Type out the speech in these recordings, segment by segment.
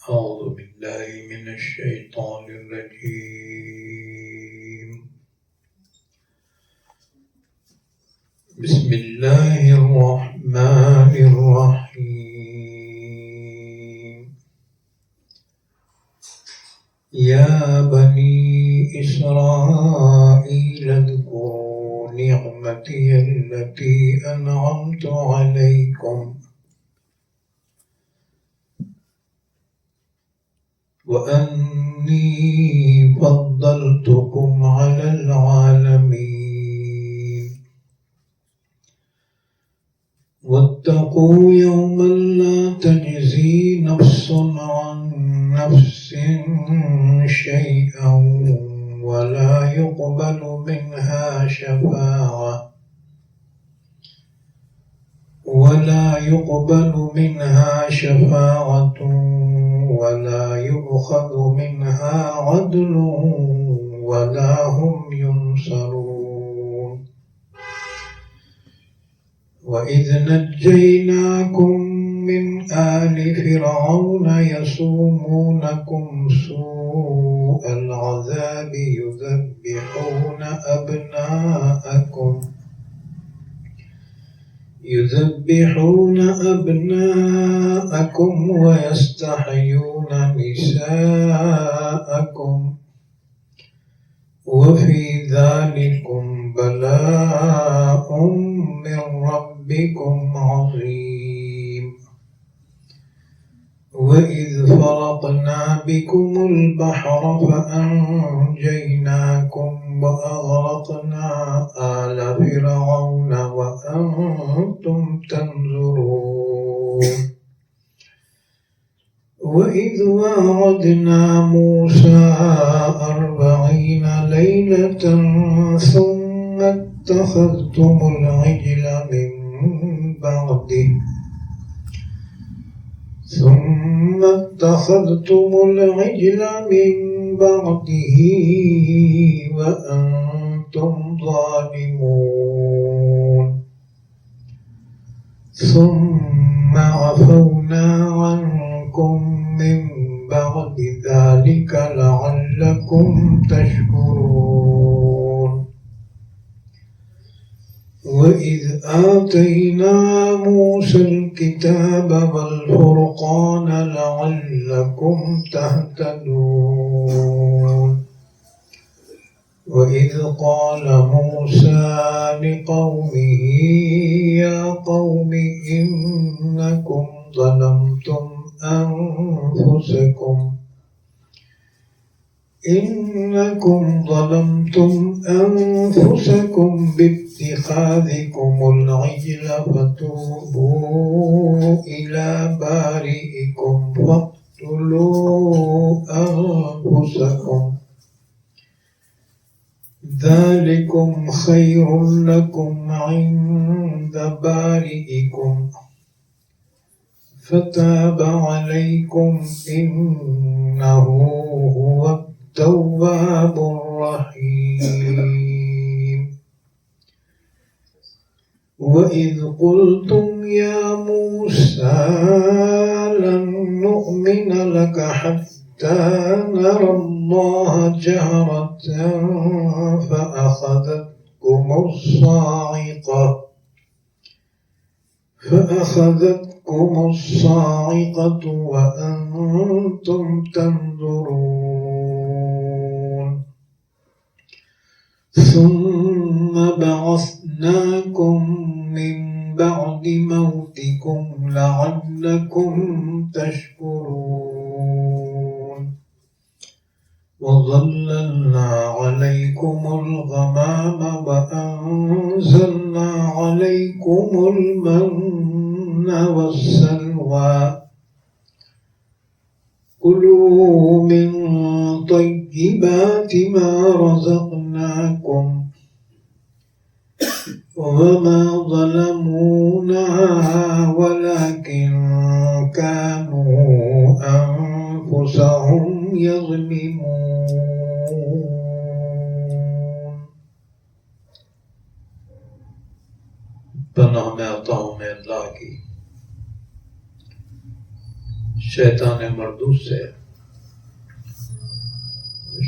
أعوذ بالله من الشيطان الرجيم. بسم الله الرحمن الرحيم. يا بني إسرائيل اذكروا نعمتي التي أنعمت عليكم وأني فضلتكم على العالمين. واتقوا يوما لا تجزي نفس عن نفس شيئا ولا يقبل منها شفاعة ولا يؤخذ منها عدل ولا هم ينصرون. وإذ نجيناكم من آل فرعون يسومونكم سوء العذاب يذبحون أبناءكم ويستحيون نساءكم وفي ذلكم بلاء من ربكم عظيم. وإذ فرقنا بكم البحر فأنجيناكم وأغرقنا آل فرعون وأنتم تنظرون. وإذ واعدنا موسى 40 ليلة ثم اتخذتم العجل من بعده وأنتم ظالمون. ثم عفونا عنكم من بعد ذلك لعلكم تشكرون. وإذ آتينا موسى الكتاب والفرقان لعلكم تهتدون. وإذ قال موسى لقومه يا قوم إنكم ظلمتم أنفسكم باتخاذكم العجل فتوبوا إلى بارئكم فاقتلوا أنفسكم ذلكم خير لكم عند بارئكم فتاب عليكم إنه هو التواب الرحيم. وإذ قلتم يا موسى لن نؤمن لك حتى نرى الله جهرة فأخذتكم الصاعقة وأنتم تنظرون. ثم بعثناكم من بعد موتكم لعلكم تشكرون. وظللنا عليكم الغمام وأنزلنا عليكم المن والسلوى كلوا من طيبات ما رزقناكم وما ظلمونا ولكن كانوا أنفسهم يظلمون. پناہ میں آتا ہوں میں اللہ کی شیطان مردود سے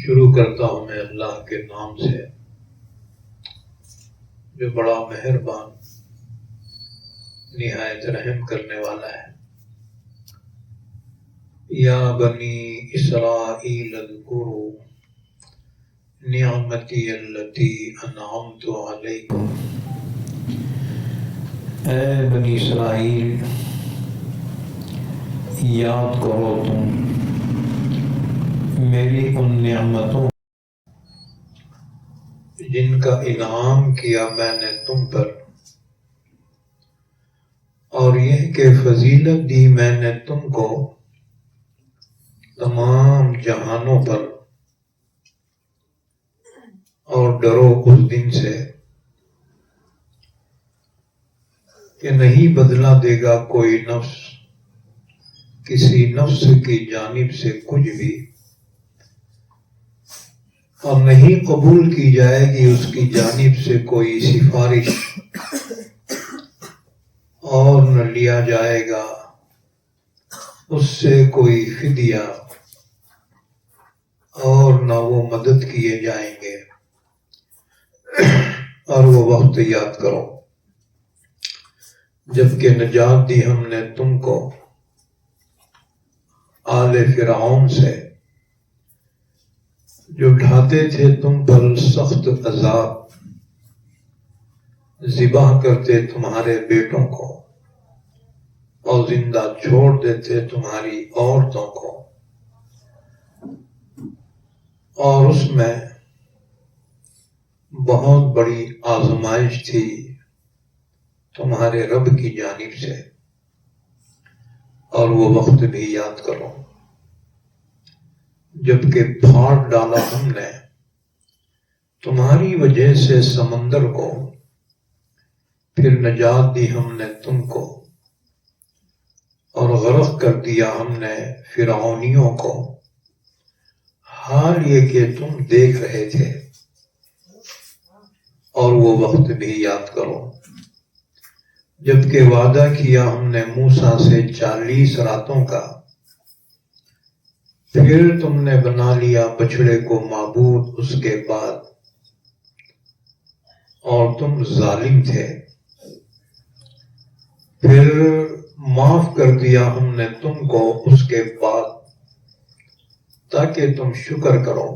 شروع کرتا ہوں میں اللہ کے نام سے جو بڑا مہربان نہایت رحم کرنے والا ہے۔ یا بنی اسرائیل اذکروا نعمتی التی انعمت علیکم، اے بنی اسرائیل یاد کرو تم میری ان نعمتوں جن کا انعام کیا میں نے تم پر، اور یہ کہ فضیلت دی میں نے تم کو تمام جہانوں پر، اور ڈرو اس دن سے کہ نہیں بدلہ دے گا کوئی نفس کسی نفس کی جانب سے کچھ بھی، اور نہیں قبول کی جائے گی اس کی جانب سے کوئی سفارش، اور نہ لیا جائے گا اس سے کوئی فدیہ، اور نہ وہ مدد کیے جائیں گے۔ اور وہ وقت یاد کرو جب کہ نجات دی ہم نے تم کو آل فرعون سے، جو ڈھاتے تھے تم پر سخت عذاب، ذبح کرتے تمہارے بیٹوں کو اور زندہ چھوڑ دیتے تمہاری عورتوں کو، اور اس میں بہت بڑی آزمائش تھی تمہارے رب کی جانب سے۔ اور وہ وقت بھی یاد کرو جبکہ پھاڑ ڈالا ہم نے تمہاری وجہ سے سمندر کو، پھر نجات دی ہم نے تم کو، اور غرق کر دیا ہم نے فرعونیوں کو، حال یہ کہ تم دیکھ رہے تھے۔ اور وہ وقت بھی یاد کرو جبکہ وعدہ کیا ہم نے موسیٰ سے 40 راتوں کا، پھر تم نے بنا لیا بچڑے کو معبود اس کے بعد، اور تم ظالم تھے۔ پھر معاف کر دیا ہم نے تم کو اس کے بعد تاکہ تم شکر کرو۔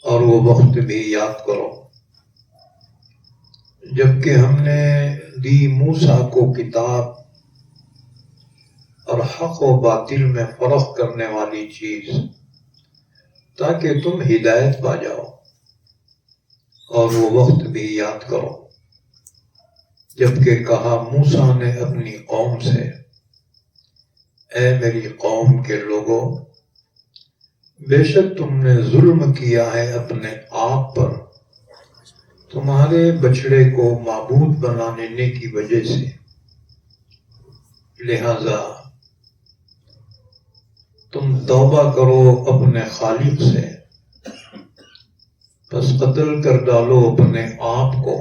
اور وہ وقت بھی یاد کرو جبکہ ہم نے دی موسیٰ کو کتاب اور حق و باطل میں فرق کرنے والی چیز، تاکہ تم ہدایت پا جاؤ۔ اور وہ وقت بھی یاد کرو جبکہ کہا موسیٰ نے اپنی قوم سے، اے میری قوم کے لوگوں، بے شک تم نے ظلم کیا ہے اپنے آپ پر تمہارے بچڑے کو معبود بنانے کی وجہ سے، لہذا تم توبہ کرو اپنے خالق سے، پس قتل کر ڈالو اپنے آپ کو،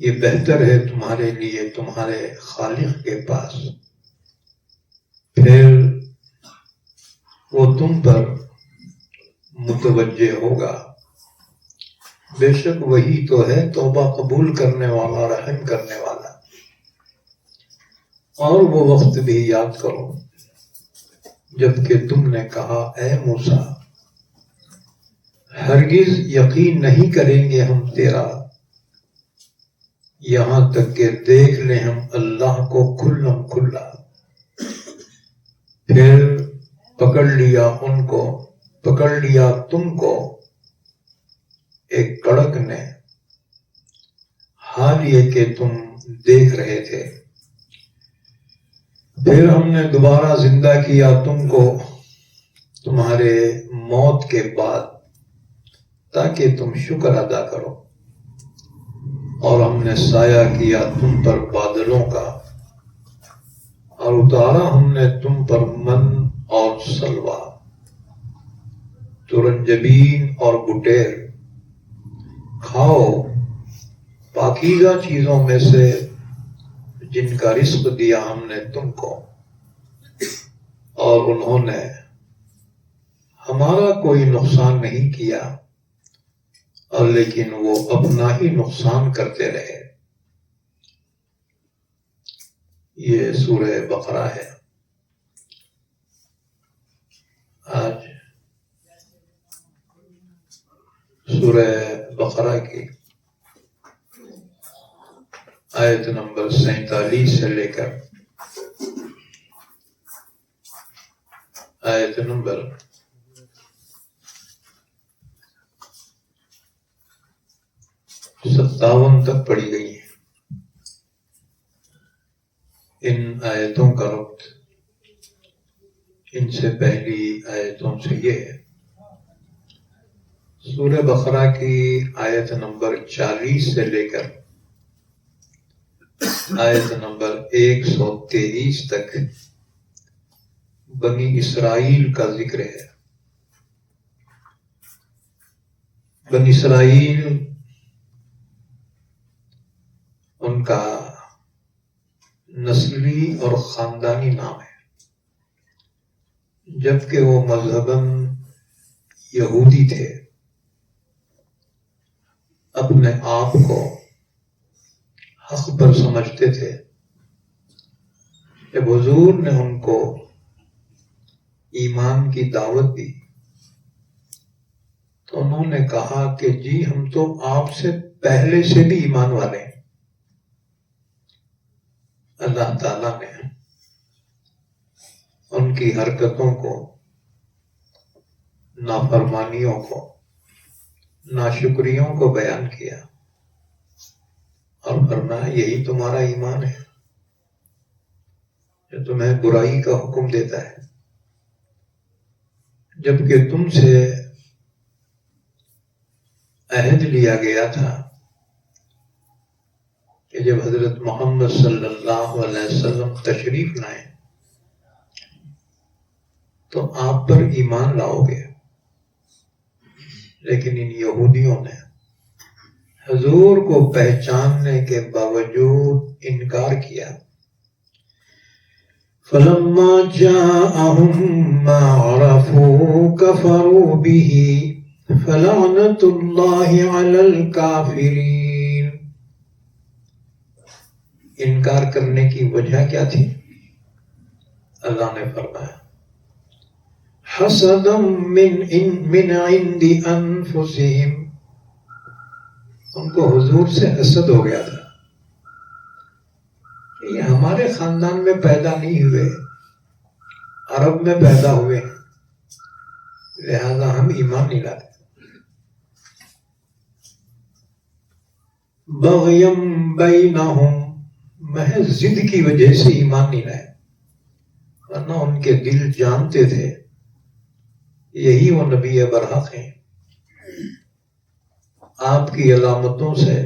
یہ بہتر ہے تمہارے لیے تمہارے خالق کے پاس، پھر وہ تم پر متوجہ ہوگا، بے شک وہی تو ہے توبہ قبول کرنے والا رحم کرنے والا۔ اور وہ وقت بھی یاد کرو جبکہ تم نے کہا، اے موسیٰ ہرگز یقین نہیں کریں گے ہم تیرا، یہاں تک کہ دیکھ لیں ہم اللہ کو کھلم کھلا۔ پھر پکڑ لیا تم کو ایک کڑک نے، حال یہ کہ تم دیکھ رہے تھے۔ پھر ہم نے دوبارہ زندہ کیا تم کو تمہارے موت کے بعد تاکہ تم شکر ادا کرو، اور ہم نے سایہ کیا تم پر بادلوں کا، اور اتارا ہم نے تم پر من اور سلوہ، ترنجبین اور بٹیر، کھاؤ پاکیزہ چیزوں میں سے جن کا رزق دیا ہم نے تم کو، اور انہوں نے ہمارا کوئی نقصان نہیں کیا، اور لیکن وہ اپنا ہی نقصان کرتے رہے۔ یہ سورہ بقرہ ہے۔ آج سورہ بقرہ کی آیت نمبر 47 سے لے کر آیت نمبر 57 تک پڑھی گئی ہے۔ ان آیتوں کا ربط ان سے پہلی آیتوں سے یہ ہے۔ سورہ بقرہ کی آیت نمبر 40 سے لے کر آیت نمبر 123 تک بنی اسرائیل کا ذکر ہے۔ بنی اسرائیل ان کا نسلی اور خاندانی نام ہے، جبکہ وہ مذہباً یہودی تھے، اپنے آپ کو حق پر سمجھتے تھے۔ جب حضور نے ان کو ایمان کی دعوت دی تو انہوں نے کہا کہ جی ہم تو آپ سے پہلے سے بھی ایمان والے ہیں۔ اللہ تعالیٰ نے ان کی حرکتوں کو، نافرمانیوں کو، ناشکریوں کو بیان کیا اور فرمایا یہی تمہارا ایمان ہے جو تمہیں برائی کا حکم دیتا ہے، جبکہ تم سے عہد لیا گیا تھا کہ جب حضرت محمد صلی اللہ علیہ وسلم تشریف لائیں تو آپ پر ایمان لاؤ گے، لیکن ان یہودیوں نے حضور کو پہچاننے کے باوجود انکار کیا۔ فَلَمَّا جَاءَهُم مَّا عَرَفُوا كَفَرُوا بِهِ فَلَعْنَةُ اللَّهِ عَلَى الْكَافِرِينَ۔ انکار کرنے کی وجہ کیا تھی؟ اللہ نے فرمایا حَسَدًا مِّنْ عِنْدِ أَنفُسِهِمْ، ان کو حضور سے حسد ہو گیا تھا کہ یہ ہمارے خاندان میں پیدا نہیں ہوئے، عرب میں پیدا ہوئے ہیں، لہذا ہم ایمان نہیں لاتے۔ بغیم بینہم، محض ضد کی وجہ سے ایمان نہیں لائے، ورنہ ان کے دل جانتے تھے یہی وہ نبی برحق ہیں۔ آپ کی علامتوں سے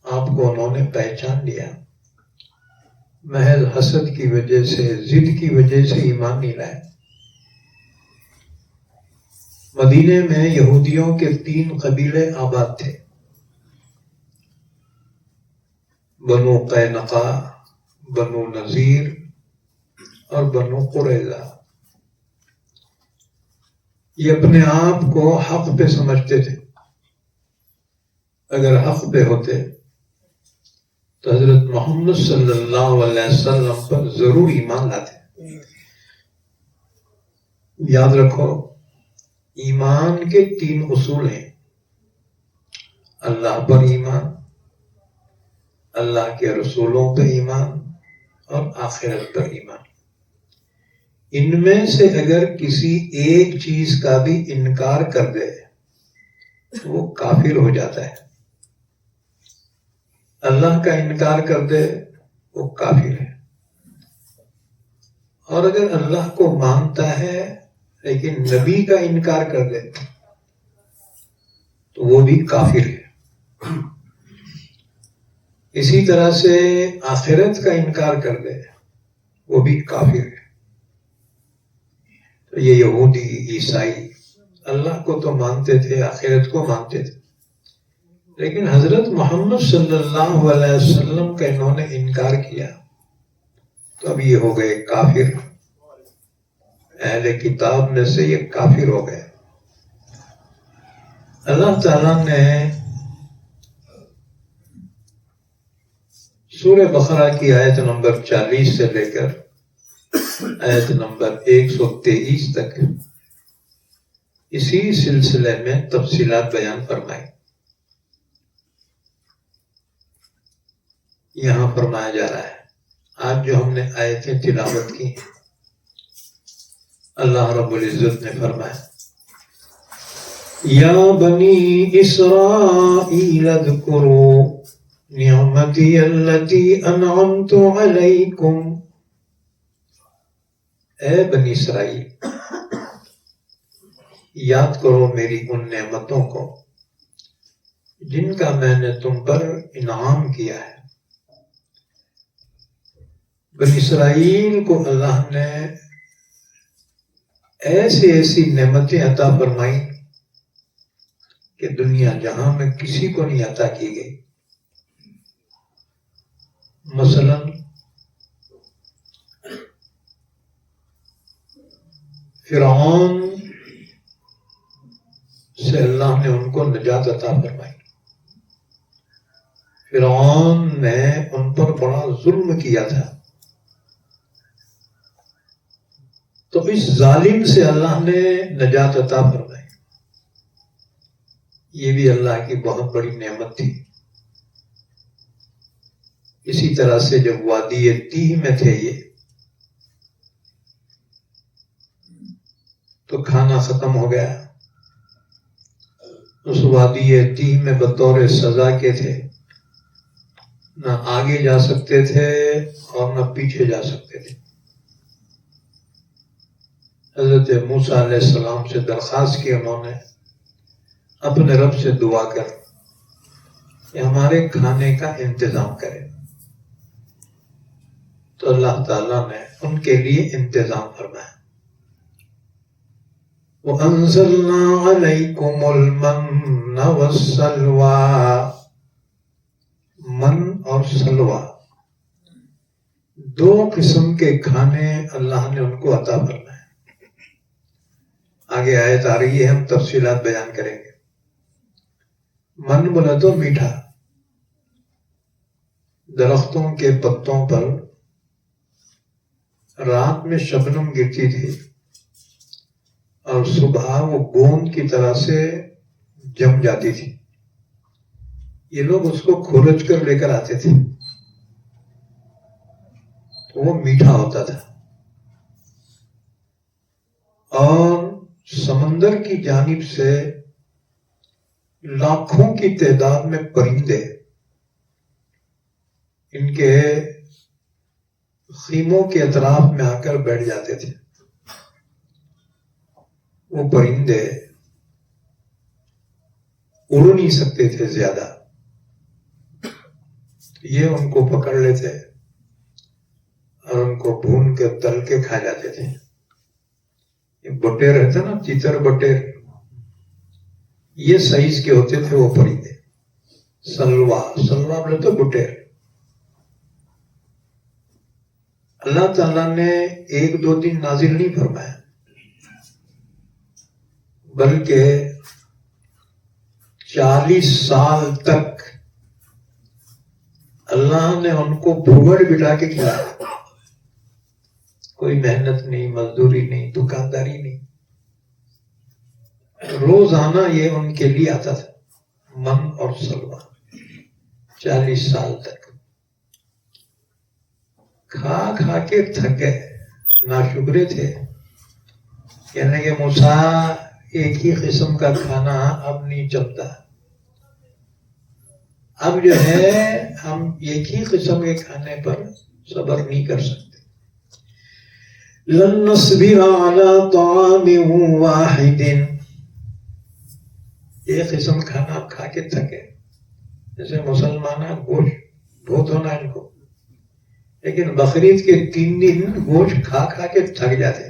آپ کو انہوں نے پہچان لیا، محض حسد کی وجہ سے، ضد کی وجہ سے ایمان نہیں لائے۔ مدینے میں یہودیوں کے 3 قبیلے آباد تھے، بنو قینقاع، بنو نذیر اور بنو قریظہ۔ یہ اپنے آپ کو حق پہ سمجھتے تھے، اگر حق پہ ہوتے تو حضرت محمد صلی اللہ علیہ وسلم پر ضرور ایمان لاتے۔ یاد رکھو ایمان کے 3 اصول ہیں: اللہ پر ایمان، اللہ کے رسولوں پر ایمان اور آخرت پر ایمان۔ ان میں سے اگر کسی ایک چیز کا بھی انکار کر دے تو وہ کافر ہو جاتا ہے۔ اللہ کا انکار کر دے وہ کافر ہے، اور اگر اللہ کو مانتا ہے لیکن نبی کا انکار کر دے تو وہ بھی کافر ہے۔ اسی طرح سے آخرت کا انکار کر دے وہ بھی کافر ہے۔ تو یہ یہودی عیسائی اللہ کو تو مانتے تھے، آخرت کو مانتے تھے، لیکن حضرت محمد صلی اللہ علیہ وسلم کا انہوں نے انکار کیا تو اب یہ ہو گئے کافر. اہل کتاب میں سے یہ کافر ہو گئے. اللہ تعالیٰ نے سورہ بقرہ کی آیت نمبر 40 سے لے کر آیت نمبر 123 تک اسی سلسلے میں تفصیلات بیان فرمائی. یہاں فرمایا جا رہا ہے آج جو ہم نے آیتیں تلاوت کی اللہ رب العزت نے فرمایا یا بنی اسرائیل اذکروا نعمتی التی انعمت علیکم. اے بنی اسرائیل یاد کرو میری ان نعمتوں کو جن کا میں نے تم پر انعام کیا ہے. بنی اسرائیل کو اللہ نے ایسی نعمتیں عطا فرمائی کہ دنیا جہاں میں کسی کو نہیں عطا کی گئی. مثلا فرعون سے اللہ نے ان کو نجات عطا فرمائی. فرعون نے ان پر بڑا ظلم کیا تھا تو اس ظالم سے اللہ نے نجات عطا فرمائی. یہ بھی اللہ کی بہت بڑی نعمت تھی. اسی طرح سے جب وادی تیہ میں تھے یہ تو کھانا ختم ہو گیا. اس وادی تیہ میں بطور سزا کے تھے نہ آگے جا سکتے تھے اور نہ پیچھے جا سکتے تھے. حضرت موسیٰ علیہ السلام سے درخواست کی انہوں نے اپنے رب سے دعا کر کہ ہمارے کھانے کا انتظام کرے تو اللہ تعالیٰ نے ان کے لیے انتظام فرمایا. وَأَنزَلْنَا عَلَيْكُمُ الْمَنَّ وَالسَّلْوَىٰ. من اور سلوہ دو قسم کے کھانے اللہ نے ان کو عطا فرمائے. آگے آیت آ رہی ہے ہم تفصیلات بیان کریں گے. من بولا تو میٹھا. درختوں کے پتوں پر رات میں شبنم گرتی تھی اور صبح وہ گوند کی طرح سے جم جاتی تھی. یہ لوگ اس کو کھرچ کر لے کر آتے تھے تو وہ میٹھا ہوتا تھا. اور سمندر کی جانب سے لاکھوں کی تعداد میں پرندے ان کے خیموں کے اطراف میں آ کر بیٹھ جاتے تھے. وہ پرندے اڑ نہیں سکتے تھے زیادہ. یہ ان کو پکڑ لیتے اور ان کو بھون کے تل کے کھا جاتے تھے. بٹیر رہتے نا تیتر بٹیر یہ سائز کے ہوتے تھے وہ پرندے. سلوا بولے تو بٹیر. اللہ تعالیٰ نے ایک دو دن نازل نہیں فرمایا بلکہ 40 سال تک اللہ نے ان کو بھوگڑ بٹھا کے کھلایا. کوئی محنت نہیں، مزدوری نہیں، دکانداری نہیں. روزانہ یہ ان کے لیے آتا تھا من اور سلوہ. 40 سال تک کھا کھا کے تھک گئے. ناشکرے تھے. کہنے لگے موسیٰ ایک ہی قسم کا کھانا اب نہیں چلتا. اب جو ہے ہم ایک ہی قسم کے کھانے پر صبر نہیں کر سکتے. لن نصبر على طعام واحد. ایک قسم کھانا آپ کھا کے تھکے. جیسے مسلمان گوشت بہت ہونا ان کو، لیکن بقرعید کے 3 دن گوشت کھا کھا کے تھک جاتے.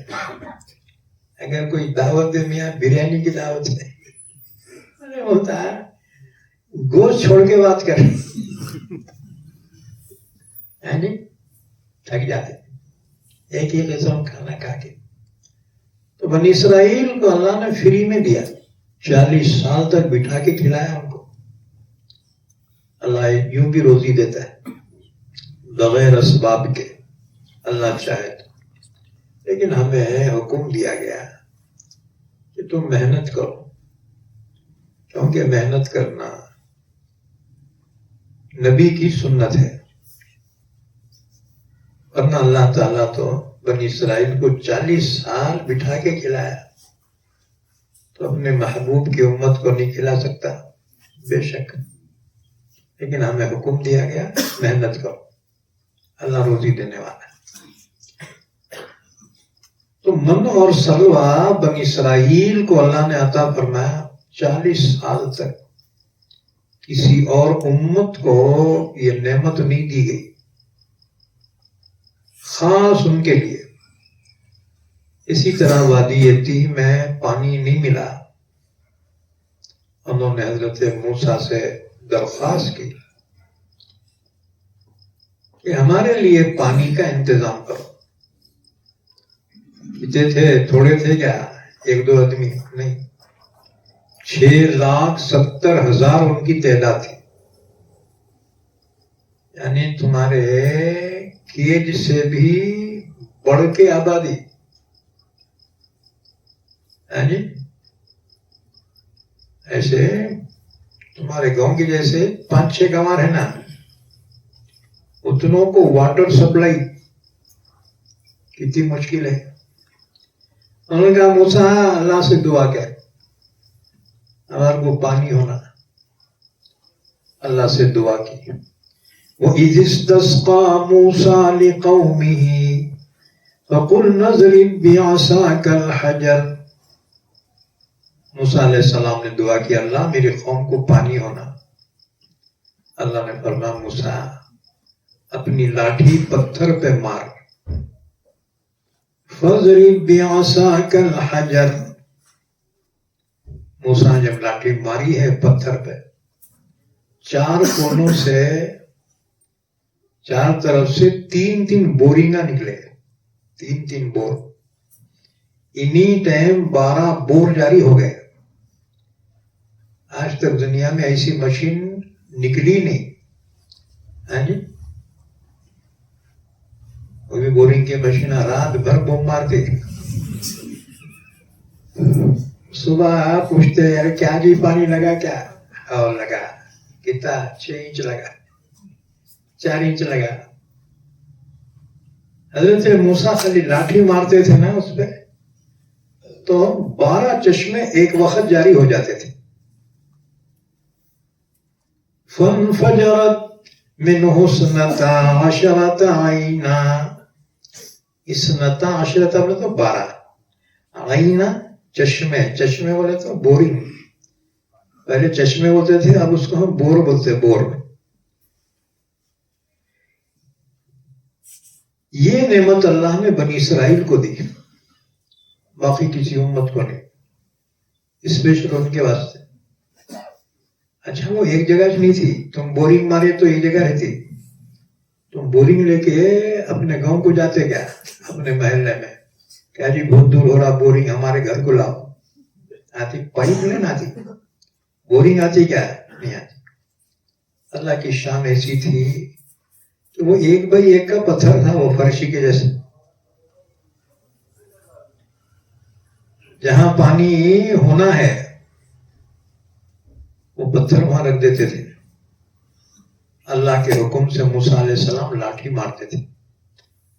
اگر کوئی دعوت میں بریانی کی دعوت ہے ہوتا ہے گوشت چھوڑ کے بات کر جی تھک جاتے ایک ہی قسم کھانا کھا کے. تو بنی اسرائیل کو اللہ نے فری میں دیا, 40 سال تک بٹھا کے کھلایا ان کو. اللہ یوں بھی روزی دیتا ہے بغیر اسباب کے اللہ چاہے تو, لیکن ہمیں حکم دیا گیا کہ تم محنت کرو, کیونکہ محنت کرنا نبی کی سنت ہے. ورنہ اللہ تعالیٰ تو بنی اسرائیل کو 40 سال بٹھا کے کھلایا, تو اپنے محبوب کی امت کو نہیں کھلا سکتا؟ بے شک, لیکن ہمیں حکم دیا گیا محنت کرو, اللہ روزی دینے والا ہے. تو من اور سلوہ بنی اسرائیل کو اللہ نے عطا فرمایا. 40 سال تک کسی اور امت کو یہ نعمت نہیں دی گئی, خاص ان کے لیے. اسی طرح وادی تیہ میں پانی نہیں ملا, انہوں نے حضرت موسیٰ سے درخواست کی کہ ہمارے لیے پانی کا انتظام کرو. کتنے تھے؟ تھوڑے تھے کیا؟ 1-2 آدمی نہیں, 6,70,000 ان کی تعداد تھی. یعنی تمہارے کیج سے بھی بڑھ کے آبادی. جی ایسے تمہارے گاؤں کے جیسے 5-6 گاؤں ہے نا, اتنوں کو واٹر سپلائی کتنی مشکل ہے. انہوں نے کہا موسیٰ اللہ سے دعا کر ہمارے کو پانی ہونا. اللہ سے دعا کی. وَإِذِ اسْتَسْقَىٰ مُوسَىٰ لِقَوْمِهِ فَقُلْنَا اضْرِب بِّعَصَاكَ الْحَجَرَ. موسیٰ علیہ السلام نے دعا کی اللہ میری قوم کو پانی ہونا. اللہ نے فرمایا موسیٰ اپنی لاٹھی پتھر پہ مار. فَاضْرِب بِّعَصَاكَ الْحَجَرَ. موسیٰ جب لاٹھی ماری ہے پتھر پہ, 4 کونوں سے, 4 طرف سے 3 بورنگاں نکلے. 3 بور. انہی ٹائم 12 بور جاری ہو گئے. آج تک دنیا میں ایسی مشین نکلی نہیں. ہاں جی, وہ بھی بورنگ کی مشین رات بھر بم مارتے تھے. صبح پوچھتے یار کیا جی پانی لگا کیا؟ اور لگا. کتنا؟ 6 انچ لگا, 4 انچ لگا. حضرت موسیٰ خالی لاٹھی مارتے تھے نا اس پہ, تو 12 چشمے ایک وقت جاری ہو جاتے تھے. فَانْفَجَرَتْ مِنْهُ 12 عَيْنًا. 12 بولے تو 12 عَيْنًا چشمے. چشمے بولے تو بورنگ. پہلے چشمے بولتے تھے, اب اس کو ہم بور بولتے. بور میں یہ نعمت اللہ نے بنی اسرائیل کو دی, باقی کسی امت کو نہیں, اسپیشل ان کے واسطے. اچھا وہ ایک جگہ نہیں تھی, تم بورنگ مارے تو ایک جگہ رہتی. تم بورنگ لے کے اپنے گاؤں کو جاتے کیا, اپنے محلے میں, کیا جی بہت دور ہو رہا بورنگ, ہمارے گھر کو لاؤ. آتی پائپ لین آتی, بورنگ آتی کیا؟ نہیں آتی. اللہ کی شان ایسی تھی کہ وہ 1x1 کا پتھر تھا, وہ فرشی کے جیسے. جہاں پانی ہونا ہے وہ پتھر وہاں رکھ دیتے تھے. اللہ کے حکم سے موسیٰ علیہ السلام لاٹھی مارتے تھے,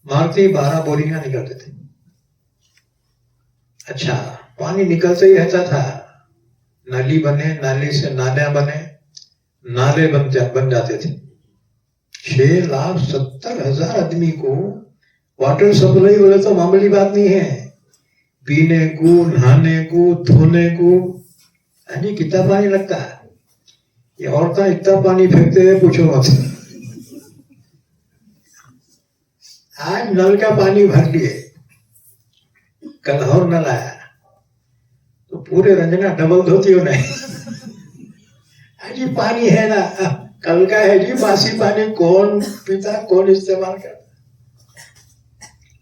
مارتے ہی 12 بورنگاں نکلتے تھے. اچھا پانی نکلتے ہی رہتا تھا, نالی بنے, نالی سے نالیاں بنے, نالے بن جاتے تھے. 6,70,000 آدمی کو واٹر سپلائی بولے تو معمولی بات نہیں ہے. پینے کو, نہانے کو, دھونے کو, جی کتنا پانی لگتا ہے. یہ عورتیں اتنا پانی پھینکتے ہیں پوچھو مت. آج نل کا پانی بھر لیے, کل اور نل آیا تو پورے رنجنا ڈبل دھوتی ہو نہیں. جی پانی ہے نا کل کا ہے جی، باسی پانی کون پیتا کون استعمال کرتا.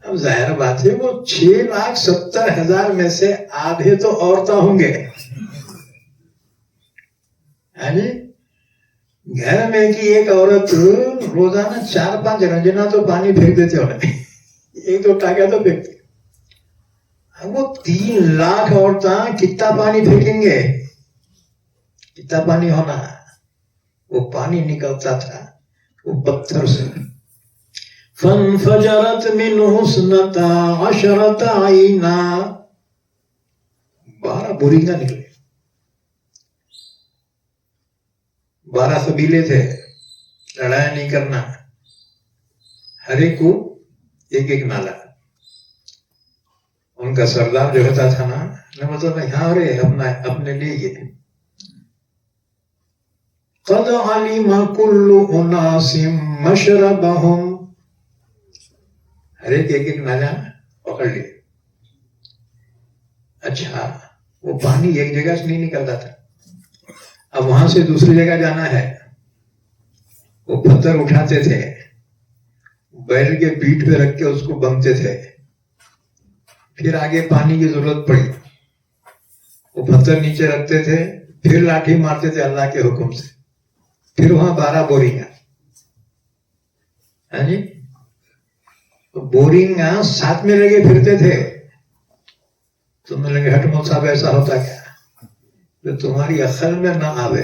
اب ظاہر بات ہے وہ 6,70,000 میں سے آدھے تو عورتیں ہوں گے. جی گھر میں کی ایک عورت روزانہ 4-5 رنجنا تو پانی پھینک دیتے ہونے، 1-2 ٹاکیا تو پھینکتے. وہ 3 لاکھ عورتیں کتنا پانی پھینکیں گے؟ کتنا پانی ہونا؟ وہ پانی نکلتا تھا وہ پتھر سے. فانفجرت منه 12 عینا، 12 بورنگا نکلے. 12 قبیلے تھے، لڑائی نہیں کرنا، ہر ایک کو ایک نالا. ان کا سردار جو ہوتا تھا نا مطلب یہاں رے اپنے لیے یہ قد علم كل اناس مشربهم، ہر ایک نالا پکڑ لیا. اچھا وہ پانی ایک جگہ سے نہیں نکلتا تھا، اب وہاں سے دوسری جگہ جانا ہے. وہ پتھر اٹھاتے تھے، بیل کے پیٹھ پہ رکھ کے اس کو بمتے تھے. پھر آگے پانی کی ضرورت پڑی، وہ پتھر نیچے رکھتے تھے، پھر لاٹھی مارتے تھے اللہ کے حکم سے. پھر وہاں 12 بورنگا. ہاں جی بورنگا ساتھ میں لگے پھرتے تھے. تم نے لگے ہٹ مول صاحب ایسا ہوتا کیا جو تمہاری عقل میں نہ آوے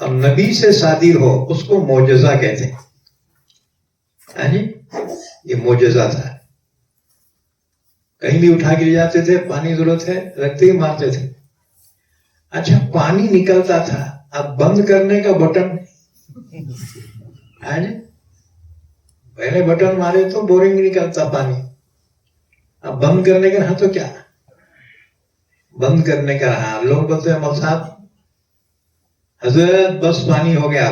اور نبی سے صادر ہو، اس کو معجزہ کہتے ہیں. ہاں جی یہ معجزہ تھا. کہیں بھی اٹھا کے لے جاتے تھے، پانی ضرورت ہے رکھتے ہی مارتے تھے. اچھا پانی نکلتا تھا، اب بند کرنے کا بٹن. پہلے بٹن مارے تو بورنگ نکلتا پانی، اب بند کرنے کا رہا تو کیا بند کرنے کا رہا. لوگ بولتے ہیں مول صاحب حضرت بس پانی ہو گیا،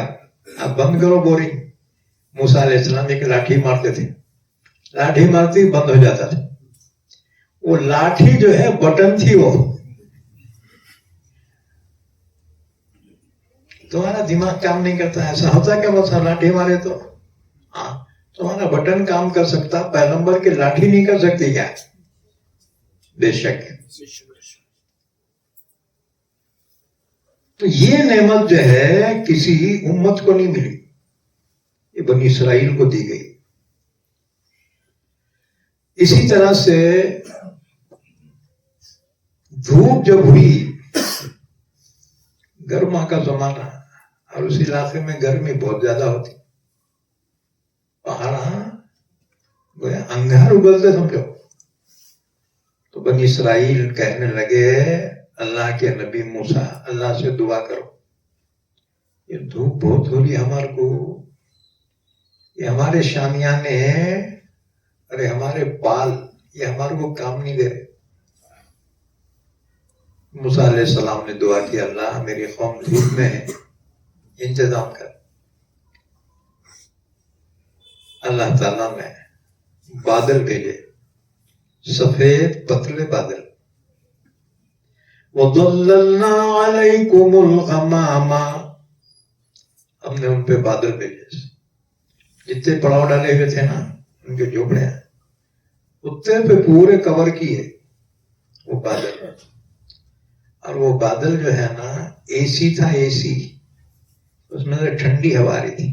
اب بند کرو بورنگ. موسیٰ علیہ السلام ایک لاٹھی مارتے تھے، لاٹھی مارتی بند ہو جاتا تھا. وہ لاٹھی جو ہے بٹن تھی. وہ تمہارا دماغ کام نہیں کرتا، ایسا ہوتا کہ بس لاٹھی مارے تو ہاں تمہارا بٹن کام کر سکتا، پیغمبر کی لاٹھی نہیں کر سکتی کیا؟ بے شک. تو یہ نعمت جو ہے کسی امت کو نہیں ملی، یہ بنی اسرائیل کو دی گئی. اسی طرح سے دھوپ جب ہوئی، گرما کا زمانہ اور اس علاقے میں گرمی بہت زیادہ ہوتی، پہاڑ گویا انگار اگلتے سمجھو. تو بنی اسرائیل کہنے لگے اللہ کے نبی موسیٰ اللہ سے دعا کرو، یہ دھوپ بہت ہو رہی ہمارے کو، یہ ہمارے شامیانے ارے ہمارے بال یہ ہمارے کو کام نہیں دے رہے. موسیٰ علیہ السلام نے دعا کی اللہ میری قوم دھوپ میں ہے، انتظام کر. اللہ تعالیٰ نے بادل بھیجے، سفید پتلے بادل. وَظَلَّلْنَا عَلَيْكُمُ الْغَمَامَ، ہم نے ان پہ بادل بھیجے. جتنے پڑاؤ ڈالے ہوئے تھے نا ان کے جھوپڑے اتنے پہ پورے کور کیے وہ بادل. اور وہ بادل جو ہے نا اے سی تھا، اے سی اس میں سے ٹھنڈی ہوا رہی تھی.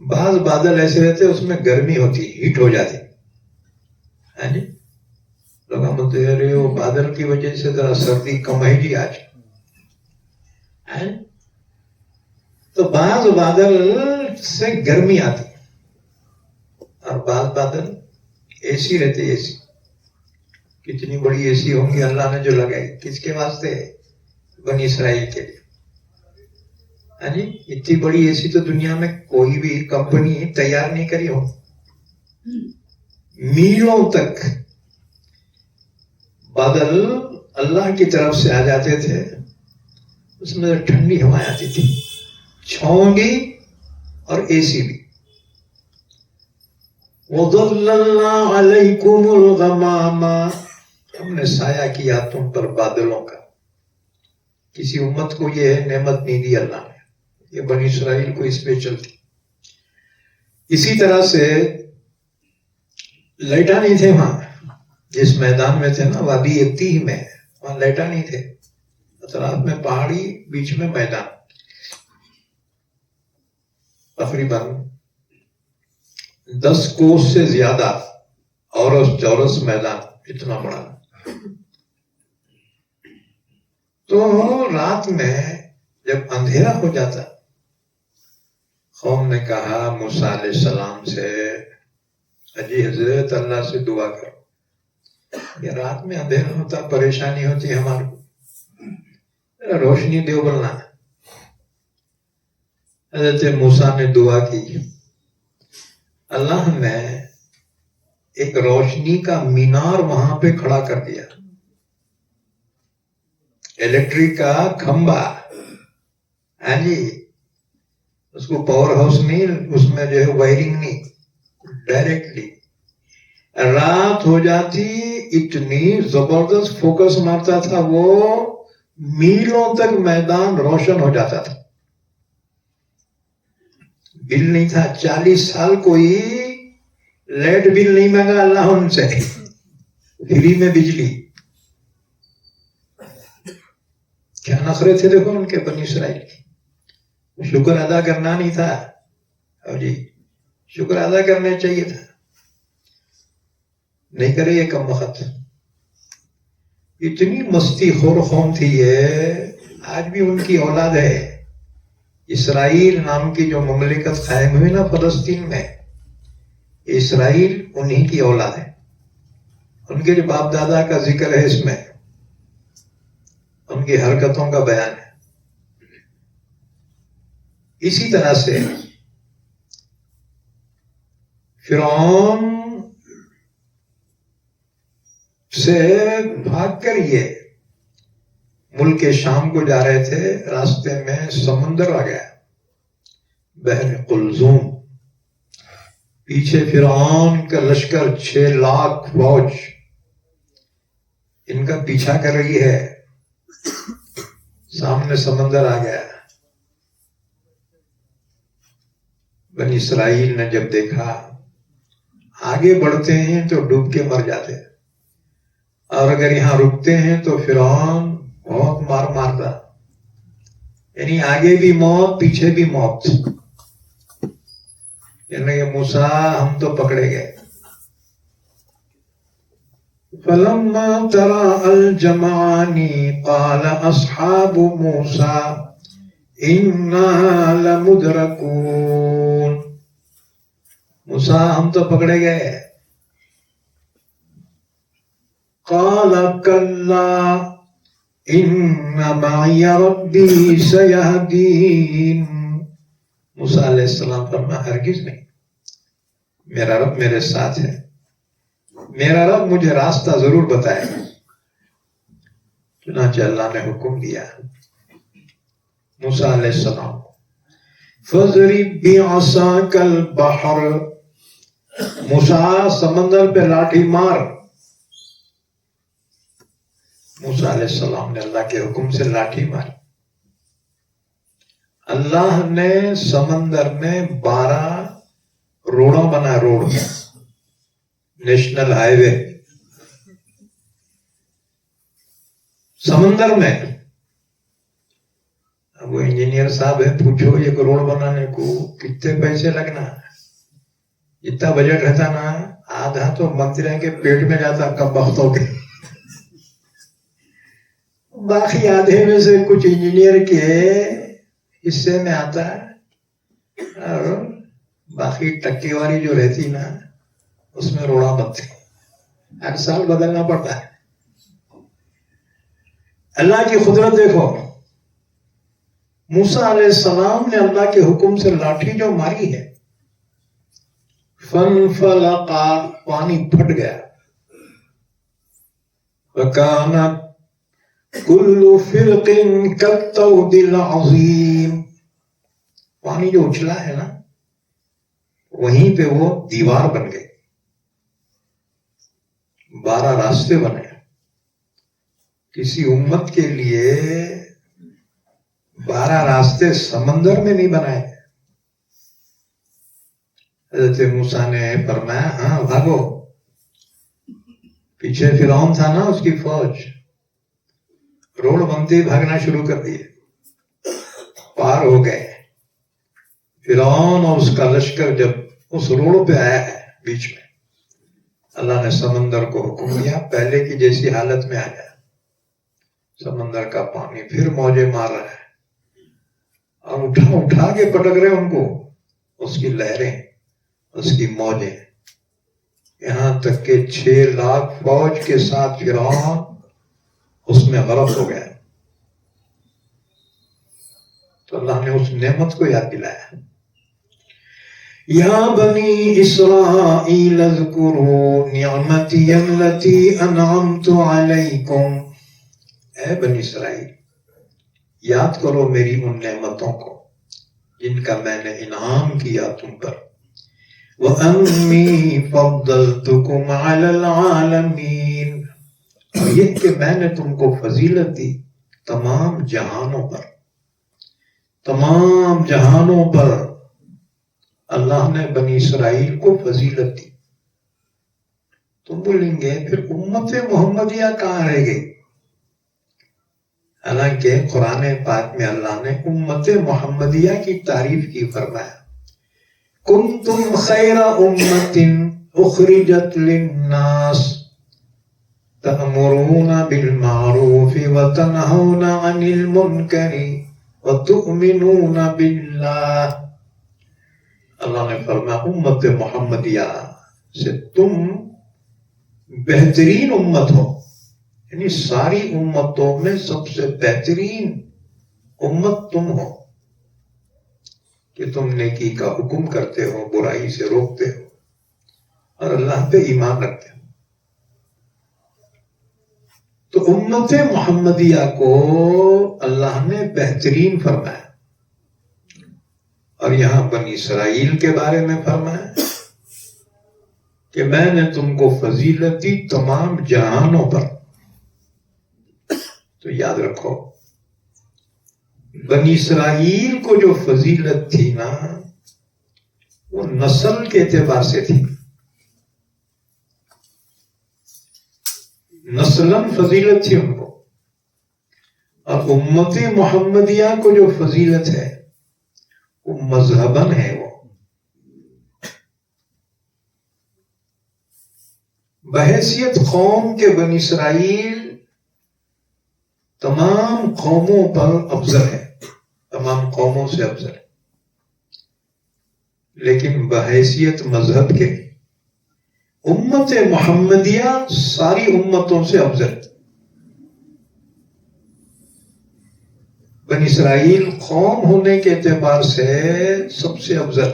بعض بادل ایسے رہتے اس میں گرمی ہوتی، ہیٹ ہو جاتی. ہاں جی لوگ بولتے ارے وہ بادل کی وجہ سے ذرا سردی کم ہے جی آج. تو بعض بادل سے گرمی آتی اور بعض بادل اے سی رہتے. اے سی کتنی بڑی اے سی ہوں گی اللہ نے جو لگائی، کس کے واسطے؟ بنی اسرائیل کے لیے. ہاں جی اتنی بڑی اے سی تو دنیا میں کوئی بھی کمپنی تیار نہیں کری ہو. میلوں تک بادل اللہ کی طرف سے آ جاتے تھے، اس میں ٹھنڈی ہوائیں آتی تھی، چھاؤں بھی اور اے سی بھی. وَظَلَّلْنَا عَلَيْكُمُ الْغَمَامَ، ہم نے سایہ کیا تم پر بادلوں کا. کسی امت کو یہ نعمت نہیں دی اللہ نے، یہ بنی اسرائیل کو اسپیشل تھی. اسی طرح سے لائٹاں نہیں تھے وہاں، جس میدان میں تھے نا وادی ابتیہ میں، وہاں لائٹاں نہیں تھے، اطراف میں پہاڑی، بیچ میں میدان، تقریباً 10 کوس سے زیادہ چورس میدان، اتنا بڑا. تو رات میں جب اندھیرا ہو جاتا، قوم نے کہا موسیٰ علیہ السلام سے، اجی حضرت اللہ سے دعا کرو، یہ رات میں اندھیرا ہوتا، پریشانی ہوتی ہمارے کو، روشنی دیو بولنا. حضرت موسیٰ نے دعا کی، اللہ نے ایک روشنی کا مینار وہاں پہ کھڑا کر دیا، الیکٹرک کا کھمبا. ہاں جی، اس کو پاور ہاؤس نہیں، اس میں جو ہے وائرنگ نہیں، ڈائریکٹلی رات ہو جاتی اتنی زبردست فوکس مارتا تھا وہ، میلوں تک میدان روشن ہو جاتا تھا. بل نہیں تھا، 40 سال کوئی لائٹ بل نہیں مانگا اللہ ان سے، فری میں بجلی. کیا نخرے تھے دیکھو ان کے بنی اسرائیل کی. شکر ادا کرنا نہیں تھا، اور جی شکر ادا کرنا چاہیے تھا، نہیں کرے یہ کم وقت. اتنی مستی خور قوم تھی یہ، آج بھی ان کی اولاد ہے. اسرائیل نام کی جو مملکت قائم ہوئی نا فلسطین میں، اسرائیل انہی کی اولاد ہے. ان کے جو باپ دادا کا ذکر ہے اس میں، ان کی حرکتوں کا بیان ہے. اسی طرح سے فرعون سے بھاگ کر یہ ملک شام کو جا رہے تھے، راستے میں سمندر آ گیا، بحر قلزم. پیچھے فرعون کا لشکر 6 لاکھ فوج ان کا پیچھا کر رہی ہے، سامنے سمندر آ گیا. بنی اسرائیل نے جب دیکھا آگے بڑھتے ہیں تو ڈوب کے مر جاتے، اور اگر یہاں رکتے ہیں تو فرعون بہت مار مارتا، یعنی آگے بھی موت پیچھے بھی موت. یعنی کہ موسیٰ ہم تو پکڑے گئے. فَلَمَّا تَرَاءَ الْجَمْعَانِ قَالَ أَصْحَابُ مُوسَىٰ إِنَّا لَمُدْرَكُونَ. موسیٰ ہم تو پکڑے گئے. قَالَ كَلَّا إِنَّ مَعِيَ رَبِّي سَيَهْدِينِ. موسیٰ علیہ السلام فرمایا ہرگز نہیں، میرا رب میرے ساتھ ہے، میرا رب مجھے راستہ ضرور بتائے گا. چنانچہ اللہ نے حکم دیا موسیٰ علیہ السلام، فَاضْرِب بِعَصَاكَ الْبَحْرَ. موسیٰ سمندر پہ لاٹھی مار. موسیٰ علیہ السلام نے اللہ کے حکم سے لاٹھی ماری. اللہ نے سمندر میں 12 روڑوں بنا، روڈ نیشنل ہائی وے سمندر میں. وہ انجینئر صاحب ہے، پوچھو یہ روڈ بنانے کو کتنے پیسے لگنا؟ اتنا بجٹ رہتا نا، آدھا تو منتریوں کے پیٹ میں جاتا کم وقتوں کے، باقی آدھے میں سے کچھ انجینئر کے حصے میں آتا ہے، اور باقی ٹکی والی جو رہتی نا اس میں روڑا بنتے، ہر سال بدلنا پڑتا ہے. اللہ کی قدرت دیکھو. موسیٰ علیہ السلام نے اللہ کے حکم سے لاٹھی جو ماری ہے، فَانْفَلَقَا، پانی پھٹ گیا. وَكَانَتْ كُلُّ فِرْقٍ كَالطَّوْدِ الْعَظِيمِ. پانی جو اچھلا ہے نا، وہیں پہ وہ دیوار بن گئی، 12 راستے بنے. کسی امت کے لیے راستے سمندر میں نہیں بنائے. حضرت موسیٰ نے فرمایا ہاں بھاگو. پیچھے فرعون تھا نا، اس کی فوج روڈ بنتے بھاگنا شروع کر دیے. پار ہو گئے. فرعون اور اس کا لشکر جب اس روڈ پہ آیا ہے بیچ میں، اللہ نے سمندر کو حکم دیا پہلے کی جیسی حالت میں آ جائے. سمندر کا پانی پھر موجیں مار رہا ہے اور اٹھا کے پٹک رہے ان کو، اس کی لہریں، اس کی موجیں، یہاں تک کہ 6 لاکھ فوج کے ساتھ فرعون اس میں غرق ہو گیا. تو اللہ نے اس نعمت کو یاد دلایا. یا بنی اسرائیل اذکروا نعمتی التی انعمت علیکم. اے بنی اسرائیل، یاد کرو میری ان نعمتوں کو جن کا میں نے انعام کیا تم پر. وَأَنِّي فَضَّلْتُكُمْ عَلَى الْعَالَمِينَ، اور یہ کہ میں نے تم کو فضیلت دی تمام جہانوں پر. تمام جہانوں پر اللہ نے بنی اسرائیل کو فضیلت دی. تم بولیں گے پھر امت محمدیہ کہاں رہ گئی؟ حالانکہ قرآن پاک میں اللہ نے امت محمدیہ کی تعریف کی، فرمایا کنتم خیر امت اخرجت للناس تأمرون بالمعروف وتنہون عن المنکر وتؤمنون باللہ. اللہ نے فرمایا امت محمدیہ سے تم بہترین امت ہو، یعنی ساری امتوں میں سب سے بہترین امت تم ہو کہ تم نیکی کا حکم کرتے ہو، برائی سے روکتے ہو اور اللہ پہ ایمان رکھتے ہو. تو امت محمدیہ کو اللہ نے بہترین فرمایا. اور یہاں بنی اسرائیل کے بارے میں فرمایا کہ میں نے تم کو فضیلت دی تمام جہانوں پر. تو یاد رکھو بنی اسرائیل کو جو فضیلت تھی نا، وہ نسل کے اعتبار سے تھی. نسلاً فضیلت تھی ان کو. اور امت محمدیہ کو جو فضیلت ہے وہ مذہباً ہے. وہ بحیثیت قوم کے بنی اسرائیل تمام قوموں پر افضل ہے، تمام قوموں سے افضل ہے. لیکن بحیثیت مذہب کے امت محمدیہ ساری امتوں سے افضل ہے. بنی اسرائیل قوم ہونے کے اعتبار سے سب سے افضل،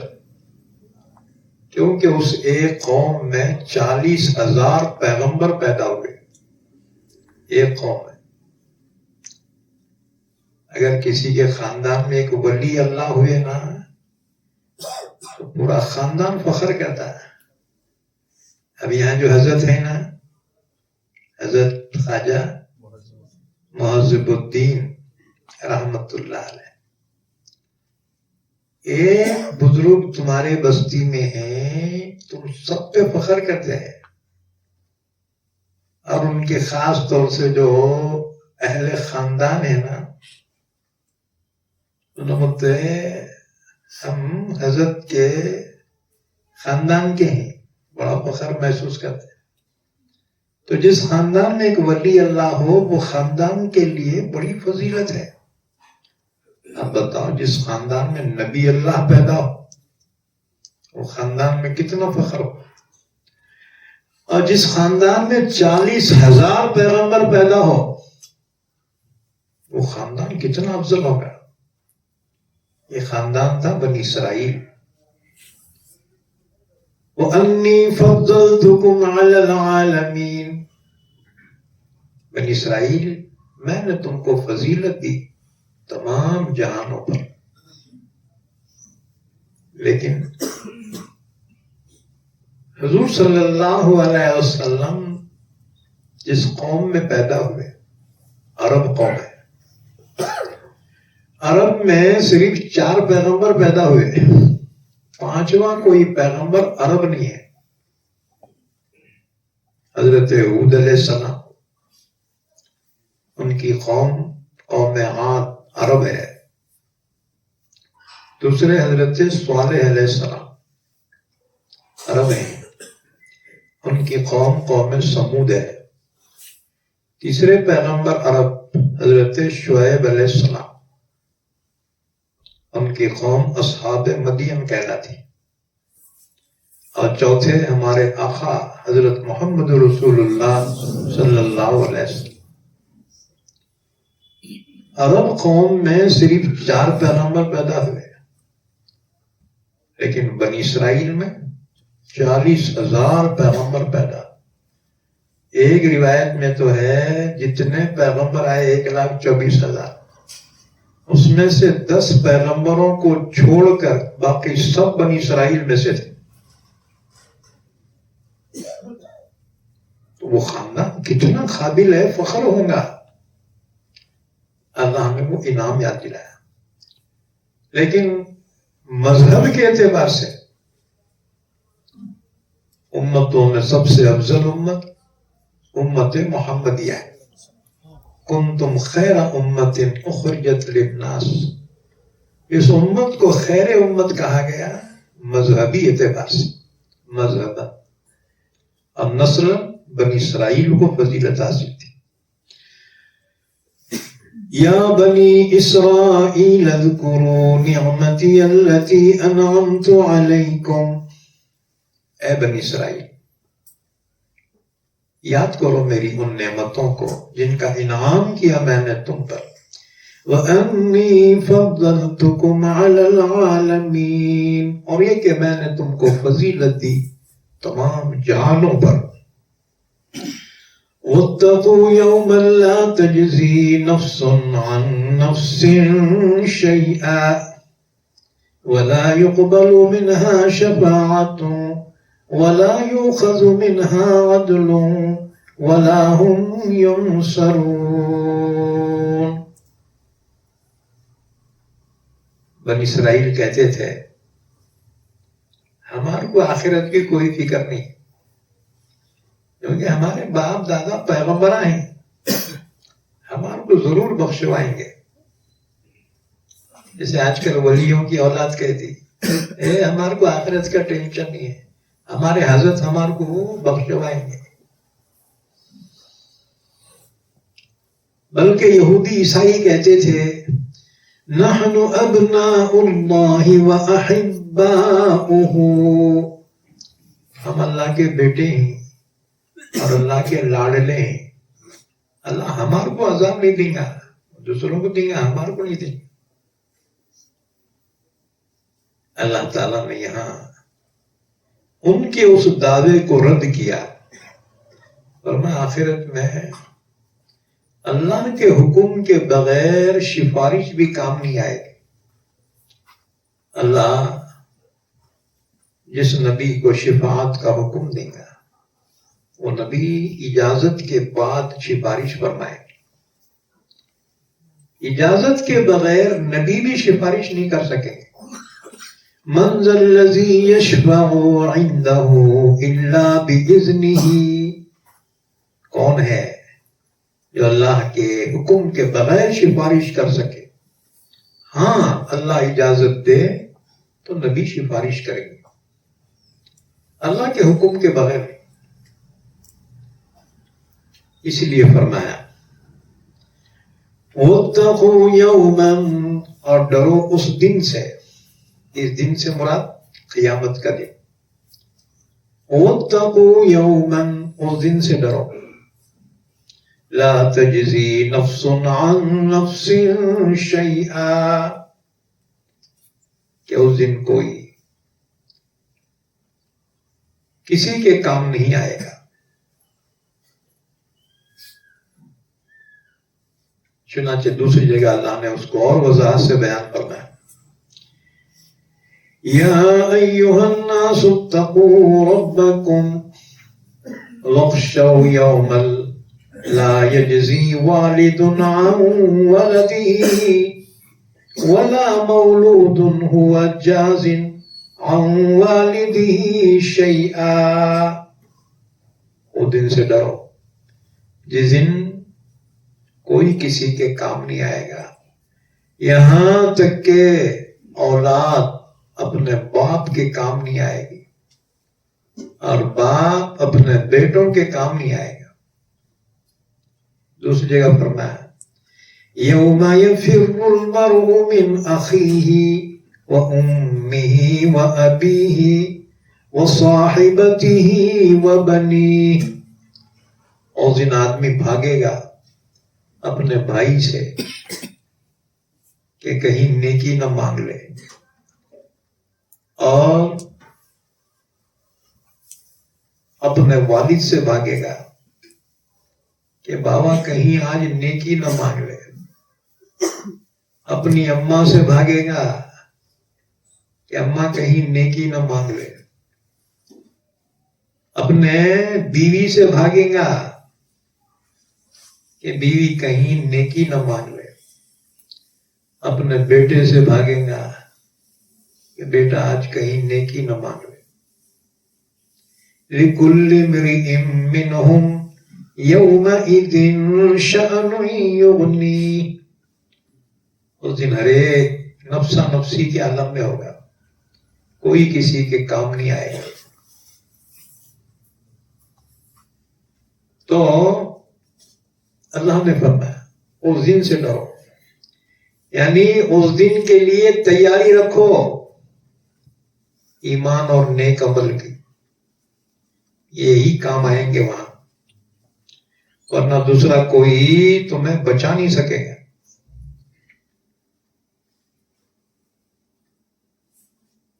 کیونکہ اس ایک قوم میں 40,000 پیغمبر پیدا ہوئے. ایک قوم ہے. اگر کسی کے خاندان میں ایک ولی اللہ ہوئے نا تو پورا خاندان فخر کرتا ہے. اب یہاں جو حضرت ہیں نا، حضرت خواجہ مہذب الدین رحمت اللہ علیہ، ایک بزرگ تمہارے بستی میں ہیں، تم سب پہ فخر کرتے ہیں. اور ان کے خاص طور سے جو اہل خاندان ہے نا، انہوں ہم حضرت کے خاندان کے ہیں، بڑا فخر محسوس کرتے ہیں. تو جس خاندان میں ایک ولی اللہ ہو وہ خاندان کے لیے بڑی فضیلت ہے. اب بتاؤ جس خاندان میں نبی اللہ پیدا ہو وہ خاندان میں کتنا فخر ہو. اور جس خاندان میں 40,000 پیغمبر پیدا ہو وہ خاندان کتنا افضل ہوگا. یہ خاندان تھا بنی اسرائیل. وَأَنِّي فَضَّلْتُكُمْ عَلَى الْعَالَمِينَ. بنی اسرائیل میں نے تم کو فضیلت دی تمام جہانوں پر. لیکن حضور صلی اللہ علیہ وسلم جس قوم میں پیدا ہوئے، عرب قوم ہے، عرب میں صرف 4 پیغمبر پیدا ہوئے، 5واں کوئی پیغمبر عرب نہیں ہے۔ حضرت ہود علیہ السلام، ان کی قوم عاد عرب ہے۔ دوسرے حضرت صالح علیہ السلام عرب ہیں، ان کی قوم سمود ہے۔ تیسرے پیغمبر عرب حضرت شعیب علیہ السلام، ان کی قوم اصحاب مدین کہلاتی۔ اور چوتھے ہمارے آقا حضرت محمد رسول اللہ صلی اللہ علیہ وسلم۔ عرب قوم میں صرف 4 پیغمبر پیدا ہوئے، لیکن بنی اسرائیل میں 40,000 پیغمبر پیدا۔ ایک روایت میں تو ہے جتنے پیغمبر آئے 1,24,000، اس میں سے 10 پیغمبروں کو چھوڑ کر باقی سب بنی اسرائیل میں سے تھے۔ تو وہ خاندان کتنا قابل ہے، فخر ہوگا۔ اللہ نے وہ انعام یاد دلایا۔ لیکن مذہب کے اعتبار سے امتوں میں سب سے افضل امت محمدیہ ہے۔ کنتم خیر امت اخرجت للناس، اس امت کو خیر امت کہا گیا مذہبی اعتبار سے، مذہب اور نسل بنی اسرائیل کو فضیلت حاصل تھی۔ یا بنی اسرائیل اذکروا نعمتی التي انعمت علیکم، اے بنی اسرائیل یاد کرو میری ان نعمتوں کو جن کا انعام کیا میں نے تم پر۔ وَأَنِّي فَضَّلْتُكُمْ عَلَى الْعَالَمِينَ، اور یہ کہ میں نے تم کو فضیلت دی تمام جہانوں پر۔ وَاتَّقُوا يَوْمًا لَا تَجْزِي نَفْسٌ عَن نَفْسٍ شَيْئًا وَلَا يُقْبَلُ مِنْهَا شَفَاعَةٌ وَلَا يُؤْخَذُ مِنْهَا عَدْلٌ وَلَا هُمْ يُنصَرُونَ۔ بنی اسرائیل کہتے تھے ہمارے کو آخرت کی کوئی فکر نہیں، کیونکہ ہمارے باپ دادا پیغمبراں ہیں، ہمارے کو ضرور بخشوائیں گے۔ جیسے آج کل ولیوں کی اولاد کہتی ہمارے کو آخرت کا ٹینشن نہیں ہے، ہمارے حضرت ہمارے کو بخشوائیں گے۔ بلکہ یہودی عیسائی کہتے تھے نحن ابناء اللہ واحباؤہ، ہم اللہ کے بیٹے ہیں اور اللہ کے لاڈلے ہیں۔ اللہ ہمارے کو عذاب نہیں دیں گا، دوسروں کو دیں گا، ہمارے کو نہیں دیں گا۔ اللہ تعالیٰ نے یہاں ان کے اس دعوے کو رد کیا، ورنہ آخرت میں اللہ کے حکم کے بغیر سفارش بھی کام نہیں آئے گی۔ اللہ جس نبی کو شفاعت کا حکم دے گا وہ نبی اجازت کے بعد سفارش فرمائے گا۔ اجازت کے بغیر نبی بھی سفارش نہیں کر سکیں گے۔ من ذا الذی یشفع عندہ الا باذنہ، کون ہے جو اللہ کے حکم کے بغیر سفارش کر سکے؟ ہاں اللہ اجازت دے تو نبی سفارش کریں گے، اللہ کے حکم کے بغیر۔ اس لیے فرمایا وَاتَّقُوا يَوْمًا، اور ڈرو اس دن سے، اس دن سے مراد قیامت کا دن۔ وَاتَّقُوا يَوْمًا، اس دن سے ڈرو لا تجزی نفس عن نفس شیئا، کہ اس دن کوئی کسی کے کام نہیں آئے گا۔ چنانچہ دوسری جگہ اللہ نے اس کو اور وضاحت سے بیان فرمایا یا ایھا الناس اتقوا ربکم واخشوا یوما لا يجزي والد عن ولده ولا مولود هو جاز عن والده شيئا. وہ دن سے ڈرو جس دن کوئی کسی کے کام نہیں آئے گا، یہاں تک کہ اولاد اپنے باپ کے کام نہیں آئے گی اور باپ اپنے بیٹوں کے کام نہیں آئے گا. دوسری جگہ فرمایا یوم یفر المرء من اخیہ وامہ وابیہ وصاحبتہ وبنیہ. اس دن آدمی بھاگے گا اپنے بھائی سے کہ کہیں نیکی نہ مانگ لے، اور اپنے والد سے بھاگے گا کہ بابا کہیں آج نیکی نہ مانگ لے، اپنی اماں سے بھاگے گا کہ اماں کہیں نیکی نہ مانگ لے، اپنے بیوی سے بھاگے گا کہ بیوی کہیں نیکی نہ مانگ لے، اپنے بیٹے سے بھاگے گا کہ بیٹا آج کہیں نیکی نہ مانگ لے. لِكُلِّ امْرِئٍ مِّنْهُمْ يَوْمَئِذٍ شَأْنٌ يُغْنِيهِ. اس دن ہر ایک نفسا نفسی کے عالم میں ہوگا، کوئی کسی کے کام نہیں آئے گا. تو اللہ نے فرمایا اس دن سے ڈرو، یعنی اس دن کے لیے تیاری رکھو ایمان اور نیک عمل کی، یہی کام آئیں گے وہاں، ورنہ دوسرا کوئی تمہیں بچا نہیں سکے گا.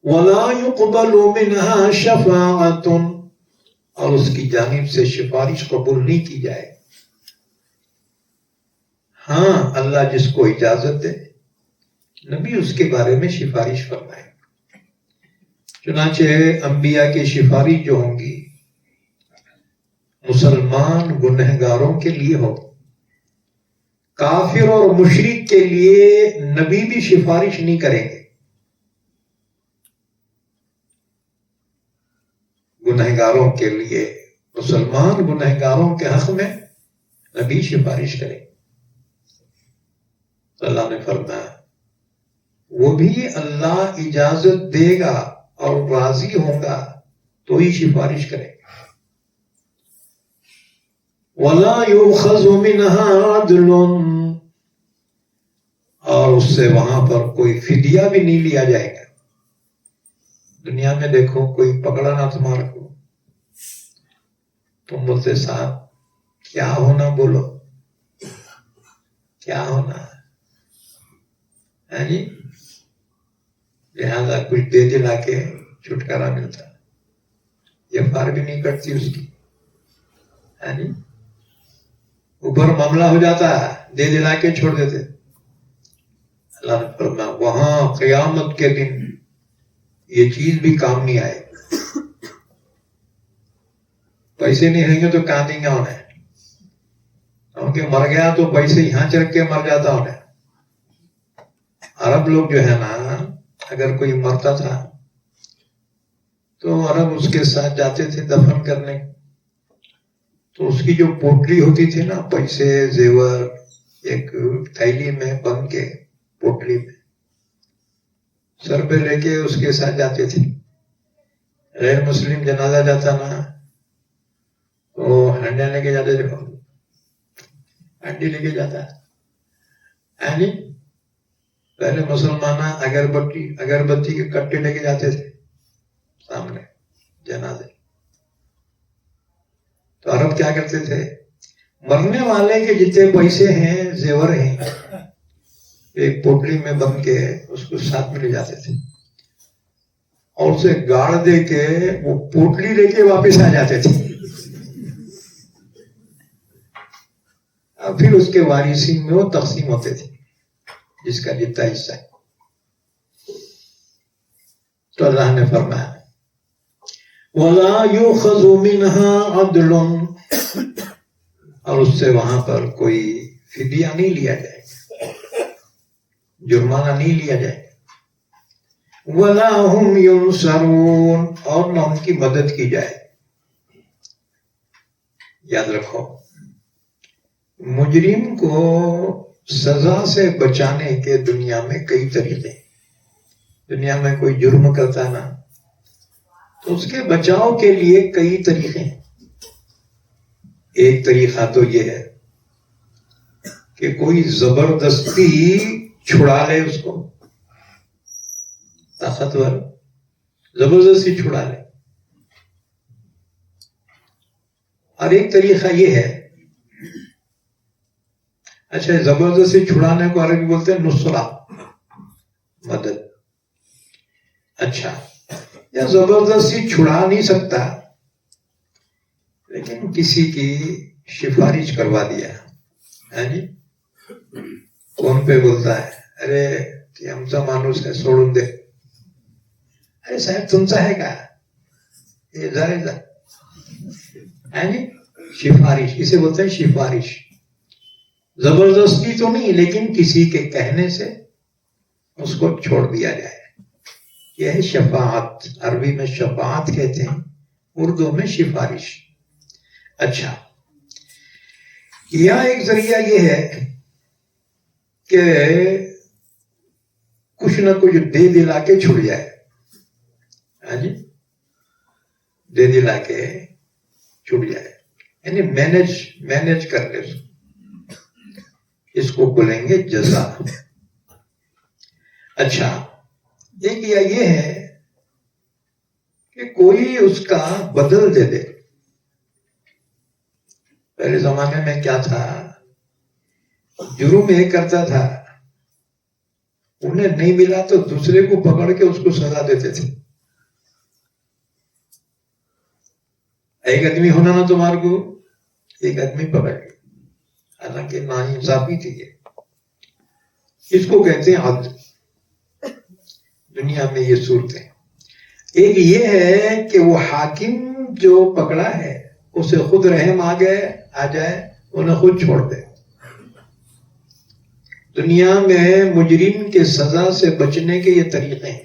وَلَا يُقْبَلُ مِنْهَا شَفَاعَةٌ. اور اس کی جانب سے سفارش قبول نہیں کی جائے. ہاں اللہ جس کو اجازت دے نبی اس کے بارے میں سفارش فرمائے. چنانچہ انبیاء کی سفارش جو ہوں گی مسلمان گنہگاروں کے لیے ہو، کافر اور مشرک کے لیے نبی بھی سفارش نہیں کریں گے. گنہگاروں کے لیے، مسلمان گنہگاروں کے حق میں نبی سفارش کرے. اللہ نے فرمایا وہ بھی اللہ اجازت دے گا اور راضی ہوگا تو ہی سفارش کرے گا. وَلَا يُؤْخَذُ مِنْهَا عَدْلٌ. اور اس سے وہاں پر کوئی فدیہ بھی نہیں لیا جائے گا. دنیا میں دیکھو کوئی پکڑا نہ تمہارے کو، تم بولتے صاحب کیا ہونا، بولو کیا ہونا ہے جی، لہذا کچھ دے دلا کے چھٹکارا ملتا، یہ فار بھی نہیں کٹتی اس کی ہے جی، اوپر معاملہ ہو جاتا دے دلا کے چھوڑ دیتے. اللہ نے فرمایا وہاں قیامت کے دن یہ چیز بھی کام نہیں آئے. پیسے نہیں رہیں گے تو کہاں دیں گے انہیں، کیونکہ مر گیا تو پیسے یہاں چرک کے مر جاتا انہیں. عرب لوگ جو ہے نا، اگر کوئی مرتا تھا تو عرب اس کے ساتھ جاتے تھے دفن کرنے، تو اس کی جو پوٹلی ہوتی تھی نا، پیسے زیور ایک تھیلی میں بن کے پوٹلی میں سر پہ لے کے اس کے ساتھ جاتے تھے. غیر مسلم جنازہ جاتا نا تو ہنڈیا لے کے جاتے تھے، ہنڈی لے کے جاتا ہے. پہلے مسلمان اگربتی کے کٹے لے کے جاتے تھے سامنے جنازے. تو عرب کیا کرتے تھے، مرنے والے کے جتنے پیسے ہیں زیور ہیں ایک پوٹلی میں بند کے اس کو ساتھ میں لے جاتے تھے اور اسے گاڑ دے کے وہ پوٹلی لے کے واپس آ جاتے تھے. پھر اس کے وارثین میں وہ تقسیم ہوتے تھے جس کا جتنا حصہ ہے. تو اللہ نے فرمایا وَلَا يُؤْخَذُ مِنْهَا عَدْلٌ. اور اس سے وہاں پر کوئی فدیہ نہیں لیا جائے گا. جرمانہ نہیں لیا جائے گا. وَلَا هُمْ يُنصَرُونَ اور نہ ان کی مدد کی جائے. یاد رکھو مجرم کو سزا سے بچانے کے دنیا میں کئی طریقے. دنیا میں کوئی جرم کرتا نا تو اس کے بچاؤ کے لیے کئی طریقے ہیں. ایک طریقہ تو یہ ہے کہ کوئی زبردستی چھڑا لے اس کو، طاقتور زبردستی چھڑا لے. اور ایک طریقہ یہ ہے، اچھا زبردستی چھڑانے کو عربی بولتے ہیں نصرہ، مدد. اچھا یا زبردستی چھڑا نہیں سکتا لیکن کسی کی سفارش کروا دیا. ہاں جی، کون پہ بولتا ہے ارے کہ ہم سا مانوس ہے چھوڑ دے. ارے صاحب تم سا ہے کیا یہ ذرا ہے جی. سفارش اسے بولتے ہیں سفارش. زبردستی تو نہیں لیکن کسی کے کہنے سے اس کو چھوڑ دیا جائے. یہ ہے شفاعت. عربی میں شفاعت کہتے ہیں، اردو میں سفارش. اچھا یا ایک ذریعہ یہ ہے کہ کچھ نہ کچھ دے دلا کے چھڑ جائے. ہاں جی، دے دلا کے چھڑ جائے، یعنی مینج کر لے. اس کو بولیں گے جزا. اچھا ایک یہ ہے کہ کوئی اس کا بدل دے دے. پہلے زمانے میں کیا تھا، جرم یہ کرتا تھا، انہیں نہیں ملا تو دوسرے کو پکڑ کے اس کو سزا دیتے تھے. ایک آدمی ہونا نا تمہارے کو، ایک آدمی پکڑ کے، حالانکہ ناانصافی تھی یہ. اس کو کہتے ہیں عدل. دنیا میں یہ صورتیں. ایک یہ ہے کہ وہ حاکم جو پکڑا ہے اسے خود رحم آ جائے، انہیں خود چھوڑ دے. دنیا میں مجرم کے سزا سے بچنے کے یہ طریقے ہیں.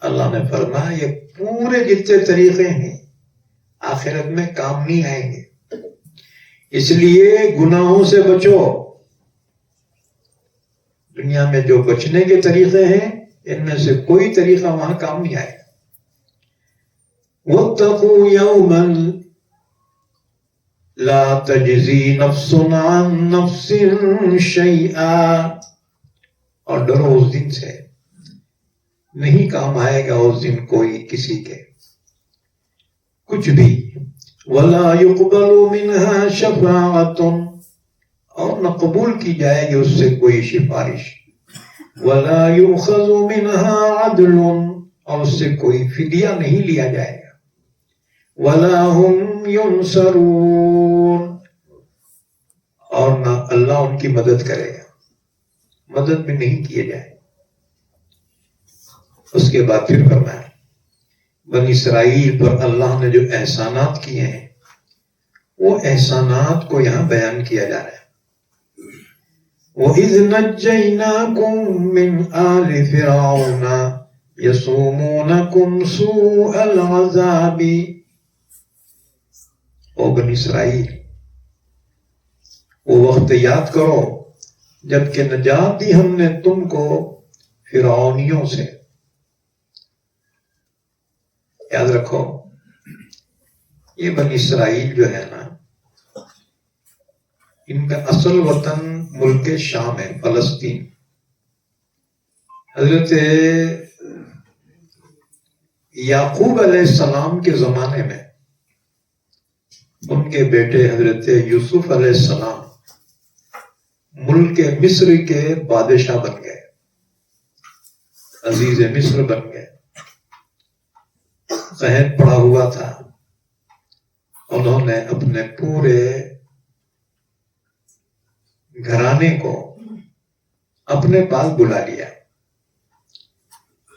اللہ نے فرمایا یہ پورے جتنے طریقے ہیں آخرت میں کام نہیں آئیں گے. اس لیے گناہوں سے بچو. دنیا میں جو بچنے کے طریقے ہیں ان میں سے کوئی طریقہ وہاں کام نہیں آئے گا. وَاتَّقُوا يَوْمًا لَا تَجْزِي نَفْسٌ عَن نَفْسٍ شَيْئًا اور ڈرو اس دن سے، نہیں کام آئے گا اس دن کوئی کسی کے کچھ بھی. وَلَا يُقْبَلُ مِنْهَا شَفَاعَةٌ اور نہ قبول کی جائے گی اس سے کوئی سفارش. وَلَا يُؤْخَذُ مِنْهَا عَدْلٌ اور اس سے کوئی فدیہ نہیں لیا جائے گا. وَلَا هُمْ يُنصَرُونَ اور نہ اللہ ان کی مدد کرے گا، مدد بھی نہیں کیے جائے. اس کے بعد پھر فرمایا بنی اسرائیل پر اللہ نے جو احسانات کیے ہیں وہ احسانات کو یہاں بیان کیا جا رہا ہے. وَإِذْ نَجَّيْنَاكُمْ مِنْ آلِ فِرْعَوْنَ يَسُومُونَكُمْ سُوءَ الْعَذَابِ او بنی اسرائیل وہ وقت یاد کرو جب کہ نجات دی ہم نے تم کو فرعونیوں سے. یاد رکھو یہ بنی اسرائیل جو ہے نا ان کا اصل وطن ملک شام ہے، فلسطین. حضرت یعقوب علیہ السلام کے زمانے میں ان کے بیٹے حضرت یوسف علیہ السلام ملک مصر کے بادشاہ بن گئے، عزیز مصر بن گئے. قحط پڑا ہوا تھا، انہوں نے اپنے پورے گھرانے کو اپنے پاس بلا لیا.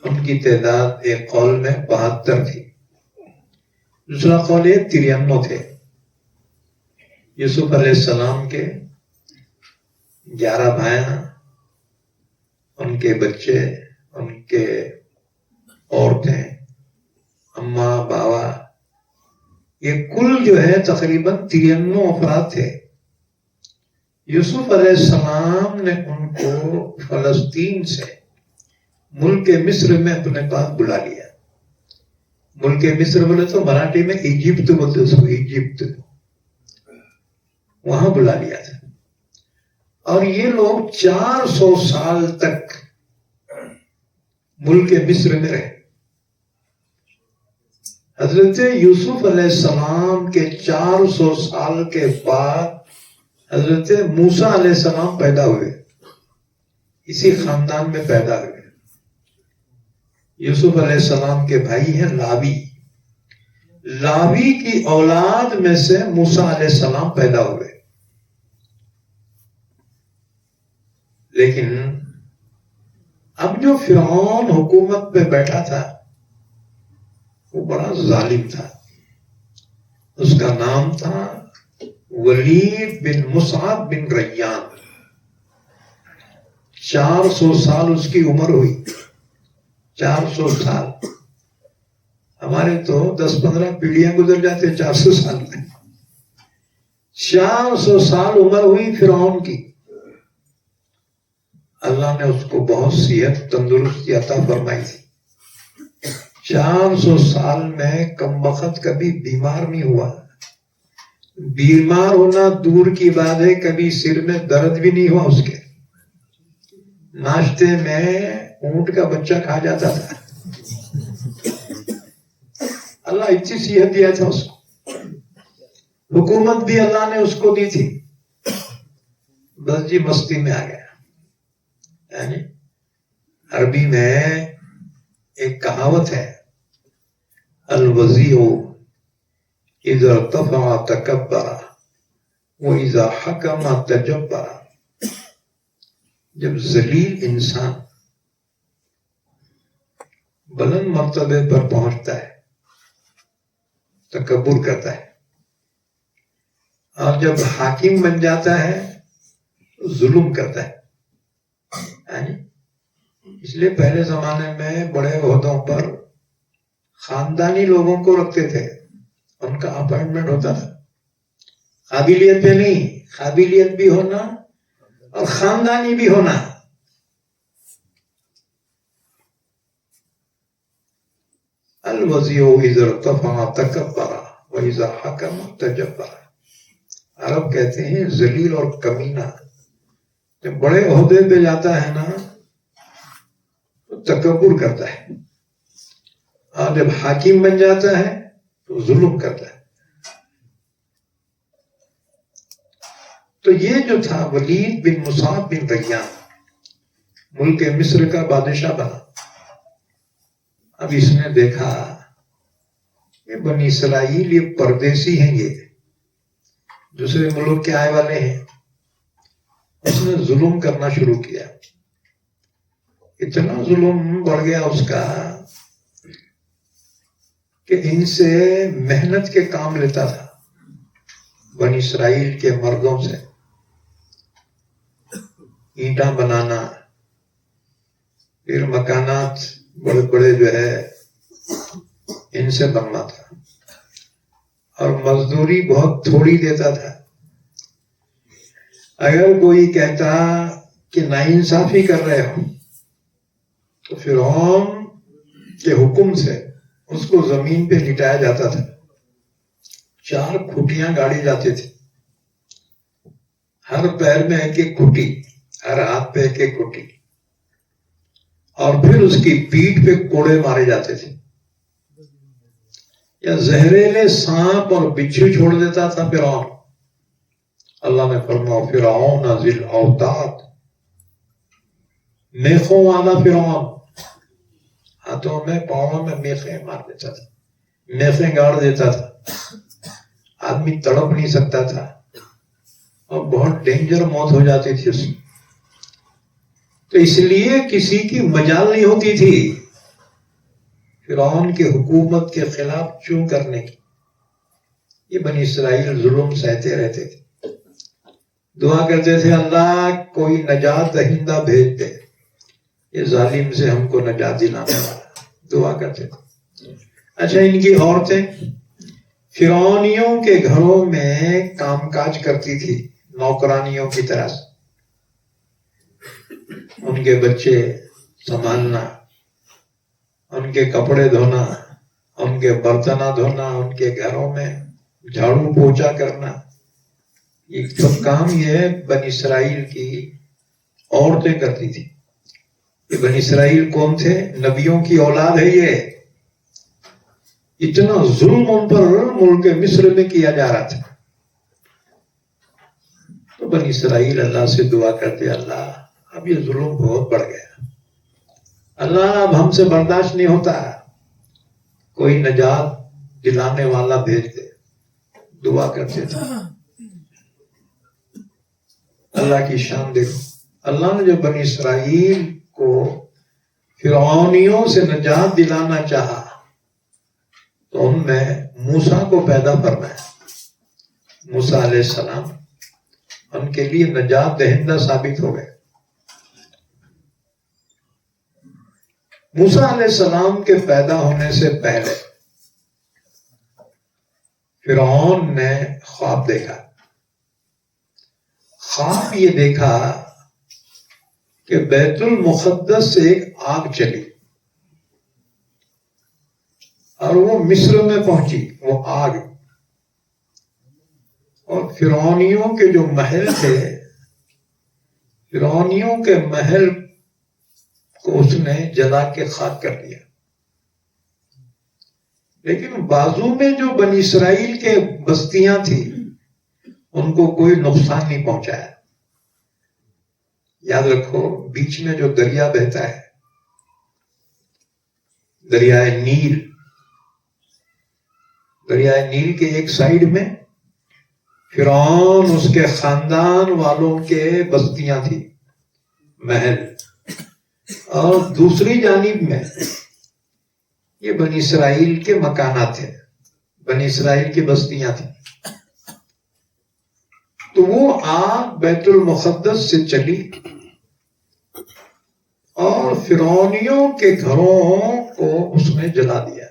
ان کی تعداد ایک قول میں 72 تھی، دوسرا قول یہ 93 تھے. یوسف علیہ السلام کے 11 بھائی ان کے بچے، ان کے عورتیں، اماں بابا، یہ کل جو ہے تقریباً 93 افراد تھے. یوسف علیہ السلام نے ان کو فلسطین سے ملک مصر میں اپنے پاس بلا لیا. ملک مصر بولے تو مراٹھی میں ایجپٹ بولتے اس کو، ایجپٹ، وہاں بلا لیا تھا. اور یہ لوگ 400 سال تک ملک مصر میں رہے. حضرت یوسف علیہ السلام کے 400 سال کے بعد حضرت موسیٰ علیہ السلام پیدا ہوئے، اسی خاندان میں پیدا ہوئے. یوسف علیہ السلام کے بھائی ہیں لاوی. لاوی کی اولاد میں سے موسیٰ علیہ السلام پیدا ہوئے. لیکن اب جو فرعون حکومت پہ بیٹھا تھا وہ بڑا ظالم تھا. اس کا نام تھا ولید بن مصعب بن ریان. 400 سال اس کی عمر ہوئی. 400 سال. ہمارے تو 10-15 پیڑھیاں گزر جاتے 400 سال میں. 400 سال عمر ہوئی فرعون کی. اللہ نے اس کو بہت صحت تندرستی عطا فرمائی تھی. 400 سال میں کم وقت کبھی بیمار نہیں ہوا. بیمار ہونا دور کی بات ہے، کبھی سر میں درد بھی نہیں ہوا اس کے. ناشتے میں اونٹ کا بچہ کھا جاتا تھا. اللہ اتنی صحت دیا تھا اس کو. حکومت بھی اللہ نے اس کو دی تھی. بس جی مستی میں آ گیا. یعنی عربی میں ایک کہاوت ہے، الوزیع اذا ارتفع تکبر واذا حکم تجبر. جب ذلیل انسان بلند مرتبے پر پہنچتا ہے تکبر کرتا ہے، اور جب حاکم بن جاتا ہے تو ظلم کرتا ہے. اس لیے پہلے زمانے میں بڑے عہدوں پر خاندانی لوگوں کو رکھتے تھے. ان کا اپائنٹمنٹ ہوتا تھا. قابلیت پہ نہیں، قابلیت بھی ہونا اور خاندانی بھی ہونا. الوزیع اذا ارتفع تکبر واذا حکم تجبر. عرب کہتے ہیں ذلیل اور کمینہ جب بڑے عہدے پہ جاتا ہے نا تو تکبر کرتا ہے، اور جب حاکم بن جاتا ہے تو ظلم کرتا ہے. تو یہ جو تھا ولید بن مصعب بن ریان ملک مصر کا بادشاہ بنا. اب اس نے دیکھا یہ بنی اسرائیل یہ پردیسی ہیں، یہ دوسرے ملک کے آئے والے ہیں. اس نے ظلم کرنا شروع کیا. اتنا ظلم بڑھ گیا اس کا کہ ان سے محنت کے کام لیتا تھا. بنی اسرائیل کے مردوں سے اینٹاں بنانا، پھر مکانات بڑے بڑے جو ہے ان سے بننا تھا، اور مزدوری بہت تھوڑی دیتا تھا. اگر کوئی کہتا کہ ناانصافی کر رہے ہو تو فرعون کے حکم سے اس کو زمین پہ لٹایا جاتا تھا. 4 کھٹیاں گاڑی جاتی تھی، ہر پیر میں ایک ایک کھٹی، ہر ہاتھ پہ ایک ایک کھٹی، اور پھر اس کی پیٹھ پہ کوڑے مارے جاتے تھے. یا زہریلے سانپ اور بچھو چھوڑ دیتا تھا فرعون. اللہ نے فرمایا فرعون ذی الاوتاد، میخوں والا فرعون، ہاتھوں میں پاؤں میں میخیں مار دیتا تھا، میخیں گاڑ دیتا تھا. آدمی تڑپ نہیں سکتا تھا اور بہت ڈینجر موت ہو جاتی تھی اس میں. تو اس لیے کسی کی مجال نہیں ہوتی تھی فرعون کی حکومت کے خلاف چوں کرنے کی. یہ بنی اسرائیل ظلم سہتے رہتے تھے. دعا کرتے تھے اللہ کوئی نجات دہندہ بھیج دے. یہ ظالم سے ہم کو نجات دلانے والا، دعا کرتے تھے۔ اچھا، ان کی عورتیں فرعونیوں کے گھروں میں کام کاج کرتی تھی، نوکرانیوں کی طرح سے، ان کے بچے سنبھالنا، ان کے کپڑے دھونا، ان کے برتن دھونا، ان کے گھروں میں جھاڑو پوچھا کرنا، یہ سب کام یہ بنی اسرائیل کی عورتیں کرتی تھی۔ یہ بنی اسرائیل کون تھے؟ نبیوں کی اولاد ہے۔ یہ اتنا ظلم ان پر ملک مصر میں کیا جا رہا تھا، تو بنی اسرائیل اللہ سے دعا کرتے، اللہ اب یہ ظلم بہت بڑھ گیا، اللہ اب ہم سے برداشت نہیں ہوتا، کوئی نجات دلانے والا بھیج دے۔ دعا کرتے تھے۔ اللہ کی شان دیکھو، اللہ نے جو بنی اسرائیل کو فرعونیوں سے نجات دلانا چاہا تو ان میں موسیٰ کو پیدا فرمایا۔ موسیٰ علیہ السلام ان کے لیے نجات دہندہ ثابت ہو گئے۔ موسیٰ علیہ السلام کے پیدا ہونے سے پہلے فرعون نے خواب دیکھا۔ خواب یہ دیکھا کہ بیت المقدس سے ایک آگ چلی اور وہ مصر میں پہنچی، وہ آگ، اور فرعونیوں کے جو محل تھے، فرعونیوں کے محل کو اس نے جلا کے خاک کر دیا۔ لیکن بازو میں جو بنی اسرائیل کے بستیاں تھیں ان کو کوئی نقصان نہیں پہنچایا۔ یاد رکھو، بیچ میں جو دریا بہتا ہے، دریائے نیل، دریائے نیل کے ایک سائیڈ میں فرعون اس کے خاندان والوں کے بستیاں تھی، محل، اور دوسری جانب میں یہ بنی اسرائیل کے مکانات تھے، بنی اسرائیل کی بستیاں تھیں۔ تو وہ آگ بیت المقدس سے چلی اور فرعونیوں کے گھروں کو اس نے جلا دیا،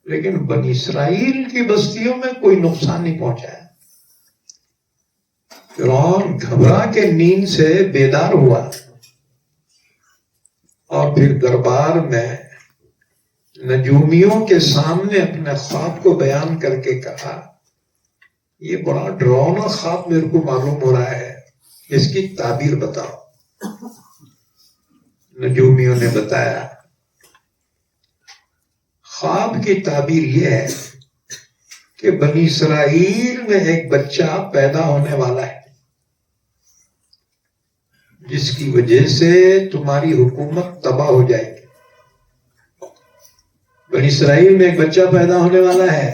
لیکن بنی اسرائیل کی بستیوں میں کوئی نقصان نہیں پہنچایا۔ فرعون گھبرا کے نیند سے بیدار ہوا اور پھر دربار میں نجومیوں کے سامنے اپنے خواب کو بیان کر کے کہا، یہ بڑا ڈراؤنا خواب میرے کو معلوم ہو رہا ہے، اس کی تعبیر بتاؤ۔ نجومیوں نے بتایا، خواب کی تعبیر یہ ہے کہ بنی اسرائیل میں ایک بچہ پیدا ہونے والا ہے جس کی وجہ سے تمہاری حکومت تباہ ہو جائے گی۔ بنی اسرائیل میں ایک بچہ پیدا ہونے والا ہے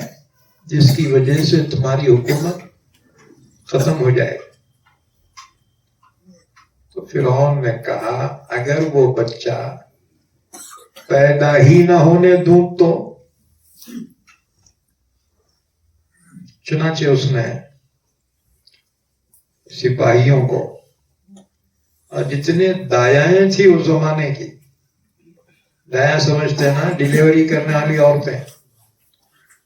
جس کی وجہ سے تمہاری حکومت ختم ہو جائے گی۔ تو فرعون نے کہا، اگر وہ بچہ پیدا ہی نہ ہونے دوں تو؟ چنانچہ اس نے سپاہیوں کو اور جتنے دایائیں تھی اس زمانے کی، دایا سمجھتے ہیں نا، ڈیلیوری کرنے والی عورتیں،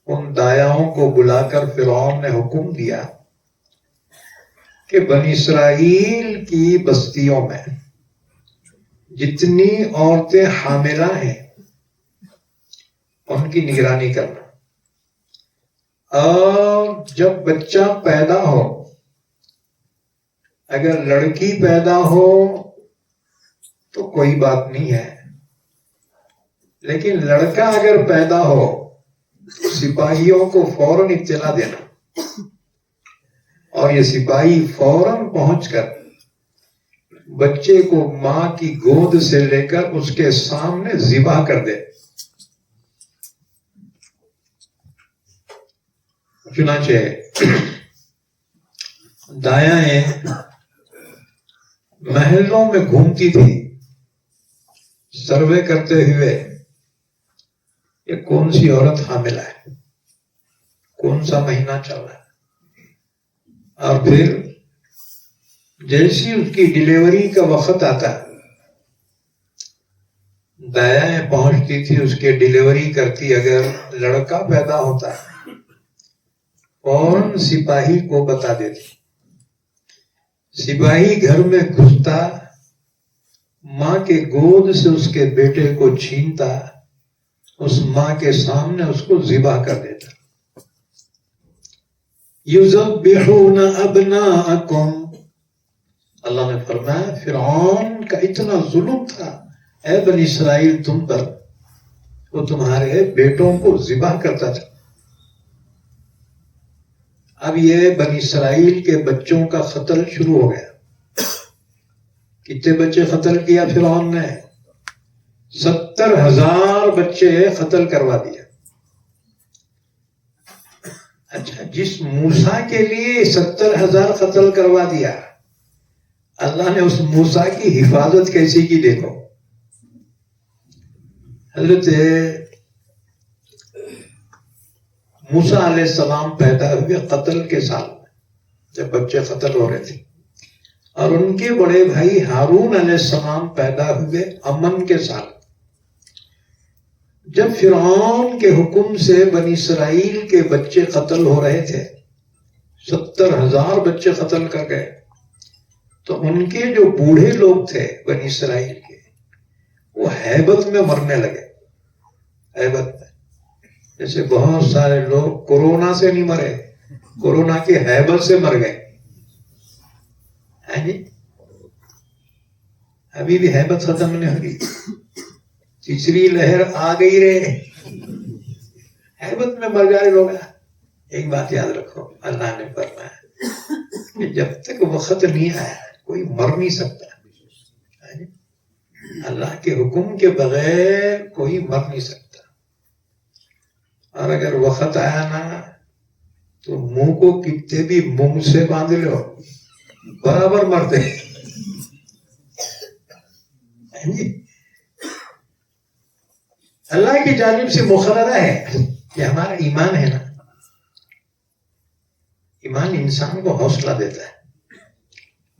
ان دایاؤں کو بلا کر فرعون نے حکم دیا کہ بنی اسرائیل کی بستیوں میں جتنی عورتیں حاملہ ہیں ان کی نگرانی کرنا، اور جب بچہ پیدا ہو، اگر لڑکی پیدا ہو تو کوئی بات نہیں ہے، لیکن لڑکا اگر پیدا ہو تو سپاہیوں کو فوراً اطلاع دینا، اور یہ سپاہی فوراً پہنچ کر بچے کو ماں کی گود سے لے کر اس کے سامنے ذبح کر دے۔ چنانچہ دایائیں محلوں میں گھومتی تھی سروے کرتے ہوئے، یہ کون سی عورت حاملہ ہے، کون سا مہینہ چل رہا ہے، اور پھر جیسی اس کی ڈیلیوری کا وقت آتا دائیں پہنچتی تھی اس کے ڈیلیوری کرتی. اگر لڑکا پیدا ہوتا فوراً سپاہی کو بتا دیتی. سپاہی گھر میں گھستا, ماں کے گود سے اس کے بیٹے کو چھینتا, اس ماں کے سامنے اس کو ذبح کر دیتا. یذبحون ابناءکم, اللہ نے فرمایا فرعون کا اتنا ظلم تھا اے بنی اسرائیل تم پر, وہ تمہارے بیٹوں کو ذبح کرتا تھا. اب یہ بنی اسرائیل کے بچوں کا قتل شروع ہو گیا. کتنے بچے قتل کیا فرعون نے؟ 70,000 بچے قتل کروا دیا. اچھا, جس موسیٰ کے لیے 70,000 قتل کروا دیا, اللہ نے اس موسیٰ کی حفاظت کیسی کی دیکھو. حضرت موسیٰ علیہ السلام پیدا ہوئے قتل کے سال میں, جب بچے قتل ہو رہے تھے, اور ان کے بڑے بھائی ہارون علیہ السلام پیدا ہوئے امن کے سال. جب فرعون کے حکم سے بنی اسرائیل کے بچے قتل ہو رہے تھے, 70,000 بچے قتل کر گئے, تو ان کے جو بوڑھے لوگ تھے بنی اسرائیل کے, وہ ہیبت میں مرنے لگے. ہیبت میں, جیسے بہت سارے لوگ کورونا سے نہیں مرے, کورونا کی ہیبت سے مر گئے. جی ابھی بھی ہیبت ختم نہیں ہوگی, تیسری لہر آ گئی رے, ہیبت میں مر جائے لوگ. ایک بات یاد رکھو, اللہ نے فرمایا کہ جب تک وقت نہیں آیا کوئی مر نہیں سکتا. اللہ کے حکم کے بغیر کوئی مر نہیں سکتا. اور اگر وقت آیا نا تو منہ کو کتنے بھی منہ سے باندھ لو برابر مرتے. اللہ کی جانب سے مقررہ ہے کہ ہمارا ایمان ہے نا, ایمان انسان کو حوصلہ دیتا ہے.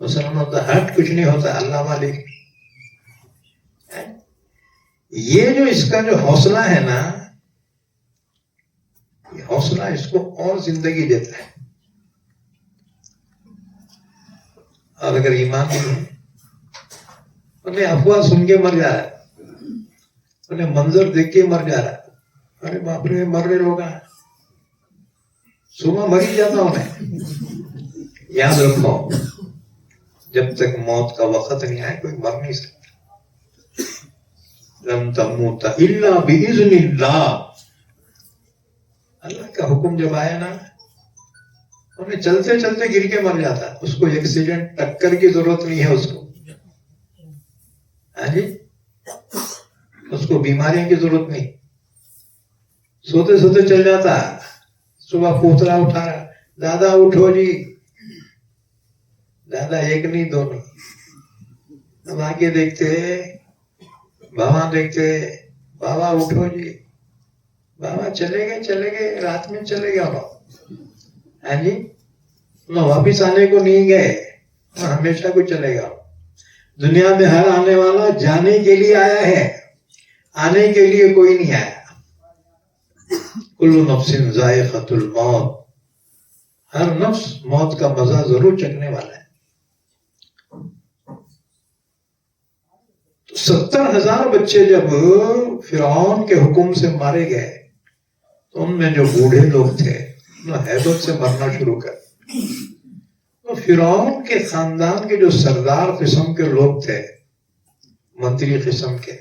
مسلمان ہوتا ہٹ کچھ نہیں ہوتا, اللہ مالک. یہ جو اس کا جو حوصلہ ہے نا, یہ حوصلہ اس کو اور زندگی دیتا ہے. اور اگر ایمان نہیں ہے, انہیں افواہ سن کے مر جا رہا ہے, انہیں منظر دیکھ کے مر جا رہا ہے, ارے باپ رے مر رہے لوگ ہیں, صبح مر ہی جاتا انہیں. یاد رکھو, جب تک موت کا وقت نہیں آئے کوئی مر نہیں سکتا. لن تموت الا باذن اللہ. اللہ کا حکم جب آیا نا, انہیں چلتے چلتے گر کے مر جاتا. اس کو ایکسیڈنٹ ٹکر کی ضرورت نہیں ہے, اس کو ہاں جی, اس کو بیماریوں کی ضرورت نہیں. سوتے سوتے چل جاتا, صبح پوترا اٹھا رہا, دادا اٹھو جی, دادا ایک نہیں دو نہیں. اب آگے دیکھتے, بابا دیکھتے, بابا اٹھو جی, بابا چلے گئے رات میں چلے گئے. ہاں جی, واپس آنے کو نہیں گئے, ہمیشہ کو چلے گا. دنیا میں ہر آنے والا جانے کے لیے آیا ہے, آنے کے لیے کوئی نہیں آیا. کل نفس ذائقۃ الموت, ہر نفس موت کا مزہ ضرور چکھنے والا ہے. 70,000 بچے جب فرعون کے حکم سے مارے گئے, تو ان میں جو بوڑھے لوگ تھے ہیبت سے مرنا شروع کر. تو فرعون کے خاندان کے جو سردار قسم کے لوگ تھے, منتری قسم کے,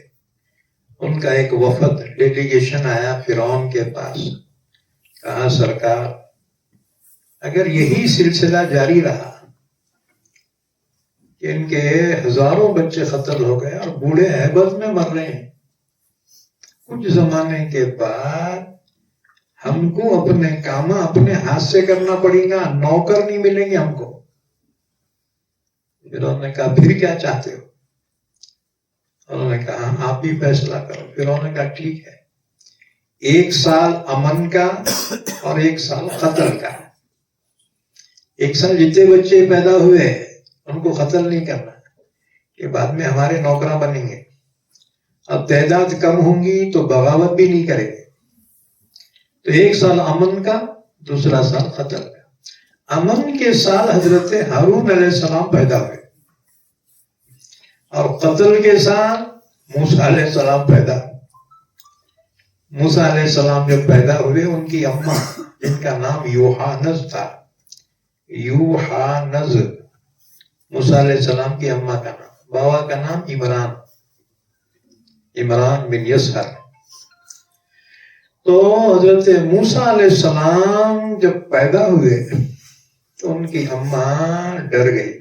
ان کا ایک وفد ڈیلیگیشن آیا فرعون کے پاس. کہا سرکار, اگر یہی سلسلہ جاری رہا کہ ان کے ہزاروں بچے قتل ہو گئے اور بوڑھے ہیبت میں مر رہے ہیں, کچھ زمانے کے بعد ہم کو اپنے کام اپنے ہاتھ سے کرنا پڑے گا, نوکر نہیں ملیں گے ہم کو. پھر انہوں نے کہا پھر کیا چاہتے ہو؟ انہوں نے کہا آپ بھی فیصلہ کرو. پھر انہوں نے کہا ٹھیک ہے, 1 سال امن کا اور 1 سال قتل کا. 1 سال جتنے بچے پیدا ہوئے ان کو قتل نہیں کرنا, کہ بعد میں ہمارے نوکراں بنیں گے. اب تعداد کم ہوں گی تو بغاوت بھی نہیں کرے گے. تو 1 سال امن کا، دوسرا سال قتل کا. امن کے سال حضرت ہارون علیہ السلام پیدا ہوئے اور قتل کے سال موسیٰ علیہ السلام پیدا ہوئے. موسیٰ علیہ السلام جب پیدا ہوئے ان کی اماں جن کا نام یوحانز تھا، یوحانز موسیٰ علیہ السلام کی اماں کا نام، بابا کا نام عمران بن یسہر. تو حضرت موسیٰ علیہ السلام جب پیدا ہوئے تو ان کی اماں ڈر گئی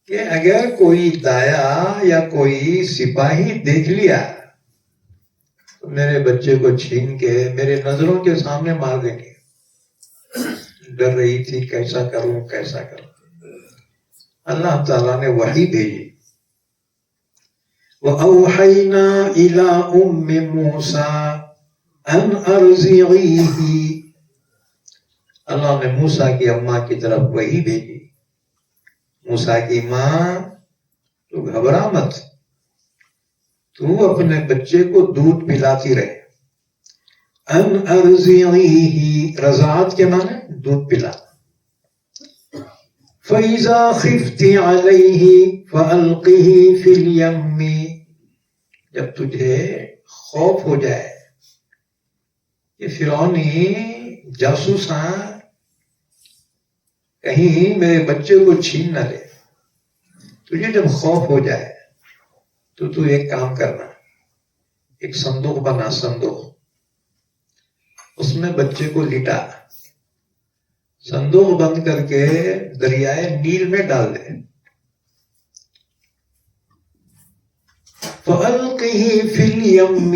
کہ اگر کوئی دایا یا کوئی سپاہی دیکھ لیا تو میرے بچے کو چھین کے میرے نظروں کے سامنے مار دیں گے. ڈر رہی تھی کیسا کروں کیسا کروں. اللہ تعالیٰ نے وحی بھیجی. وَأَوْحَيْنَا إِلَىٰ أُمِّ مُوسَىٰ أَنْ أَرْضِعِيهِ. اللہ نے موسیٰ کی اماں کی طرف وحی بھیجی. موسیٰ کی ماں تو گھبرا مت، تو اپنے بچے کو دودھ پلاتی رہے. ان ارضعیہ، رضاعت کے معنی دودھ پلا. فَإِذَا خِفْتِ عَلَيْهِ فَأَلْقِهِ فِي الْيَمِّ. جب تجھے خوف ہو جائے کہ فرعونی جاسوساں کہیں میرے بچے کو چھین نہ لے، تجھے جب خوف ہو جائے تو ایک کام کرنا، ایک صندوق بنا، صندوق، اس میں بچے کو لٹا، صندوق بند کر کے دریائے نیل میں ڈال دے. فَأَلْقِهِ فِي الْيَمِّ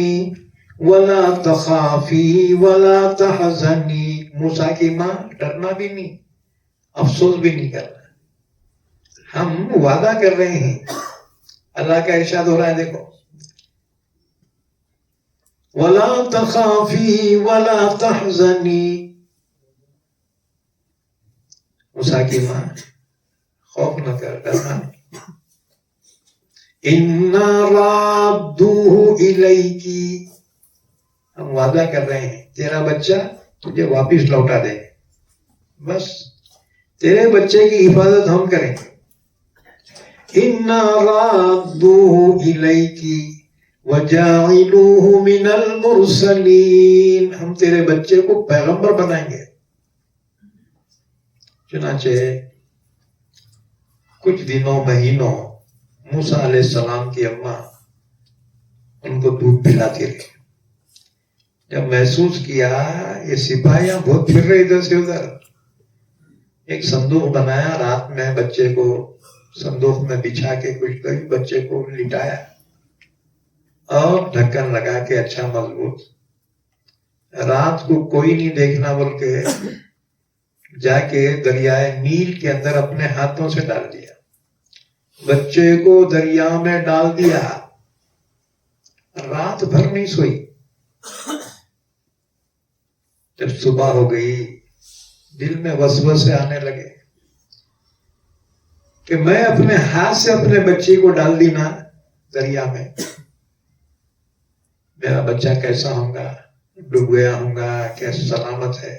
وَلَا تَخَافِي وَلَا تَحْزَنِي. موسیٰ کی ماں ڈرنا بھی نہیں، افسوس بھی نہیں کرنا. ہم وعدہ کر رہے ہیں، اللہ کا ارشاد ہو رہا ہے، دیکھو وَلَا تَخَافِي وَلَا تَحْزَنِي. موسیٰ کی ماں خوف نہ کر، ڈرنا نہیں. اِنَّا رَادُّوهُ إِلَيْكِ. ہم وعدہ کر رہے ہیں تیرا بچہ تجھے واپس لوٹا دیں گے، بس تیرے بچے کی حفاظت ہم کریں گے. اِنَّا رَادُّوهُ إِلَيْكِ وَجَاعِلُوهُ مِنَ الْمُرْسَلِينَ. ہم تیرے بچے کو پیغمبر بنائیں گے. چنانچہ کچھ دنوں مہینوں موسیٰ علیہ السلام کی اماں ان کو دودھ پلاتی رہی. جب محسوس کیا یہ سپاہیاں بہت پھر رہے ادھر سے ادھر، ایک صندوق بنایا، رات میں بچے کو صندوق میں بچھا کے کچھ بچے کو لٹایا اور ڈھکن لگا کے اچھا مضبوط. رات کو کوئی نہیں دیکھنا بول کے جا کے دریائے نیل کے اندر اپنے ہاتھوں سے ڈال دیا. بچے کو دریا میں ڈال دیا، رات بھر نہیں سوئی. جب صبح ہو گئی دل میں وسوسے آنے لگے کہ میں اپنے ہاتھ سے اپنے بچے کو ڈال دی نا دریا میں، میرا بچہ کیسا ہوگا، ڈوب گیا ہوگا کیا سلامت ہے.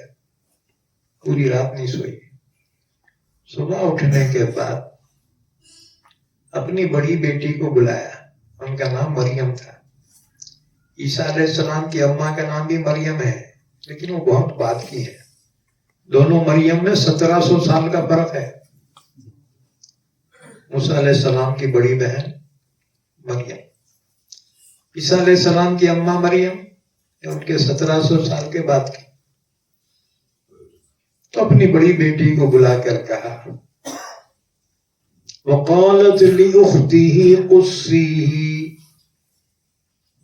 پوری رات نہیں سوئی. صبح اٹھنے کے بعد اپنی بڑی بیٹی کو بلایا، ان کا نام مریم تھا. عیسیٰ علیہ السلام کی اماں کا نام بھی مریم ہے، لیکن وہ بہت بات کی ہے. دونوں مریم میں 1700 سال کا فرق ہے. موسیٰ علیہ السلام کی بڑی بہن مریم، عیسیٰ علیہ السلام کی اماں مریم، ان کے 1700 سال کے بعد کی. تو اپنی بڑی بیٹی کو بلا کر کہا وَقَالَتْ لِأُخْتِهِ قُصِّيهِ.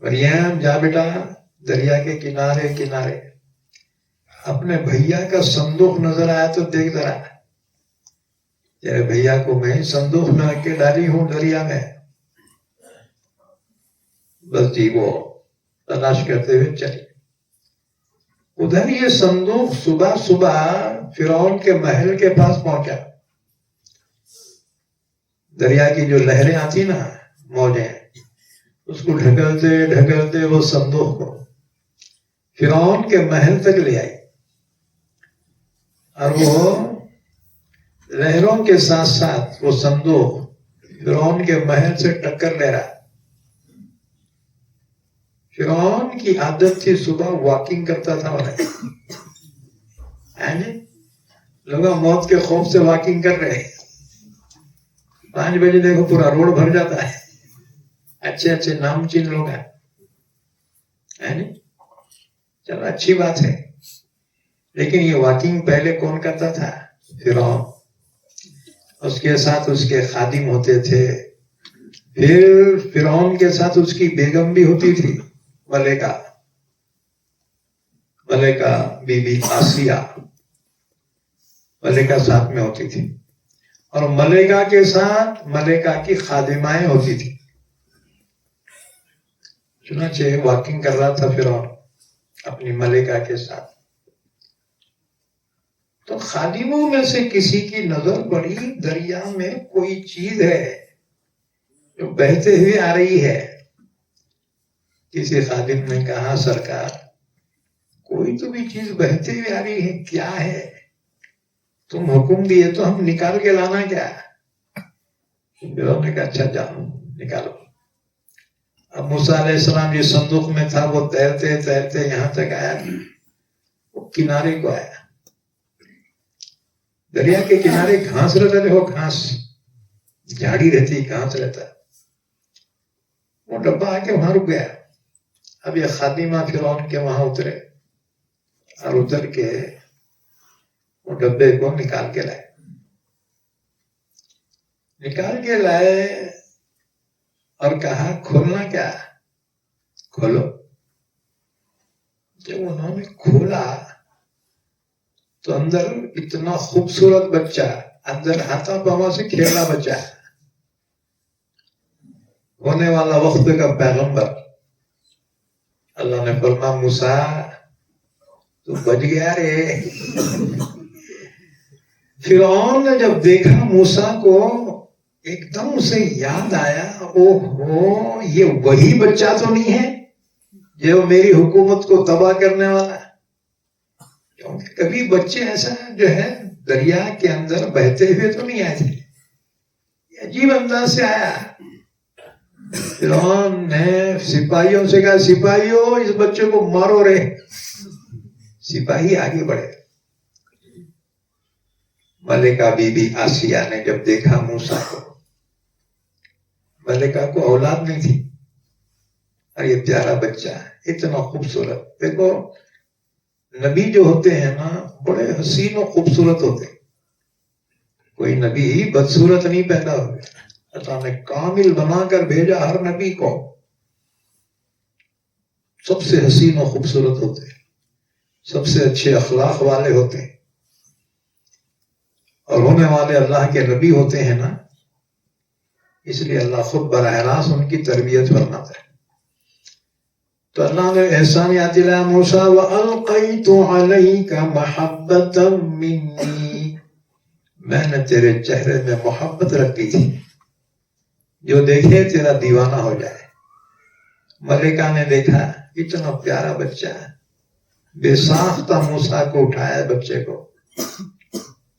مریم جا بیٹا دریا کے کنارے کنارے، اپنے بھیا کا صندوق نظر آیا تو دیکھ ذرا، تیرے بھیا کو میں صندوق میں رکھ کے ڈالی ہوں دریا میں. بس جی وہ تلاش کرتے ہوئے چلے. ادھر یہ صندوق صبح صبح فرعون کے محل کے پاس پہنچا. دریا کی جو لہریں آتی نا، موجیں، اس کو ڈھکلتے ڈھکلتے وہ صندوق کو فرعون کے محل تک لے آئی، اور وہ لہروں کے ساتھ ساتھ وہ صندوق فرعون کے محل سے ٹکر لے رہا۔ فرعون کی عادت تھی صبح واکنگ کرتا تھا، لوگ موت کے خوف سے واکنگ کر رہے ہیں، 5 بجے دیکھو پورا روڈ بھر جاتا ہے، اچھے اچھے نامچین لوگ ہیں، چلو اچھی بات ہے، لیکن یہ واکنگ پہلے کون کرتا تھا؟ فرعون۔ اس کے ساتھ اس کے خادم ہوتے تھے، پھر فرعون کے ساتھ اس کی بیگم بھی ہوتی تھی، ملکہ بی بی آسیہ، ملکہ ساتھ میں ہوتی تھی، اور ملکہ کے ساتھ ملکہ کی خادمائیں ہوتی تھی۔ چنانچہ واکنگ کر رہا تھا فرعون اپنی ملکہ کے ساتھ، تو خادموں میں سے کسی کی نظر پڑی دریا میں کوئی چیز ہے جو بہتے ہوئے آ رہی ہے۔ کسی خادم نے کہا سرکار کوئی تو بھی چیز بہتے ہوئے آ رہی ہے، کیا ہے؟ تم حکم دیے تو ہم نکال کے لانا کیا؟ فرعون نے کہا اچھا جاؤ نکالو۔ اب موسیٰ علیہ السلام یہ صندوق میں تھا، وہ تیرتے تیرتے یہاں تک آیا، وہ کنارے کو آیا، دریا کے کنارے گھاس رہتا، دیکھو گھاس جھاڑی رہتی، گھاس رہتا، وہ ڈبہ آ کے وہاں رک گیا۔ اب یہ خادمہ فرعون کے وہاں اترے اور اتر کے وہ ڈبے کو نکال کے لائے اور کہا کھولنا کیا؟ کھولو۔ جب انہوں نے کھولا تو اندر اتنا خوبصورت بچہ، اندر ہاتھا پاوا سے کھیلا بچہ، ہونے والا وقت کا پیغمبر۔ اللہ نے فرمایا موسیٰ تو بچ گیا رے۔ فرعون نے جب دیکھا موسیٰ کو ایک دم اسے یاد آیا، اوہو یہ وہی بچہ تو نہیں ہے جو میری حکومت کو تباہ کرنے والا ہے؟ کیونکہ کبھی بچے ایسا جو ہے دریا کے اندر بہتے ہوئے تو نہیں آئے تھے، یہ عجیب انداز سے آیا۔ فرعون نے سپاہیوں سے کہا سپاہیوں اس بچے کو مارو رے۔ سپاہی آگے بڑھے۔ ملکہ بی بی آسیہ نے جب دیکھا موسیٰ کو، ملکہ کو اولاد نہیں تھی، اور یہ پیارا بچہ اتنا خوبصورت۔ دیکھو نبی جو ہوتے ہیں نا بڑے حسین و خوبصورت ہوتے ہیں، کوئی نبی بدصورت نہیں پیدا ہو گیا، اللہ نے کامل بنا کر بھیجا ہر نبی کو، سب سے حسین و خوبصورت ہوتے ہیں، سب سے اچھے اخلاق والے ہوتے ہیں، اور ہونے والے اللہ کے نبی ہوتے ہیں نا، اس لیے اللہ خود براہ راست ان کی تربیت فرماتا ہے۔ تو اللہ نے احسان یاد دلایا موسیٰ وَأَلْقَيْتُ عَلَيْكَ مَحَبَّةً مِّنِّي، میں نے تیرے چہرے میں محبت رکھ دی تھی، جو دیکھے تیرا دیوانہ ہو جائے۔ ملکہ نے دیکھا اتنا پیارا بچہ، بے ساختہ موسیٰ کو اٹھایا، بچے کو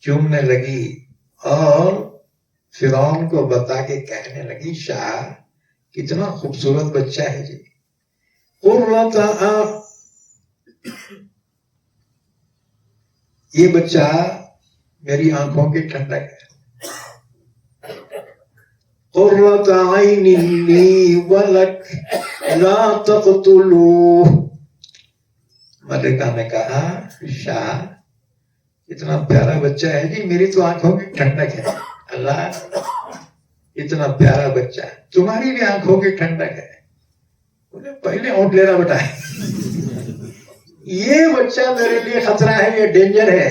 چومنے لگی اور فرعون کو بتا کے کہنے لگی شاہ کتنا خوبصورت بچہ ہے جی، یہ بچہ میری آنکھوں کی ٹھنڈک ہے، قرۃ عین لی ولک لا تقتلوہ۔ ملکہ نے کہا شاہ اتنا پیارا بچہ ہے جی، میری تو آنکھوں کی ٹھنڈک ہے، اللہ اتنا پیارا بچہ ہے، تمہاری بھی آنکھوں کی ٹھنڈک ہے۔ پہلے اونٹ لینا بٹا ہے، یہ بچہ میرے لیے خطرہ ہے، یہ ڈینجر ہے۔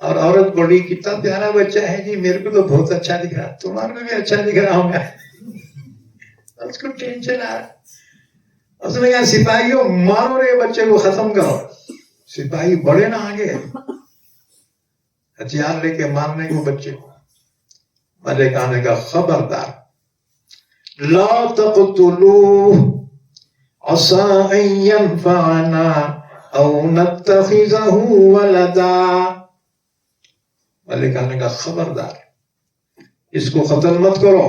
اور عورت بڑی کتنا پیارا بچہ ہے جی، میرے کو تو بہت اچھا دکھ رہا، تمہارے کو بھی اچھا دکھ رہا ہوں گا۔ اس کو ٹینشن آ رہا، اس نے کہا سپاہیوں مارو رے بچے کو، ختم کرو۔ سپاہی بڑے نہ آگے ہتھیار لے کے مارنے کو بچے کو۔ ملکہ نے کہا خبردار، لا تقتلوه عسى ان ينفعنا او نتخذه ولدا. ملکہ نے کہا خبردار اس کو قتل مت کرو.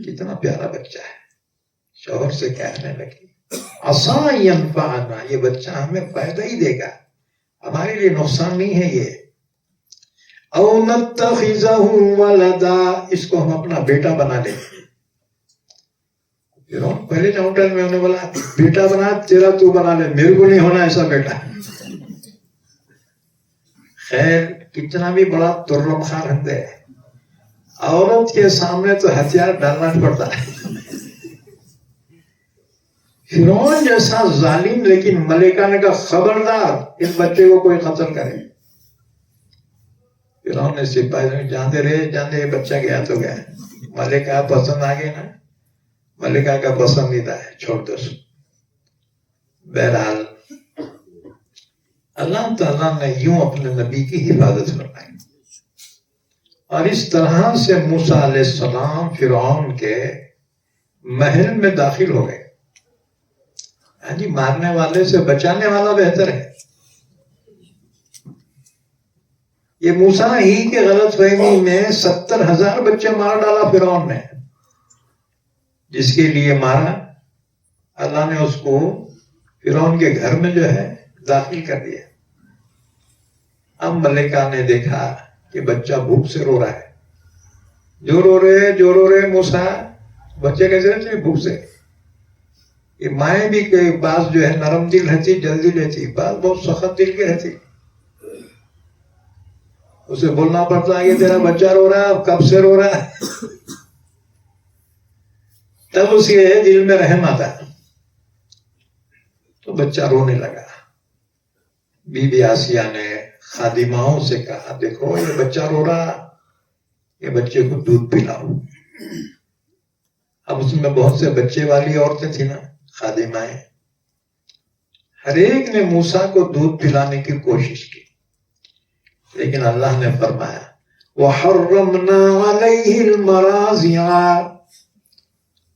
کتنا پیارا بچہ ہے. شوہر سے کہنے لگی عسى ان ينفعنا، یہ بچہ ہمیں فائدہ ہی دے گا، ہمارے لیے نقصان نہیں ہے یہ. او نتخذه ولدا، اس کو ہم اپنا بیٹا بنا لیں. پہلے چاؤنٹر میں انہوں نے بولا بیٹا بنا تیرا تو بنا لے، میرے کو نہیں ہونا ایسا بیٹا. خیر کتنا بھی بڑا ترم خار ہے، عورت کے سامنے تو ہتھیار ڈالنا پڑتا ہے. فرعون جیسا ظالم، لیکن ملکہ نے کہا خبردار اس بچے کو کوئی قتل کرے. فرعون نے سپاہی جاندے رہے یہ بچہ گیا تو گیا. ملکہ پسند آ گئی نا، ملکہ کا پسندیدہ ہے، چھوڑ دو. بہرحال اللہ تعالیٰ نے یوں اپنے نبی کی حفاظت فرمائی، اور اس طرح سے موسیٰ علیہ السلام فرعون کے محل میں داخل ہو گئے. ہاں جی، مارنے والے سے بچانے والا بہتر ہے. یہ موسیٰ ہی کے غلط فہمی میں 70,000 بچے مار ڈالا فرعون نے. جس کے لیے مارا، اللہ نے اس کو فرعون کے گھر میں جو ہے داخل کر دیا. اب ملکہ نے دیکھا کہ بچہ بھوک سے رو رہا ہے. جو رو رہے موسیٰ، بچے کیسے رہتے ہیں بھوک سے. یہ مائیں بھی کئی بعض جو ہے نرم دل رہتی، جلدی رہتی، بعض بہت سخت دل کی رہتی. اسے بولنا پڑتا ہے کہ تیرا بچہ رو رہا ہے، اب کب سے رو رہا ہے. تب اس کے دل میں رحم آتا ہے، تو بچہ رونے لگا. بی بی آسیہ نے خادماؤں سے کہا دیکھو یہ بچہ رو رہا، یہ بچے کو دودھ پلاؤ. اب اس میں بہت سے بچے والی عورتیں تھیں نا، خادمائیں. ہر ایک نے موسیٰ کو دودھ پلانے کی کوشش کی، لیکن اللہ نے فرمایا وَحَرَّمْنَا عَلَيْهِ الْمَرَاضِعَ،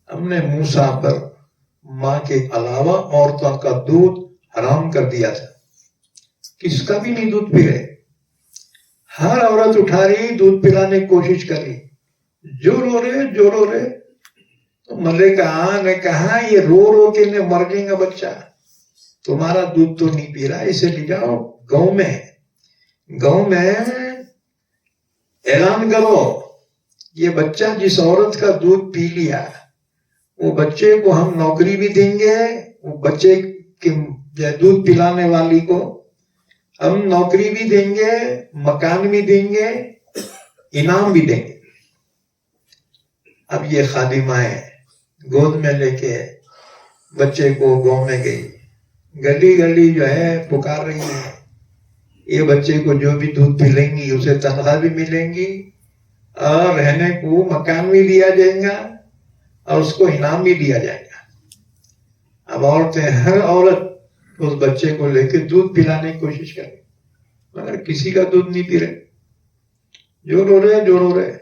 ہم نے موسیٰ پر ماں کے علاوہ عورتوں کا دودھ حرام کر دیا تھا. کس کا بھی نہیں دودھ پی رہے. ہر عورت اٹھا رہی دودھ پلانے کی کوشش کر رہی. جو رو رہے. تو ملکہ نے کہا یہ رو کے نے مر جائے گا بچہ، تمہارا دودھ تو نہیں پی رہا، اسے لے جاؤ گاؤں میں اعلان کرو یہ بچہ جس عورت کا دودھ پی لیا وہ بچے کو ہم نوکری بھی دیں گے، وہ بچے کے دودھ پلانے والی کو ہم نوکری بھی دیں گے، مکان بھی دیں گے، انعام بھی دیں گے. اب یہ خادمائیں گود میں لے کے بچے کو گاؤں میں گئی، گلی جو ہے پکار رہی ہے یہ بچے کو جو بھی دودھ پلیں گی اسے تنخواہ بھی ملیں گی اور رہنے کو مکان بھی دیا جائے گا اور اس کو انعام بھی دیا جائے گا. اب عورتیں ہر عورت اس بچے کو لے کے دودھ پلانے کی کوشش کریں مگر کسی کا دودھ نہیں پی رہے. جو رو رہے.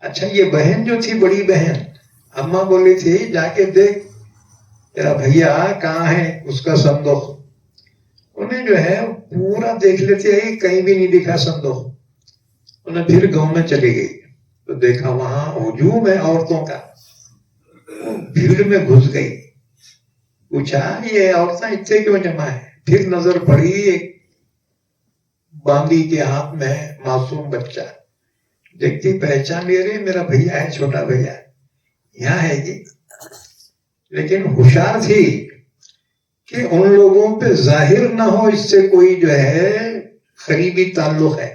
اچھا یہ بہن جو تھی بڑی بہن اماں بولی تھی جا کے دیکھ تیرا بھیا کہاں ہے اس کا صندوق. انہیں جو ہے پورا دیکھ لیتے ہیں کہیں بھی نہیں دکھا صندوق. انہیں پھر گاؤں میں چلی گئی تو دیکھا وہاں ہجوم ہے عورتوں کا. بھیڑ میں گھس گئی، پوچھا یہ عورتیں اتنے کیوں جمع ہے. پھر نظر پڑی ایک باندی کے ہاتھ میں معصوم بچہ. دیکھتی پہچان لے رہی میرا بھیا ہے، چھوٹا بھیا یہاں ہے جی. لیکن ہوشیار تھی کہ ان لوگوں پہ ظاہر نہ ہو اس سے کوئی جو ہے قریبی تعلق ہے،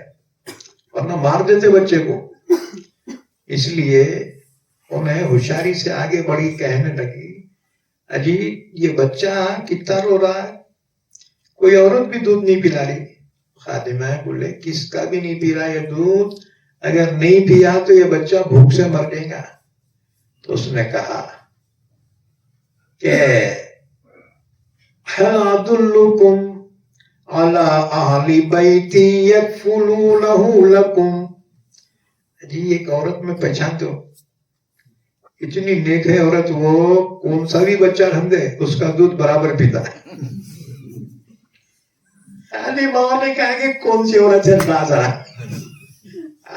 ورنہ مار دیتے بچے کو. اس لیے انہیں ہوشیاری سے آگے بڑی، کہنے لگی اجی یہ بچہ کتنا رو رہا ہے، کوئی عورت بھی دودھ نہیں پلا رہی. خادمہ بولے کس کا بھی نہیں پی رہا یہ دودھ، اگر نہیں پیا تو یہ بچہ بھوک سے مر جائے گا. تو اس نے کہا کہ هل أدلكم على أهل بيت يكفلونه لكم جی ایک عورت میں پہچانتے ہو اتنی نیک ہے عورت، وہ کون سا بھی بچہ رہن دے اس کا دودھ برابر پیتا ہے. ماں نے کہا کہ کون سی عورت ہے بازا،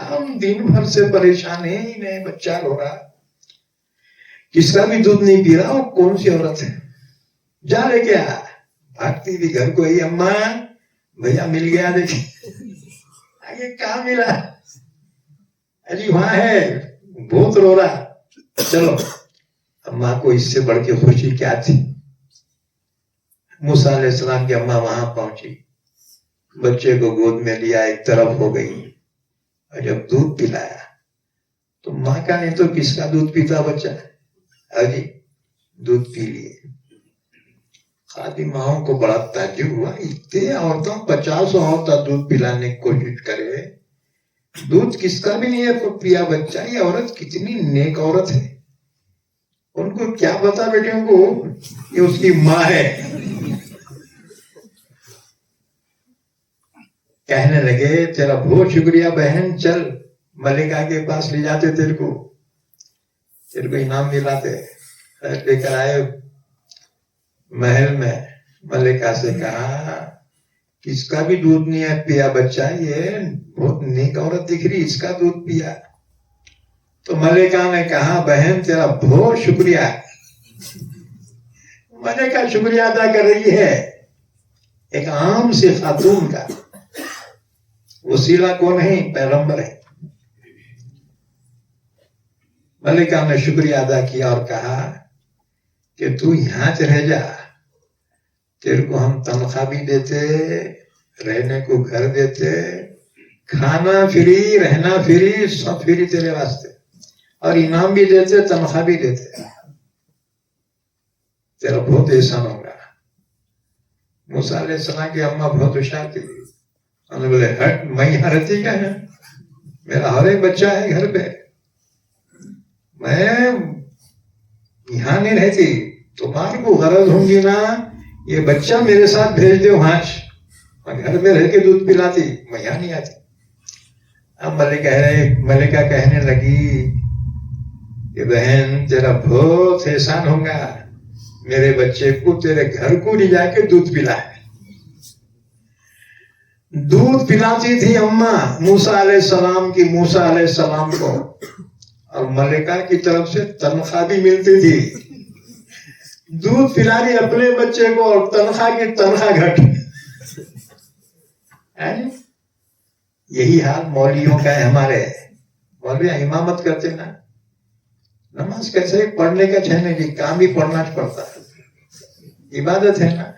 ہم دن بھر سے پریشان ہیں، انہیں بچہ رو رہا، کس کا بھی دودھ نہیں پی رہا، وہ کون سی عورت ہے، جا لے کے آ. بھاگتی بھی گھر کو ہی، اماں بھیا مل گیا، دیکھیں آگے کہاں ملا، اجی وہاں ہے بہت رو رہا. چلو اماں کو اس سے بڑھ کے خوشی کیا تھی. موسیٰ علیہ السلام کی اماں وہاں پہنچی، بچے کو گود میں لیا، ایک طرف ہو گئی، اور جب دودھ پلایا تو ماں کا نہیں تو کس کا دودھ پیتا بچہ، اجی دودھ پی لیے. خادماؤں کو بڑا تعجب ہوا، اتنے عورتوں 50 عورتیں دودھ پلانے کی کوشش کرے، دودھ کس کا بھی نہیں ہے پیا بچہ. یہ عورت کتنی نیک عورت ہے، ان کو کیا پتا بیٹیوں کو یہ اس کی ماں ہے. کہنے لگے تیرا بہت شکریہ بہن، چل ملکہ کے پاس لے جاتے، تیرے کو انعام دلاتے. لے کر آئے محل میں. ملکہ سے کہا کس کا بھی دودھ نہیں ہے پیا بچہ، یہ بہت نیک عورت دکھ رہی، اس کا دودھ پیا. تو ملکہ نے کہا بہن تیرا بہت شکریہ. ملکہ شکریہ ادا کر رہی ہے ایک عام سی خاتون کا، وسیلہ کون ہے، پیغمبر ہے. ملکہ نے شکریہ ادا کیا اور کہا کہ تو یہاں سے رہ جا، تیرے کو ہم تنخواہ بھی دیتے، رہنے کو گھر دیتے، کھانا فری، رہنا فری، سب فری تیرے واسطے، اور انعام بھی دیتے، تنخواہ بھی دیتے، تیرا بہت احسان ہوگا. موسیٰ علیہ السلام کی اماں بہت ہوشیار تھی، انہوں نے بولے ہٹ، میں یہاں رہتی کیا ہے، میرا ہر ایک بچہ ہے گھر پہ، میں یہاں نہیں رہتی، تمہارے کو غرض ہوں گی نا یہ بچہ میرے ساتھ بھیج دے وہاں، میں گھر میں رہ کے دودھ پلاتی، میں یہاں نہیں آتی. اب ملکہ کہنے لگی کہ بہن تیرا بہت احسان ہوگا، میرے بچے کو تیرے گھر کو لے جا کے دودھ پلا. دودھ پلاتی تھی اماں موسیٰ علیہ السلام کو، اور ملکہ کی طرف سے تنخواہ بھی ملتی تھی. دودھ پلا رہی اپنے بچے کو اور تنخواہ کی تنخواہ گھٹ. یہی حال مولویوں کا ہے. ہمارے مولوی امامت کرتے نا، نماز کیسے پڑھنے کا چہنے جی، کام بھی پڑھنا پڑتا ہے، عبادت ہے نا.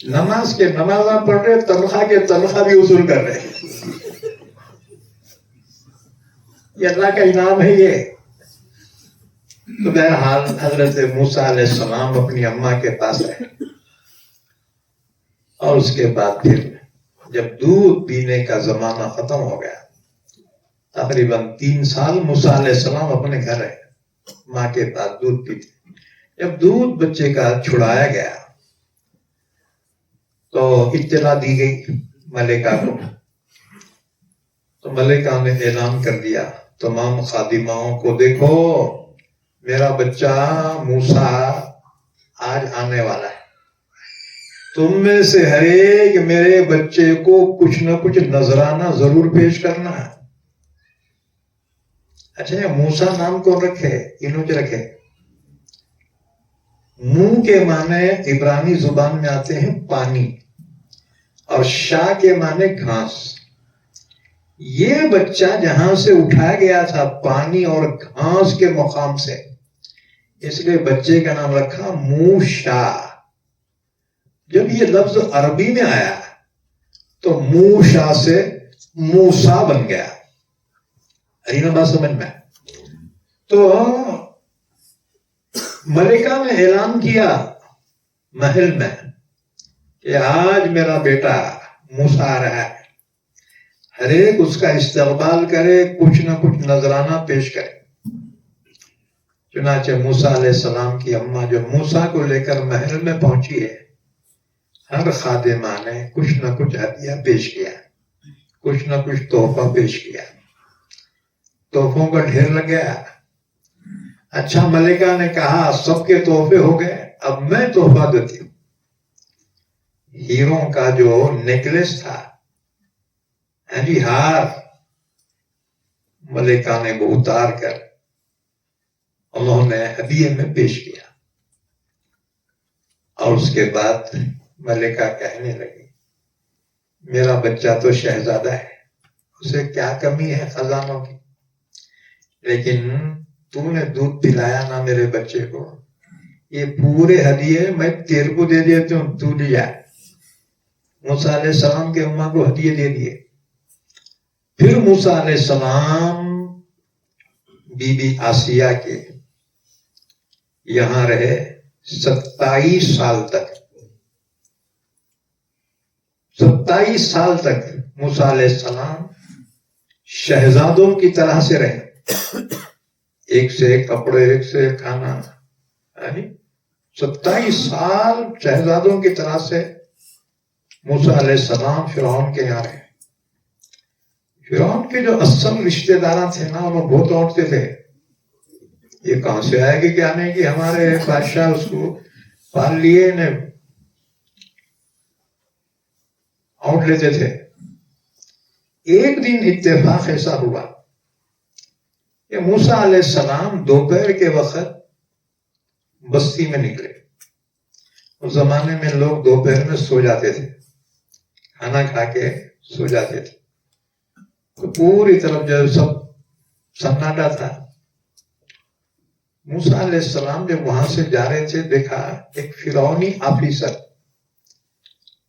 نماز کے نماز پڑھ رہے، تنخواہ کے تنخواہ بھی وصول کر رہے، یہ اللہ کا انعام ہے یہ. تو بہرحال حضرت موسیٰ علیہ السلام اپنی اماں کے پاس رہے، اور اس کے بعد پھر جب دودھ پینے کا زمانہ ختم ہو گیا، تقریباً 3 سال موسیٰ علیہ السلام اپنے گھر رہے، ماں کے پاس دودھ پیتے. جب دودھ بچے کا چھڑایا گیا تو اطلاع دی گئی ملکہ کو. تو ملکہ نے اعلان کر دیا تمام خادماؤں کو، دیکھو میرا بچہ موسیٰ آج آنے والا ہے، تم میں سے ہر ایک میرے بچے کو کچھ نہ کچھ نذرانہ ضرور پیش کرنا ہے. اچھا موسیٰ نام کون رکھے، انہوں نے رکھے. منہ کے معنی عبرانی زبان میں آتے ہیں پانی، اور شاہ کے معنی گھاس. یہ بچہ جہاں سے اٹھایا گیا تھا پانی اور گھاس کے مقام سے، اس لیے بچے کا نام رکھا موشا. جب یہ لفظ عربی میں آیا تو موشا سے موسیٰ بن گیا. بات سمجھ میں. تو ملکہ نے اعلان کیا محل میں کہ آج میرا بیٹا موسیٰ آ رہا ہے، ہر ایک اس کا استقبال کرے، کچھ نہ کچھ نذرانہ پیش کرے. چنانچہ موسیٰ علیہ السلام کی اماں جو موسیٰ کو لے کر محل میں پہنچی ہے، ہر خادمہ نے کچھ نہ کچھ ہدیہ پیش کیا، کچھ نہ کچھ تحفہ پیش کیا. تحفوں کا ڈھیر لگ گیا. اچھا ملکہ نے کہا سب کے تحفے ہو گئے, اب میں تحفہ دیتی ہوں. ہیروں کا جو نیکلس تھا, جی ہار, ملکہ نے وہ اتار کر انہوں نے ہدیے میں پیش کیا. اور اس کے بعد ملکہ کہنے لگی میرا بچہ تو شہزادہ ہے, اسے کیا کمی ہے خزانوں کی, لیکن تو نے دودھ پلایا نا میرے بچے کو, یہ پورے ہدیے میں تیرے کو دے دیتی ہوں, تو لیا. موسیٰ علیہ السلام کے اماں کو ہدیے دے دیے. پھر موسیٰ علیہ السلام بی بی آسیہ کے یہاں رہے 27 سال تک. 27 سال تک موسیٰ علیہ السلام شہزادوں کی طرح سے رہے, ایک سے ایک کپڑے, ایک سے ایک کھانا. 27 سال شہزادوں کی طرح سے موسیٰ علیہ السلام فرعون کے یہاں رہے. فرعون کے جو اصل رشتہ داران تھے نا, وہ بہت اونٹتے تھے, یہ کہاں سے آئے گی کیا نہیں کہ ہمارے بادشاہ اس کو پال لیے نے اونٹ لیتے تھے. ایک دن اتفاق ایسا ہوا کہ موسیٰ علیہ السلام دوپہر کے وقت بستی میں نکلے. اس زمانے میں لوگ دوپہر میں سو جاتے تھے, کھانا کھا کے سو جاتے تھے, تو پوری طرف جو سب سناٹا تھا. موسیٰ علیہ السلام جب وہاں سے جا رہے تھے, دیکھا ایک فرعونی آفیسر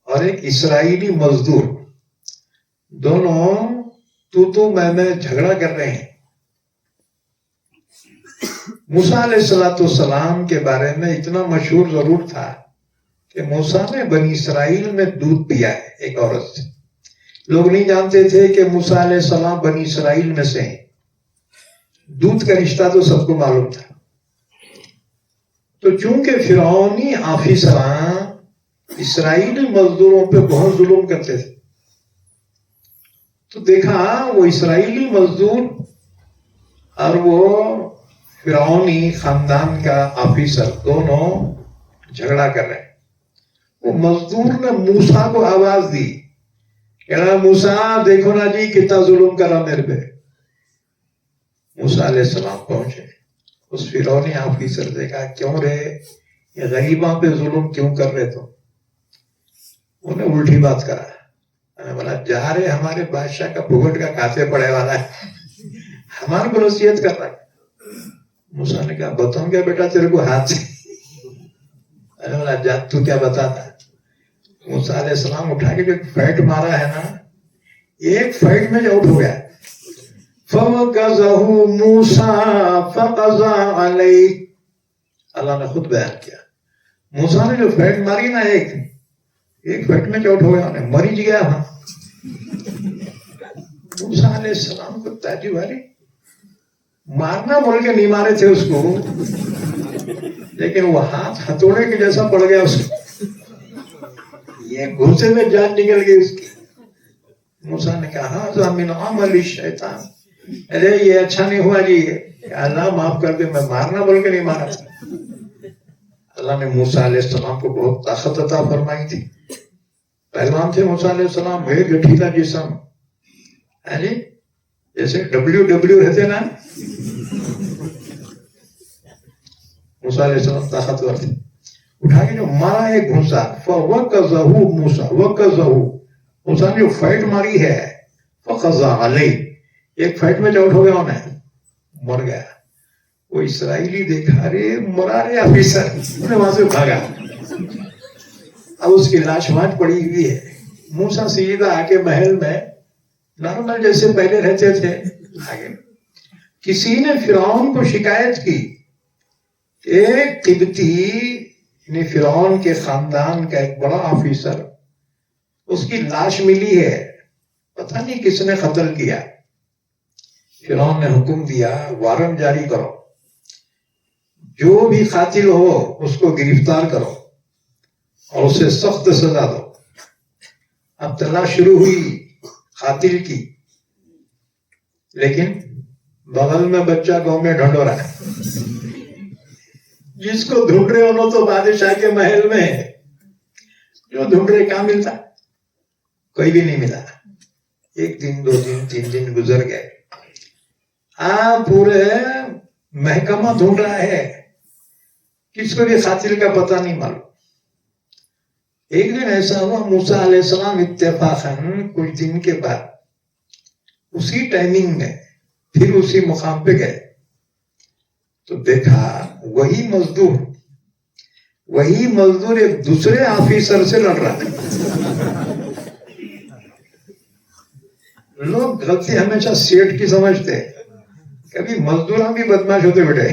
اور ایک اسرائیلی مزدور, دونوں تو میں جھگڑا کر رہے ہیں. موسیٰ علیہ السلام کے بارے میں اتنا مشہور ضرور تھا کہ موسیٰ نے بنی اسرائیل میں دودھ پیا ہے ایک عورت سے. لوگ نہیں جانتے تھے کہ موسیٰ علیہ السلام بنی اسرائیل میں سے ہیں. دودھ کا رشتہ تو سب کو معلوم تھا. تو چونکہ فرعونی آفیسران اسرائیلی مزدوروں پہ بہت ظلم کرتے تھے, تو دیکھا وہ اسرائیلی مزدور اور وہ فرعونی خاندان کا آفیسر دونوں جھگڑا کر رہے ہیں. وہ مزدور نے موسیٰ کو آواز دی کہ موسیٰ دیکھو نا جی کتنا ظلم کر رہا میرے پہ. موسیٰ علیہ السلام پہنچے, اس فرعونی آفیسر نے کہا کیوں رہے, یہ غریباں پہ ظلم کیوں کر رہے تو؟ انہیں الٹی بات کرا. میں نے بولا جا رہے ہمارے بادشاہ کا بھگٹ کا کھاتے پڑے والا ہے, ہمارے کو نصیحت کر رہا ہے. موسیٰ نے کہا بتاؤں کیا بیٹا تیرے کو ہاتھ سے؟ میں نے بولا جا تو کیا بتاتا. موسیٰ علیہ السلام اٹھا کے جو فیٹ مارا ہے نا, ایک فیٹ میں جو آؤٹ ہو گیا. فَوَقَذَهُ مُوسَىٰ فَقَضَىٰ عَلَيْهِ, اللہ نے خود بیان کیا. موسیٰ نے جو فیٹ ماری نا, ایک فیٹ میں جو آؤٹ ہو گیا, انہیں مری گیا وہاں. موسیٰ علیہ السلام کو تعجب آئی, مارنا بول کے نہیں مارے تھے اس کو, لیکن وہ ہاتھ ہتھوڑے کے جیسا پڑ گیا اس کو, یہ گھسے میں جان نکل گئی اس کی. موسیٰ نے کہا ہاں من عمل الشیطان, ارے یہ اچھا نہیں ہوا جی, اللہ معاف کر دے, میں مارنا بول کے نہیں مارا تھا. اللہ نے موسیٰ علیہ السلام کو بہت طاقت عطا فرمائی تھی. پہلوان تھے موسیٰ علیہ السلام, بھائی گٹھیلا جسم, جی جیسے WW رہتے نا. موسیٰ علیہ السلام طاقتور تھے, اٹھا کے جو مارا ایک گھونسا. فَوَقَذَهُ مُوسَىٰ وَقَذَهُ, موسیٰ نے جو فائٹ ماری ہے فَقَضَىٰ عَلَيْهِ, ایک فائٹ میں جو آؤٹ ہو گیا انہیں مر گیا. وہ اسرائیلی دیکھا رے مرا رے آفیسر, انہیں وہاں سے بھاگا. اب اس کی لاش وہاں پڑی ہوئی ہے. موسیٰ سیدھا آ کے محل میں نارمل جیسے پہلے رہتے تھے آگے. کسی نے فرعون کو شکایت کی, ایک قبطی یعنی فرعون کے خاندان کا ایک بڑا آفیسر, اس کی لاش ملی ہے, پتہ نہیں کس نے قتل کیا. فرعون نے حکم دیا وارنٹ جاری کرو, جو بھی قاتل ہو اس کو گرفتار کرو اور اسے سخت سزا دو. اب تلاش شروع ہوئی قاتل کی, لیکن بغل میں بچہ گاؤں میں ڈھنڈو رہا ہے، جس کو ڈھونڈ رہے انہوں تو بادشاہ کے محل میں ہے، جو ڈھونڈ رہے کہاں ملتا؟ کوئی بھی نہیں ملا۔ ایک دن، 2 دن، 3 دن گزر گئے، پورے محکمہ ڈھونڈ رہا ہے، کس کو بھی قاتل کا پتہ نہیں معلوم۔ ایک دن ایسا ہوا، موسیٰ علیہ السلام اتفاقاً کچھ دن کے بعد اسی ٹائمنگ میں پھر اسی مقام پہ گئے تو دیکھا وہی مزدور ایک دوسرے آفیسر سے لڑ رہا ہے۔ لوگ غلطی ہمیشہ سیٹ کی سمجھتے، کبھی مزدور بھی بدماش ہوتے بیٹے۔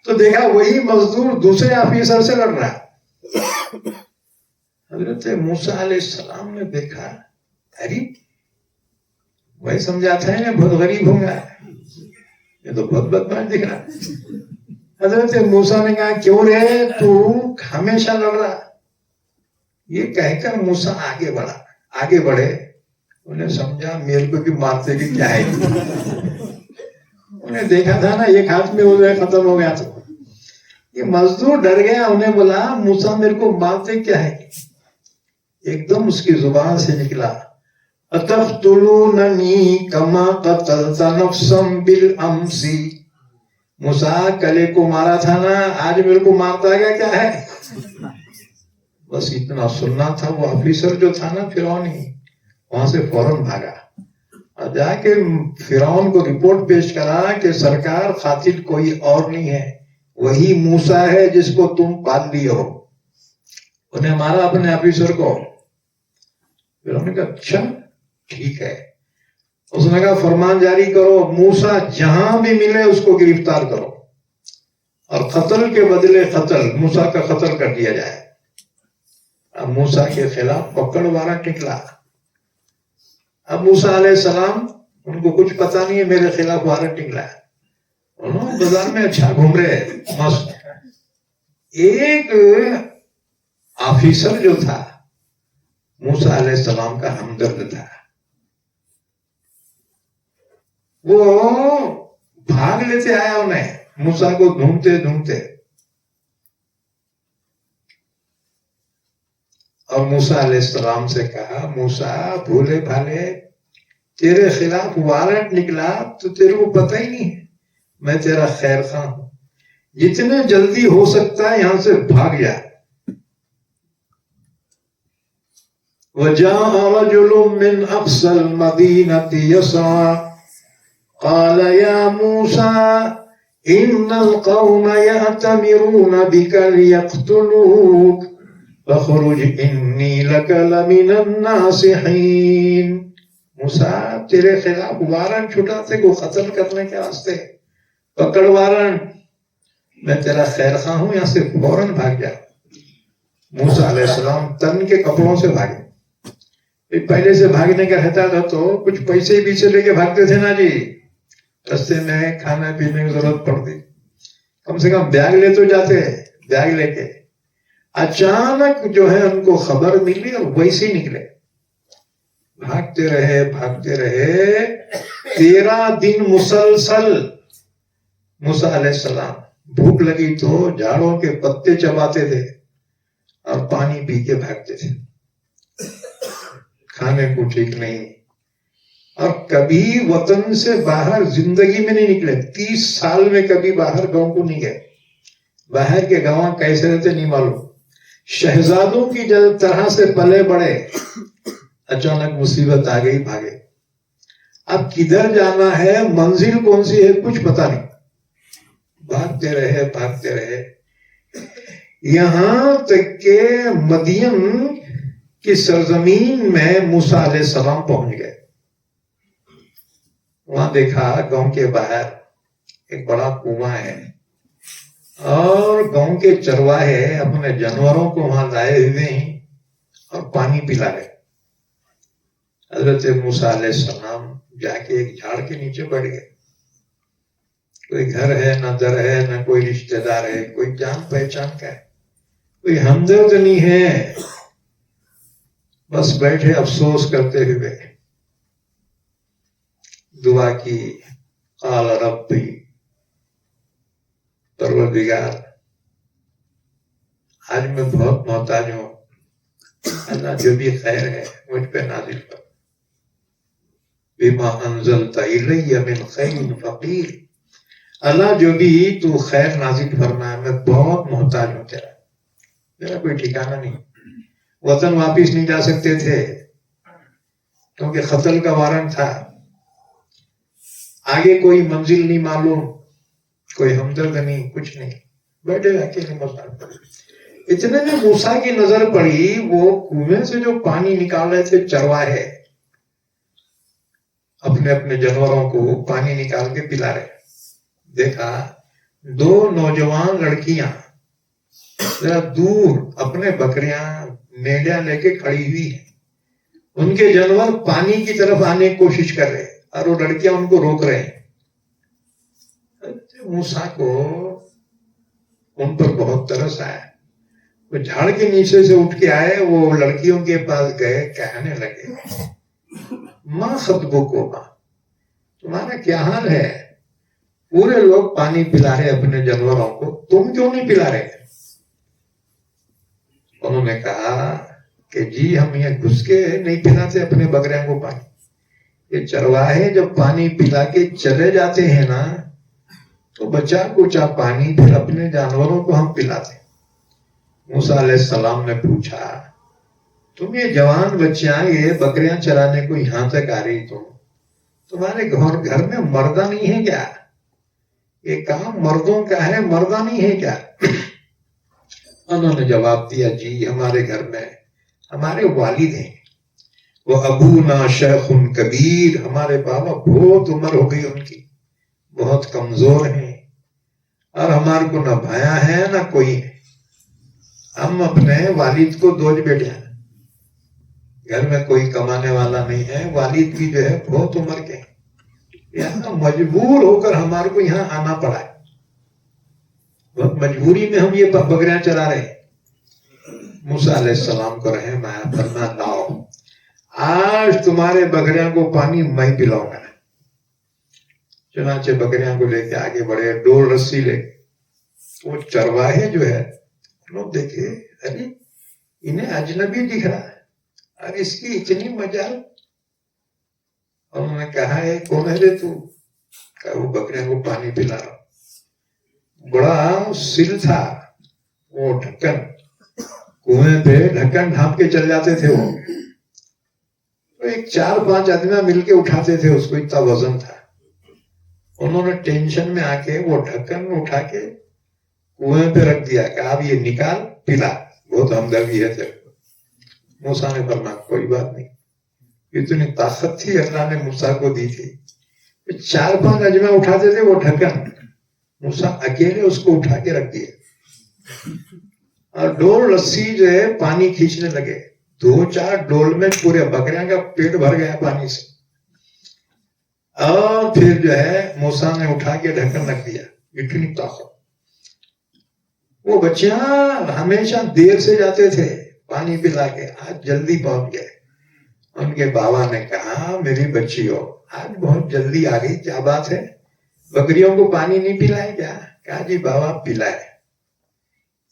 تو دیکھا وہی مزدور دوسرے آفیسر سے لڑ رہا ہے۔ حضرت موسیٰ علیہ السلام نے دیکھا، ارے وہی سمجھا تھا میں بہت غریب ہوں گا، یہ تو بہت بدماش دکھ رہا۔ حضرت موسیٰ نے کہا کیوں رے تو ہمیشہ لڑ رہا؟ یہ کہہ کر موسیٰ آگے بڑھے، انہیں سمجھا میرے کو بھی مارتے کہ کیا ہے۔ انہیں دیکھا تھا نا ایک ہاتھ میں ہو گیا، ختم ہو گیا۔ تو یہ مزدور ڈر گیا، انہیں بولا موسیٰ میرے کو مارتے کیا ہے؟ ایک دم اس کی زبان سے نکلا، اتقتلوننی کما قتلت نفسا بالامس۔ موسیٰ کلے کو مارا تھا نا، آج میرے کو مارتا گیا کیا ہے؟ بس اتنا سننا تھا۔ وہ آفیسر جو تھا نا فرعونی، وہاں سے فوراً بھاگا اور جا کے فرعون کو رپورٹ پیش کرا کہ سرکار قاتل کوئی اور نہیں ہے، وہی موسیٰ ہے جس کو تم پال لیے ہو۔ انہیں مارا اپنے آفیسر کو۔ فرعون نے کہا اچھا ٹھیک ہے۔ اس نے کہا فرمان جاری کرو، موسیٰ جہاں بھی ملے اس کو گرفتار کرو اور قتل کے بدلے قتل، موسیٰ کا قتل کر دیا جائے۔ اب موسیٰ کے خلاف پکڑ وارنٹ نکلا۔ اب موسیٰ علیہ السلام، ان کو کچھ پتا نہیں ہے میرے خلاف وارنٹ نکلا ہے، انہوں بازار میں اچھا گھوم رہے مست۔ ایک آفیسر جو تھا موسیٰ علیہ السلام کا ہمدرد تھا، وہ بھاگ لیتے آیا انہیں موسیٰ کو ڈھونڈتے اور موسیٰ علیہ السلام سے کہا موسیٰ بھولے بھالے تیرے خلاف وارنٹ نکلا تو تیرے کو پتہ ہی نہیں ہے میں تیرا خیر خواہ ہوں، جتنے جلدی ہو سکتا ہے یہاں سے بھاگ جا۔ وَجَاءَ رَجُلٌ مِّنْ أَقْصَى الْمَدِينَةِ يَسْعَىٰ قَالَ يَا مُوسَىٰ إِنَّ الْقَوْمَ يَأْتَمِرُونَ بِكَ لِيَقْتُلُوكَ فَخْرُجْ إِنِّي لَكَ لَمِنَ النَّاصِحِينَ۔ موسیٰ تیرے خلاف وارنٹ چھوٹا تھے کو قتل کرنے کے واسطے، پکڑ وارنٹ، میں تیرا خیر خواہ ہوں، یہاں سے فوراً بھاگ جا۔ موسیٰ علیہ السلام تن کے کپڑوں سے بھاگے۔ پہلے سے بھاگنے کا رہتا تھا تو کچھ پیسے پیچھے لے کے بھاگتے تھے نا جی، رستے میں کھانا پینے کی ضرورت پڑتی، کم سے کم بیگ لے تو جاتے، بیگ لے کے۔ اچانک جو ہے ان کو خبر ملی اور ویسے ہی نکلے، بھاگتے رہے 13 دن مسلسل۔ موسیٰ علیہ السلام بھوک لگی تو جھاڑوں کے پتے چباتے تھے اور پانی پی کے بھاگتے تھے، کھانے کو ٹھیک نہیں، اور کبھی وطن سے باہر زندگی میں نہیں نکلے، 30 سال میں کبھی باہر گاؤں کو نہیں گئے۔ باہر کے گاؤں کیسے رہتے نہیں معلوم، شہزادوں کی طرح سے پلے بڑے، اچانک مصیبت آ گئی بھاگے۔ اب کدھر جانا ہے، منزل کون سی ہے، کچھ پتا نہیں، بھاگتے رہے یہاں تک کہ مدین کی سرزمین میں موسیٰ علیہ السلام پہنچ گئے۔ وہاں دیکھا گاؤں کے باہر ایک بڑا کنواں ہے اور گاؤں کے چرواہے اپنے جانوروں کو وہاں لائے ہوئے ہیں اور پانی پلا رہے۔ حضرت موسیٰ علیہ السلام جا کے ایک جھاڑ کے نیچے بیٹھ گئے۔ کوئی گھر ہے نہ در ہے نہ کوئی رشتہ دار ہے، کوئی جان پہچان کا ہے، کوئی ہمدرد نہیں ہے، بس بیٹھے افسوس کرتے ہوئے۔ دعا کی، قال ربی، پروردگار آج میں بہت محتاج ہوں، اللہ جو بھی خیر ہے مجھ پہ نازل کر، بما انزلت الی من خیر فقیر، اللہ جو بھی تو خیر نازل فرما ہے، میں بہت محتاج ہوں تیرا، میرا کوئی ٹھکانہ نہیں، وطن واپس نہیں جا سکتے تھے کیونکہ قتل کا وارنٹ تھا، آگے کوئی منزل نہیں معلوم، کوئی ہمدرد نہیں، کچھ نہیں، بیٹھے اکیلے مسافر۔ اتنے میں موسیٰ کی نظر پڑی، وہ کنویں سے جو پانی نکال رہے تھے چرواہے، اپنے اپنے جانوروں کو پانی نکال کے پلا رہے، دیکھا دو نوجوان لڑکیاں ذرا دور اپنے بکریاں میڈیاں لے کے کھڑی ہوئی ہیں، ان کے جانور پانی کی طرف آنے کی کوشش کر رہے اور وہ لڑکیاں ان کو روک رہے ہیں۔ موسیٰ کو ان پر بہت ترس آیا، وہ جھاڑ کے نیچے سے اٹھ کے آئے، وہ لڑکیوں کے پاس گئے، کہنے لگے ماں خطبکما، تمہارا کیا حال ہے؟ پورے لوگ پانی پلا رہے اپنے جانوروں کو، تم کیوں نہیں پلا رہے؟ انہوں نے کہا کہ جی ہم یہ گھس کے نہیں پلاتے اپنے بکریوں کو پانی، یہ چرواہے جب پانی پلا کے چلے جاتے ہیں نا تو بچا کچا پانی پھر اپنے جانوروں کو ہم پلاتے۔ موسیٰ علیہ السلام نے پوچھا تم یہ جوان بچیاں یہ بکریاں چرانے کو یہاں تک آ رہی، تمہارے گھر میں مردہ نہیں ہے کیا؟ یہ کام مردوں کا ہے، مردہ نہیں ہے کیا؟ انہوں نے جواب دیا جی ہمارے گھر میں ہمارے والد ہیں، وہ ابونا شیخ کبیر، ہمارے بابا بہت عمر ہو گئی ان کی، بہت کمزور ہیں، اور ہمارے کو نہ بھایا ہے نہ کوئی ہے، ہم اپنے والد کو دوج بیٹے ہیں، گھر میں کوئی کمانے والا نہیں ہے، والد بھی جو ہے بہت عمر کے ہیں، یہاں مجبور ہو کر ہمارے کو یہاں آنا پڑا ہے، بہت مجبوری میں ہم یہ بکریاں چلا رہے ہیں۔ موسیٰ علیہ السلام کو رحم آیا، فرمایا لاؤ آج تمہارے بکریاں کو پانی میں پلاؤں گا۔ چنانچہ بکریاں کو لے کے آگے بڑھے، ڈول رسی لے، وہ چرواہے جو ہے لوگ دیکھے ارے انہیں اجنبی دکھ رہا ہے اور اس کی اتنی مجال، انہوں نے کہا ہے کون ہے رے تو؟ کہا وہ بکریاں کو پانی پلا رہا، بڑا سل تھا وہ ڈھکن، کنویں پہ ڈھکن ڈھانپ کے چل جاتے تھے، وہ ایک 4-5 آدمی مل کے اٹھاتے تھے اس کو، اتنا وزن تھا۔ انہوں نے ٹینشن میں آ کے وہ ڈھکن اٹھا کے کنویں پہ رکھ دیا کہ اب یہ نکال پلا، بہت ہمدردی ہے تیرے کو۔ موسیٰ نے فرمایا کوئی بات نہیں، اتنی طاقت تھی اللہ نے موسیٰ کو دی تھی، 4-5 اجمے اٹھاتے تھے وہ ڈھکن، موسیٰ اکیلے اس کو اٹھا کے رکھ دیا، اور ڈول رسی جو ہے پانی کھینچنے لگے، 2-4 ڈول میں پورے بکریاں کا پیٹ بھر گیا پانی سے، اور پھر جو ہے موسیٰ نے اٹھا کے ڈھکن رکھ دیا، اتنی طاقت۔ وہ بچیاں ہمیشہ دیر سے جاتے تھے پانی پلا کے، آج جلدی پہنچ گئے۔ ان کے بابا نے کہا میری بچی ہو آج بہت جلدی آ گئی، کیا بات ہے؟ بکریوں کو پانی نہیں پلائے کیا؟ کہا جی بابا پلائے،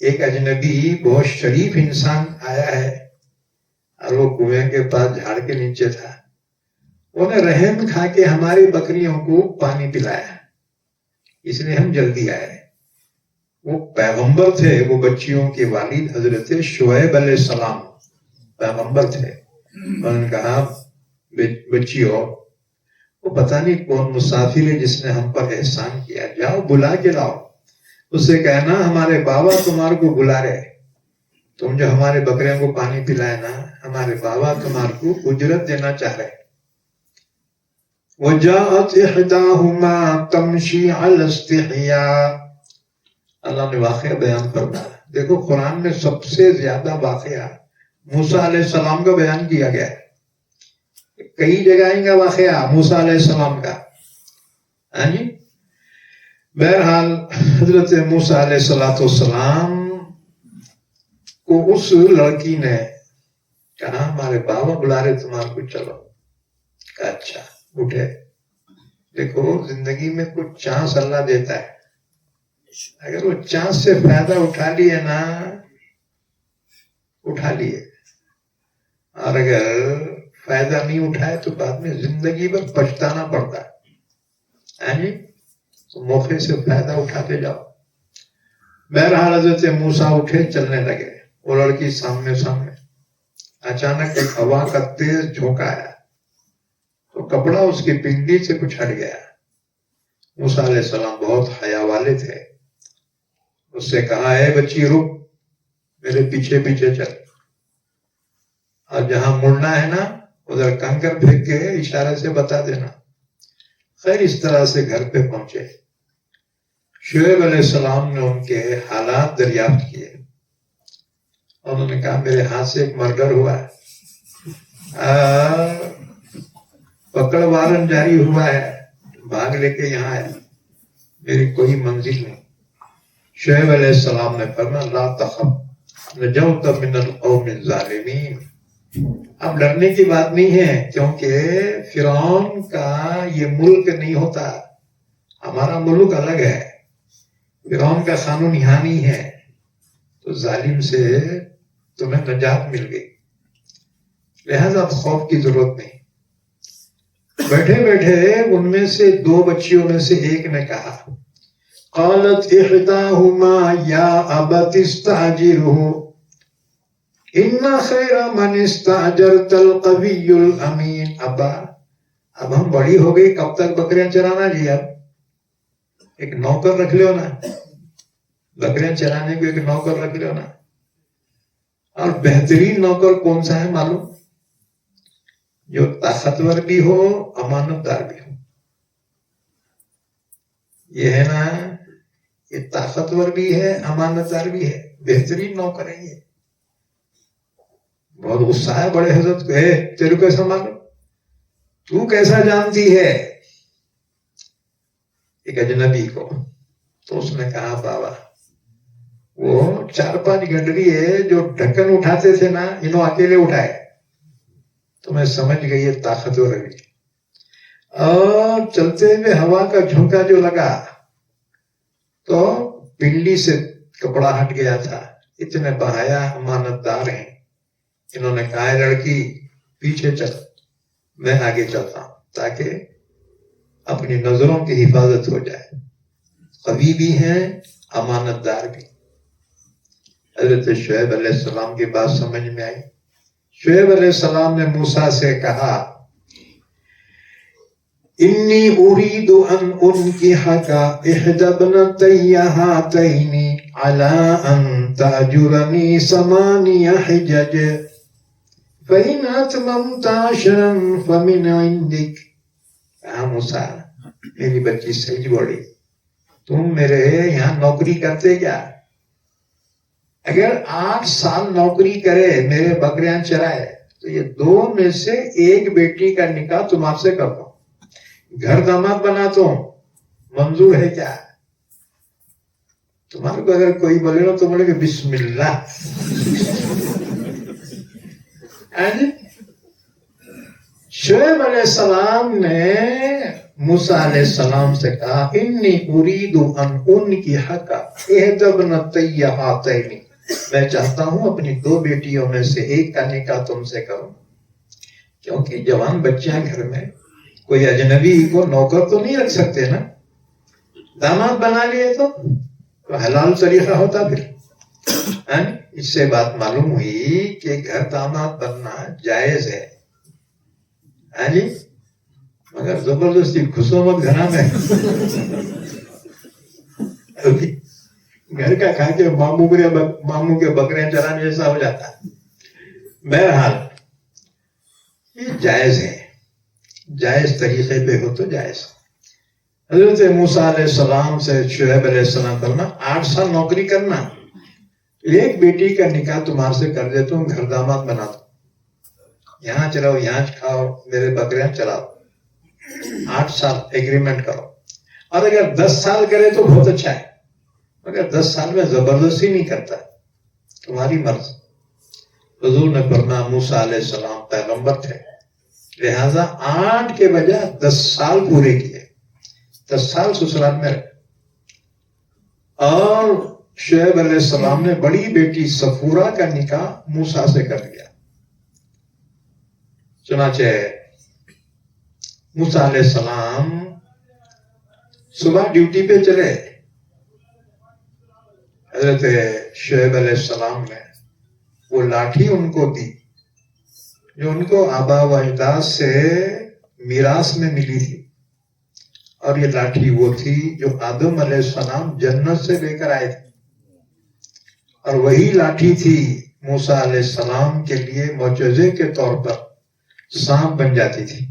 ایک اجنبی بہت شریف انسان آیا ہے اور وہ کنویں کے پاس جھاڑ کے نیچے تھا، انہیں رحم کھا کے ہماری بکریوں کو پانی پلایا، اس لیے ہم جلدی آئے۔ وہ پیغمبر تھے، وہ بچیوں کے والد حضرت شعیب علیہ السلام پیغمبر تھے۔ انہوں نے کہا بچیوں وہ پتہ نہیں کون مسافر ہے جس نے ہم پر احسان کیا، جاؤ بلا کے لاؤ، اس سے کہنا ہمارے بابا تمہارے کو بلا رہے، تم جو ہمارے بکریوں کو پانی پلائے نا، ہمارے بابا تمہارے کو اجرت دینا چاہ رہے۔ وَجَاءَتْ إِحْدَاهُمَا تَمْشِي عَلَى اسْتِحْيَاءٍ، اللہ نے واقعہ بیان فرمایا۔ دیکھو قرآن میں سب سے زیادہ واقعہ موسیٰ علیہ السلام کا بیان کیا گیا ہے، کئی جگہ کا واقعہ موسیٰ علیہ السلام کا، ہاں جی۔ بہرحال حضرت موسیٰ علیہ السلام کو اس لڑکی نے کہا ہمارے بابا بلا رہے تمہارے کو، چلو، کہا اچھا، اٹھے، دیکھو زندگی میں کچھ چانس اللہ دیتا ہے، اگر وہ چانس سے فائدہ اٹھا لیے نا، اٹھا لیے، اور اگر فائدہ نہیں اٹھائے تو بعد میں زندگی بھر پچھتانا پڑتا ہے، تو موقع سے فائدہ اٹھاتے جاؤ۔ بہرحال حضرت موسیٰ اٹھے، چلنے لگے، وہ لڑکی سامنے سامنے، اچانک ایک ہوا کا تیز جھونکا آیا تو کپڑا اس کی پنڈلی سے کچھ ہٹ گیا۔ موسیٰ علیہ السلام بہت حیا والے تھے، اس سے کہا اے بچی رک، میرے پیچھے پیچھے چل، اور جہاں مڑنا ہے نا ادھر کنکر پھینک کے اشارے سے بتا دینا۔ خیر اس طرح سے گھر پہ پہنچے۔ شعیب علیہ السلام نے ان کے حالات دریافت کیے، انہوں نے کہا میرے ہاتھ سے ایک مرڈر ہوا ہے، پکڑ وارنٹ جاری ہوا ہے، بھاگ لے کے یہاں ہے، میری کوئی منزل نہیں۔ شعیب علیہ السلام نے فرمایا لا تخف نجوت من القوم الظالمین، اب ڈرنے کی بات نہیں ہے، کیونکہ فرعون کا یہ ملک نہیں ہوتا، ہمارا ملک الگ ہے، فرعون کا قانون یہاں نہیں ہے، تو ظالم سے تمہیں نجات مل گئی، لہذا خوف کی ضرورت نہیں۔ بیٹھے بیٹھے ان میں سے دو بچیوں میں سے ایک نے کہا قالت احداہما یا ابت استاجرہ ان خیر من استاجرت القوی الامین۔ ابا اب ہم بڑی ہو گئی، کب تک بکریاں چرانا جی؟ اب ایک نوکر رکھ لو نا، بکریاں چرانے کو ایک نوکر رکھ لو نا، اور بہترین نوکر کون سا ہے معلوم؟ جو طاقتور بھی ہو، امانت دار بھی ہو۔ یہ ہے نا، یہ طاقتور بھی ہے، امانت دار بھی ہے، بہترین نوکر ہے یہ۔ بہت غصہ ہے بڑے حضرت کو، تیرے کو کیسا معلوم؟ تو کیسا جانتی ہے؟ ایک اجنبی کو۔ تو اس نے کہا بابا وہ 4-5 گنڈری ہے جو ڈھکن اٹھاتے تھے نا، انہوں اکیلے اٹھائے، تو میں سمجھ گئی یہ طاقتور ہے۔ اور چلتے ہوئے ہوا کا جھونکا جو لگا تو پنڈلی سے کپڑا ہٹ گیا تھا، اتنے بہایا امانت دار ہیں۔ انہوں نے کہا لڑکی پیچھے چل، میں آگے چلتا ہوں تاکہ اپنی نظروں کی حفاظت ہو جائے، قوی بھی ہیں، امانت دار بھی۔ حضرت شعیب علیہ السلام کی بات سمجھ میں آئی۔ شعیب علیہ السلام نے موسیٰ سے کہا انی اريد ان انكحك احدى ابنتي هاتين على ان تأجرني 8 حجج فإن أتممت 10 فمن عندك۔ کہا موسیٰ میری بچی صحیح بولی، تم میرے یہاں نوکری کرتے کیا؟ اگر 8 سال نوکری کرے، میرے بکریاں چرائے، تو یہ 2 میں سے ایک بیٹی کا نکاح تم آپ سے کرتا ہوں، گھر داماد بناتا ہوں، منظور ہے کیا؟ تمہارے کو اگر کوئی بولے نا تو بولے کہ بسم اللہ۔ شعیب علیہ السلام نے موسیٰ علیہ السلام سے کہا انی اريد ان انكحك احدى ابنتي هاتين، میں چاہتا ہوں اپنی 2 بیٹیوں میں سے ایک کا نکاح تم سے کروں، کیونکہ جوان بچیاں گھر میں، کوئی اجنبی کو نوکر تو نہیں رکھ سکتے نا، داماد بنا لیے تو حلال طریقہ ہوتا پھر۔ اس سے بات معلوم ہوئی کہ گھر داماد بننا جائز ہے، مگر زبردستی گھسو مت گھر میں، گھر کا کھا کے ماموں کے بکریاں چرانے جیسا ہو جاتا ہے۔ بہرحال یہ جائز ہے، جائز طریقے پہ ہو تو جائز۔ حضرت موسیٰ علیہ السلام سے شعیب علیہ السلام فرما 8 سال نوکری کرنا، ایک بیٹی کا نکاح تمہارے سے کر دیتا ہوں، گھر داماد بنا دو، یہاں چلاؤ، یہاں کھاؤ، میرے بکریاں چلاؤ، 8 سال ایگریمنٹ کرو، اور اگر 10 سال کرے تو بہت اچھا ہے، مگر 10 سال میں زبردستی نہیں کرتا، تمہاری مرضی۔ حضور نے فرمایا موسیٰ علیہ السلام پیغمبر تھے، لہذا 8 کے بجائے 10 سال پورے کیے۔ 10 سال سسرال میں رہے. اور شعیب علیہ السلام نے بڑی بیٹی صفورہ کا نکاح موسیٰ سے کر دیا. چنانچہ موسیٰ علیہ السلام صبح ڈیوٹی پہ چلے. حضرت شعیب علیہ السلام نے وہ لاٹھی ان کو دی جو ان کو آبا و اجداد سے میراث میں ملی تھی. اور یہ لاٹھی وہ تھی جو آدم علیہ السلام جنت سے لے کر آئے تھے. اور وہی لاٹھی تھی موسیٰ علیہ السلام کے لیے معجزے کے طور پر سانپ بن جاتی تھی.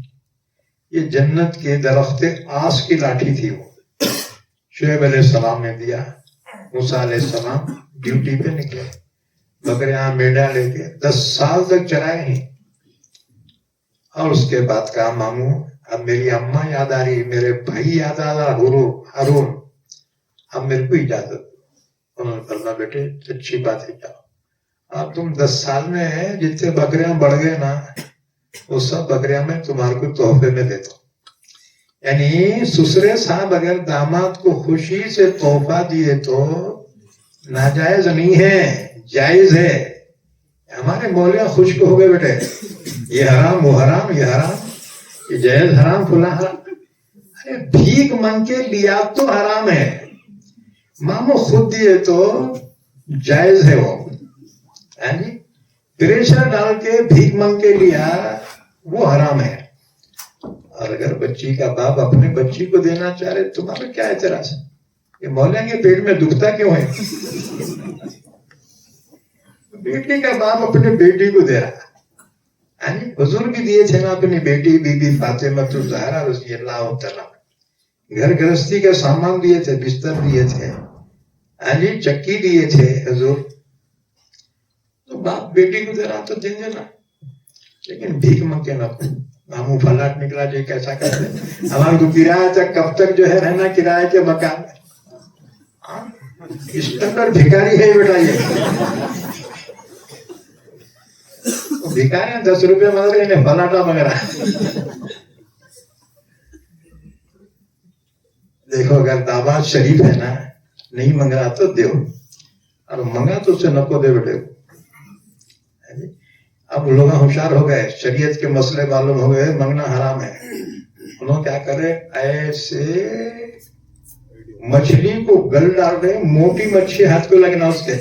یہ جنت کے درخت آس کی لاٹھی تھی. وہ شعیب علیہ السلام نے دیا. موسیٰ علیہ السلام ڈیوٹی پہ نکلے, بکریاں میڈا لے کے 10 سال تک چرائے ہیں. اور اس کے بعد کہا ماموں اب میری اماں یاد آ رہی, میرے بھائی یاد آ رہا ہارون, اب میرے کو اجازت. انہوں نے کہا بیٹے اچھی بات ہے, جاؤ. اب تم 10 سال میں جتنے بکریاں بڑھ گئے نا وہ سب بکریاں میں تمہارے کو تحفے میں دیتا ہوں. یعنی سسرے صاحب اگر داماد کو خوشی سے تحفہ دیے تو ناجائز نہیں ہے, جائز ہے. ہمارے مولیا خوش ہو گئے بیٹے, یہ حرام وہ حرام, یہ حرام یہ جائز, حرام فلاں حرام. ارے بھیک مانگ کے لیا تو حرام ہے, مامو خود دیے تو جائز ہے. وہ پریشر ڈال کے بھیک مانگ کے لیا وہ حرام ہے. اور اگر بچی کا باپ اپنے بچی کو دینا چاہ رہے تمہارا کیا اعتراض ہے؟ یہ مولا کے پیٹ میں دکھتا کیوں ہے؟ بیٹی کا باپ اپنے بیٹی کو دے رہا. حضور بھی دیے تھے نا اپنی بیٹی بی بی فاطمہ الزہرا رضی اللہ تعالیٰ. گھر گرہستی کا سامان دیے تھے, بستر دیے تھے, چکی دیے تھے حضور. تو باپ بیٹی کو دے رہا تو دے دینا, لیکن بھیک مانگ کے نہ ماموں فلاٹ نکلا جی کیسا کرتے ہمارے کو کرایہ تک کب تک جو ہے رہنا کرایہ کے مکان میں. اس پر بھکاری ہے بیٹا. یہ بھکاری 10 روپے مانگ رہے ہیں, فلاٹا مانگ رہا. دیکھو اگر داماد شریف ہے نا, نہیں مانگ رہا تو دیو, اور منگا تو اسے نکو دے بیٹے. اب لوگ ہوشیار ہو گئے, شریعت کے مسئلے معلوم ہو گئے, منگنا حرام ہے. انہوں کیا کرے, ایسے مچھلی کو گل ڈال رہے, موٹی مچھلی ہاتھ کو لگنا اس کے.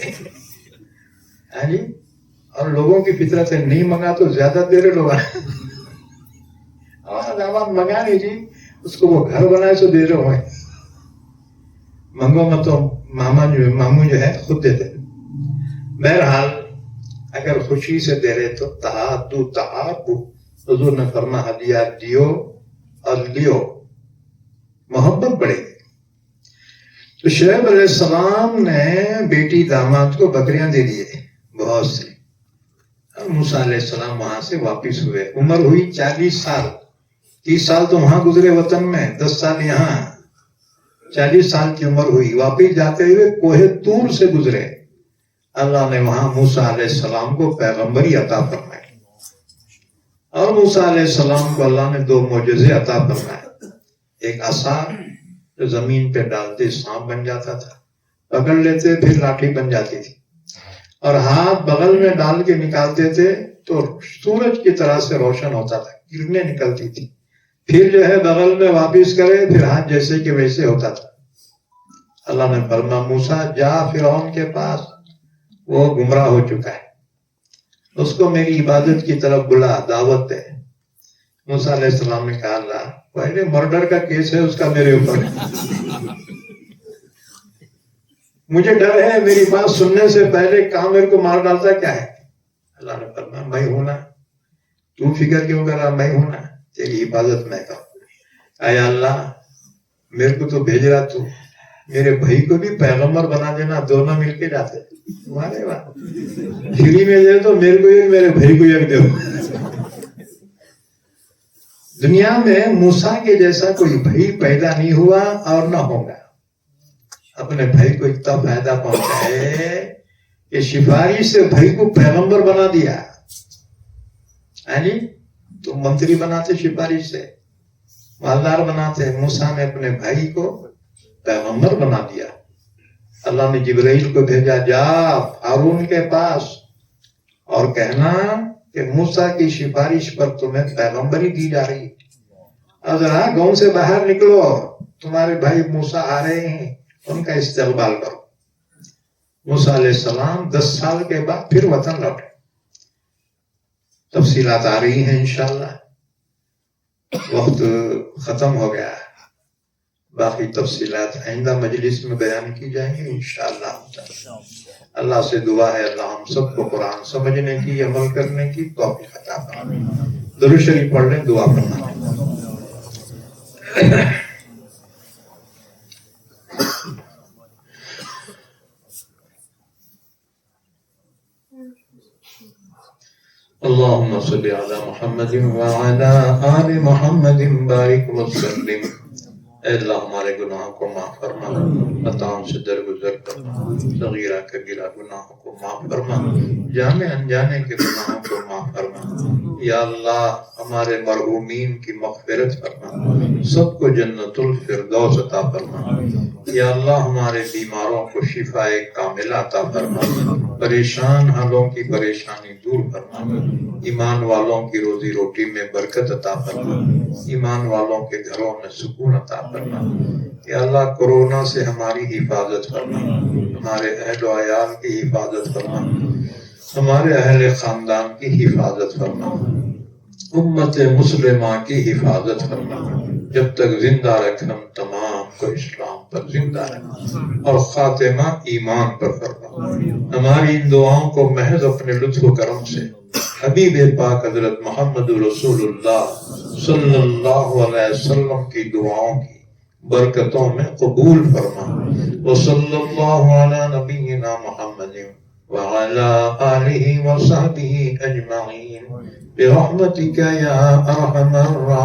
اور لوگوں کی فطرت ہے, نہیں منگا تو زیادہ دے رہے لوگ. اور داماد منگا نہیں جی, اس کو وہ گھر بنائے سو دے رہے ہوئے. منگو مت تو ماموں جو ہے خود دیتے. بہرحال اگر خوشی سے دے رہے تو تحادو تحابو, حضور نے فرمایا ہدیہ دیو اور لیو, محبت بڑھے گی. تو شعیب علیہ السلام نے بیٹی داماد کو بکریاں دے دیے بہت سی. موسیٰ علیہ السلام وہاں سے واپس ہوئے. عمر ہوئی 40 سال. 30 سال تو وہاں گزرے وطن میں, 10 سال یہاں, 40 سال کی عمر ہوئی. واپس جاتے ہوئے کوہ طور سے گزرے. اللہ نے وہاں موسیٰ علیہ السلام کو پیغمبری عطا فرمائی. اور موسیٰ علیہ السلام کو اللہ نے 2 معجزے عطا فرمائے. ایک عصا جو زمین پہ ڈالتے سانپ بن جاتا تھا, پکڑ لیتے پھر لاٹھی بن جاتی تھی. اور ہاتھ بغل میں ڈال کے نکالتے تھے تو سورج کی طرح سے روشن ہوتا تھا, کرنیں نکلتی تھی. پھر جو ہے بغل میں واپس کرے, پھر ہاتھ جیسے کہ ویسے ہوتا تھا. اللہ نے فرمایا موسیٰ جا فرعون کے پاس, وہ گمراہ ہو چکا ہے, اس کو میری عبادت کی طرف بلا, دعوت دے. موسیٰ علیہ السلام نے کہا اللہ پہلے مرڈر کا کیس ہے اس کا میرے اوپر, مجھے ڈر ہے میری بات سننے سے پہلے کام میرے کو مار ڈالتا کیا ہے. اللہ نے فرمایا میں ہوں نا, تو فکر کیوں کر رہا, میں ہوں نا, تیری حفاظت میں کروں. اے اللہ میرے کو تو بھیج رہا تو, میرے بھائی کو بھی پیغمبر بنا دینا, دونوں مل کے جاتے. تمہارے بات فری میں دے تو میرے کو ایک, میرے بھائی کو ایک دو. دنیا میں موسیٰ کے جیسا کوئی بھائی پیدا نہیں ہوا اور نہ ہوگا. اپنے بھائی کو اتنا فائدہ پہنچا ہے کہ سفارش سے بھائی کو پیغمبر بنا دیا. تو منتری بناتے سفارش سے, مالدار بناتے ہیں. موسیٰ نے اپنے بھائی کو پیغمبر بنا دیا. اللہ نے جبرائیل کو بھیجا، جا ہارون کے پاس اور کہنا کہ موسیٰ کی سفارش پر تمہیں پیغمبری دی جا رہی. اب ذرا گاؤں سے باہر نکلو، تمہارے بھائی موسیٰ آ رہے ہیں، ان کا استقبال کرو. موسیٰ علیہ السلام 10 سال کے بعد پھر وطن لوٹے. تفصیلات آ رہی ہیں انشاءاللہ. وقت ختم ہو گیا ہے، باقی تفصیلات آئندہ مجلس میں بیان کی جائیں گی انشاءاللہ. اللہ سے دعا ہے اللہ ہم سب کو قرآن سمجھنے کی، عمل کرنے کی توفیق عطا فرمائے. درود شریف پڑھ لیں، دعا کرنا. اللهم صل على محمد وعلى آل محمد بارک وسلم. اے اللہ ہمارے گناہوں کو معاف فرما، خطاؤں سے درگزر فرما، صغیرہ کبیرہ گناہوں کو معاف فرما، جانے انجانے کے گناہوں کو معاف فرما. یا اللہ ہمارے مرحومین کی مغفرت فرما، سب کو جنت الفردوس عطا فرما. یا اللہ ہمارے بیماروں کو شفاء کاملہ عطا فرما، پریشان حالوں کی پریشانی دور فرما، ایمان والوں کی روزی روٹی میں برکت عطا فرما، ایمان والوں کے گھروں میں سکون عطا فرما. یا اللہ کرونا سے ہماری حفاظت فرما، ہمارے اہل و عیال کی حفاظت فرما، ہمارے اہل خاندان کی حفاظت فرما، امت مسلمہ کی حفاظت فرما. جب تک زندہ رکھ ہم تمام کو اسلام پر زندہ رکھ اور خاتمہ ایمان پر فرما. ہماری ان دعاؤں کو محض اپنے لطف و کرم سے حبیب پاک حضرت محمد رسول اللہ صلی اللہ علیہ وسلم کی دعاؤں کی برکتوں میں قبول فرما. وصلی اللہ علی نبینا محمد وعلى آله وصحبه أجمعين برحمتك يا أرحم الراحمين.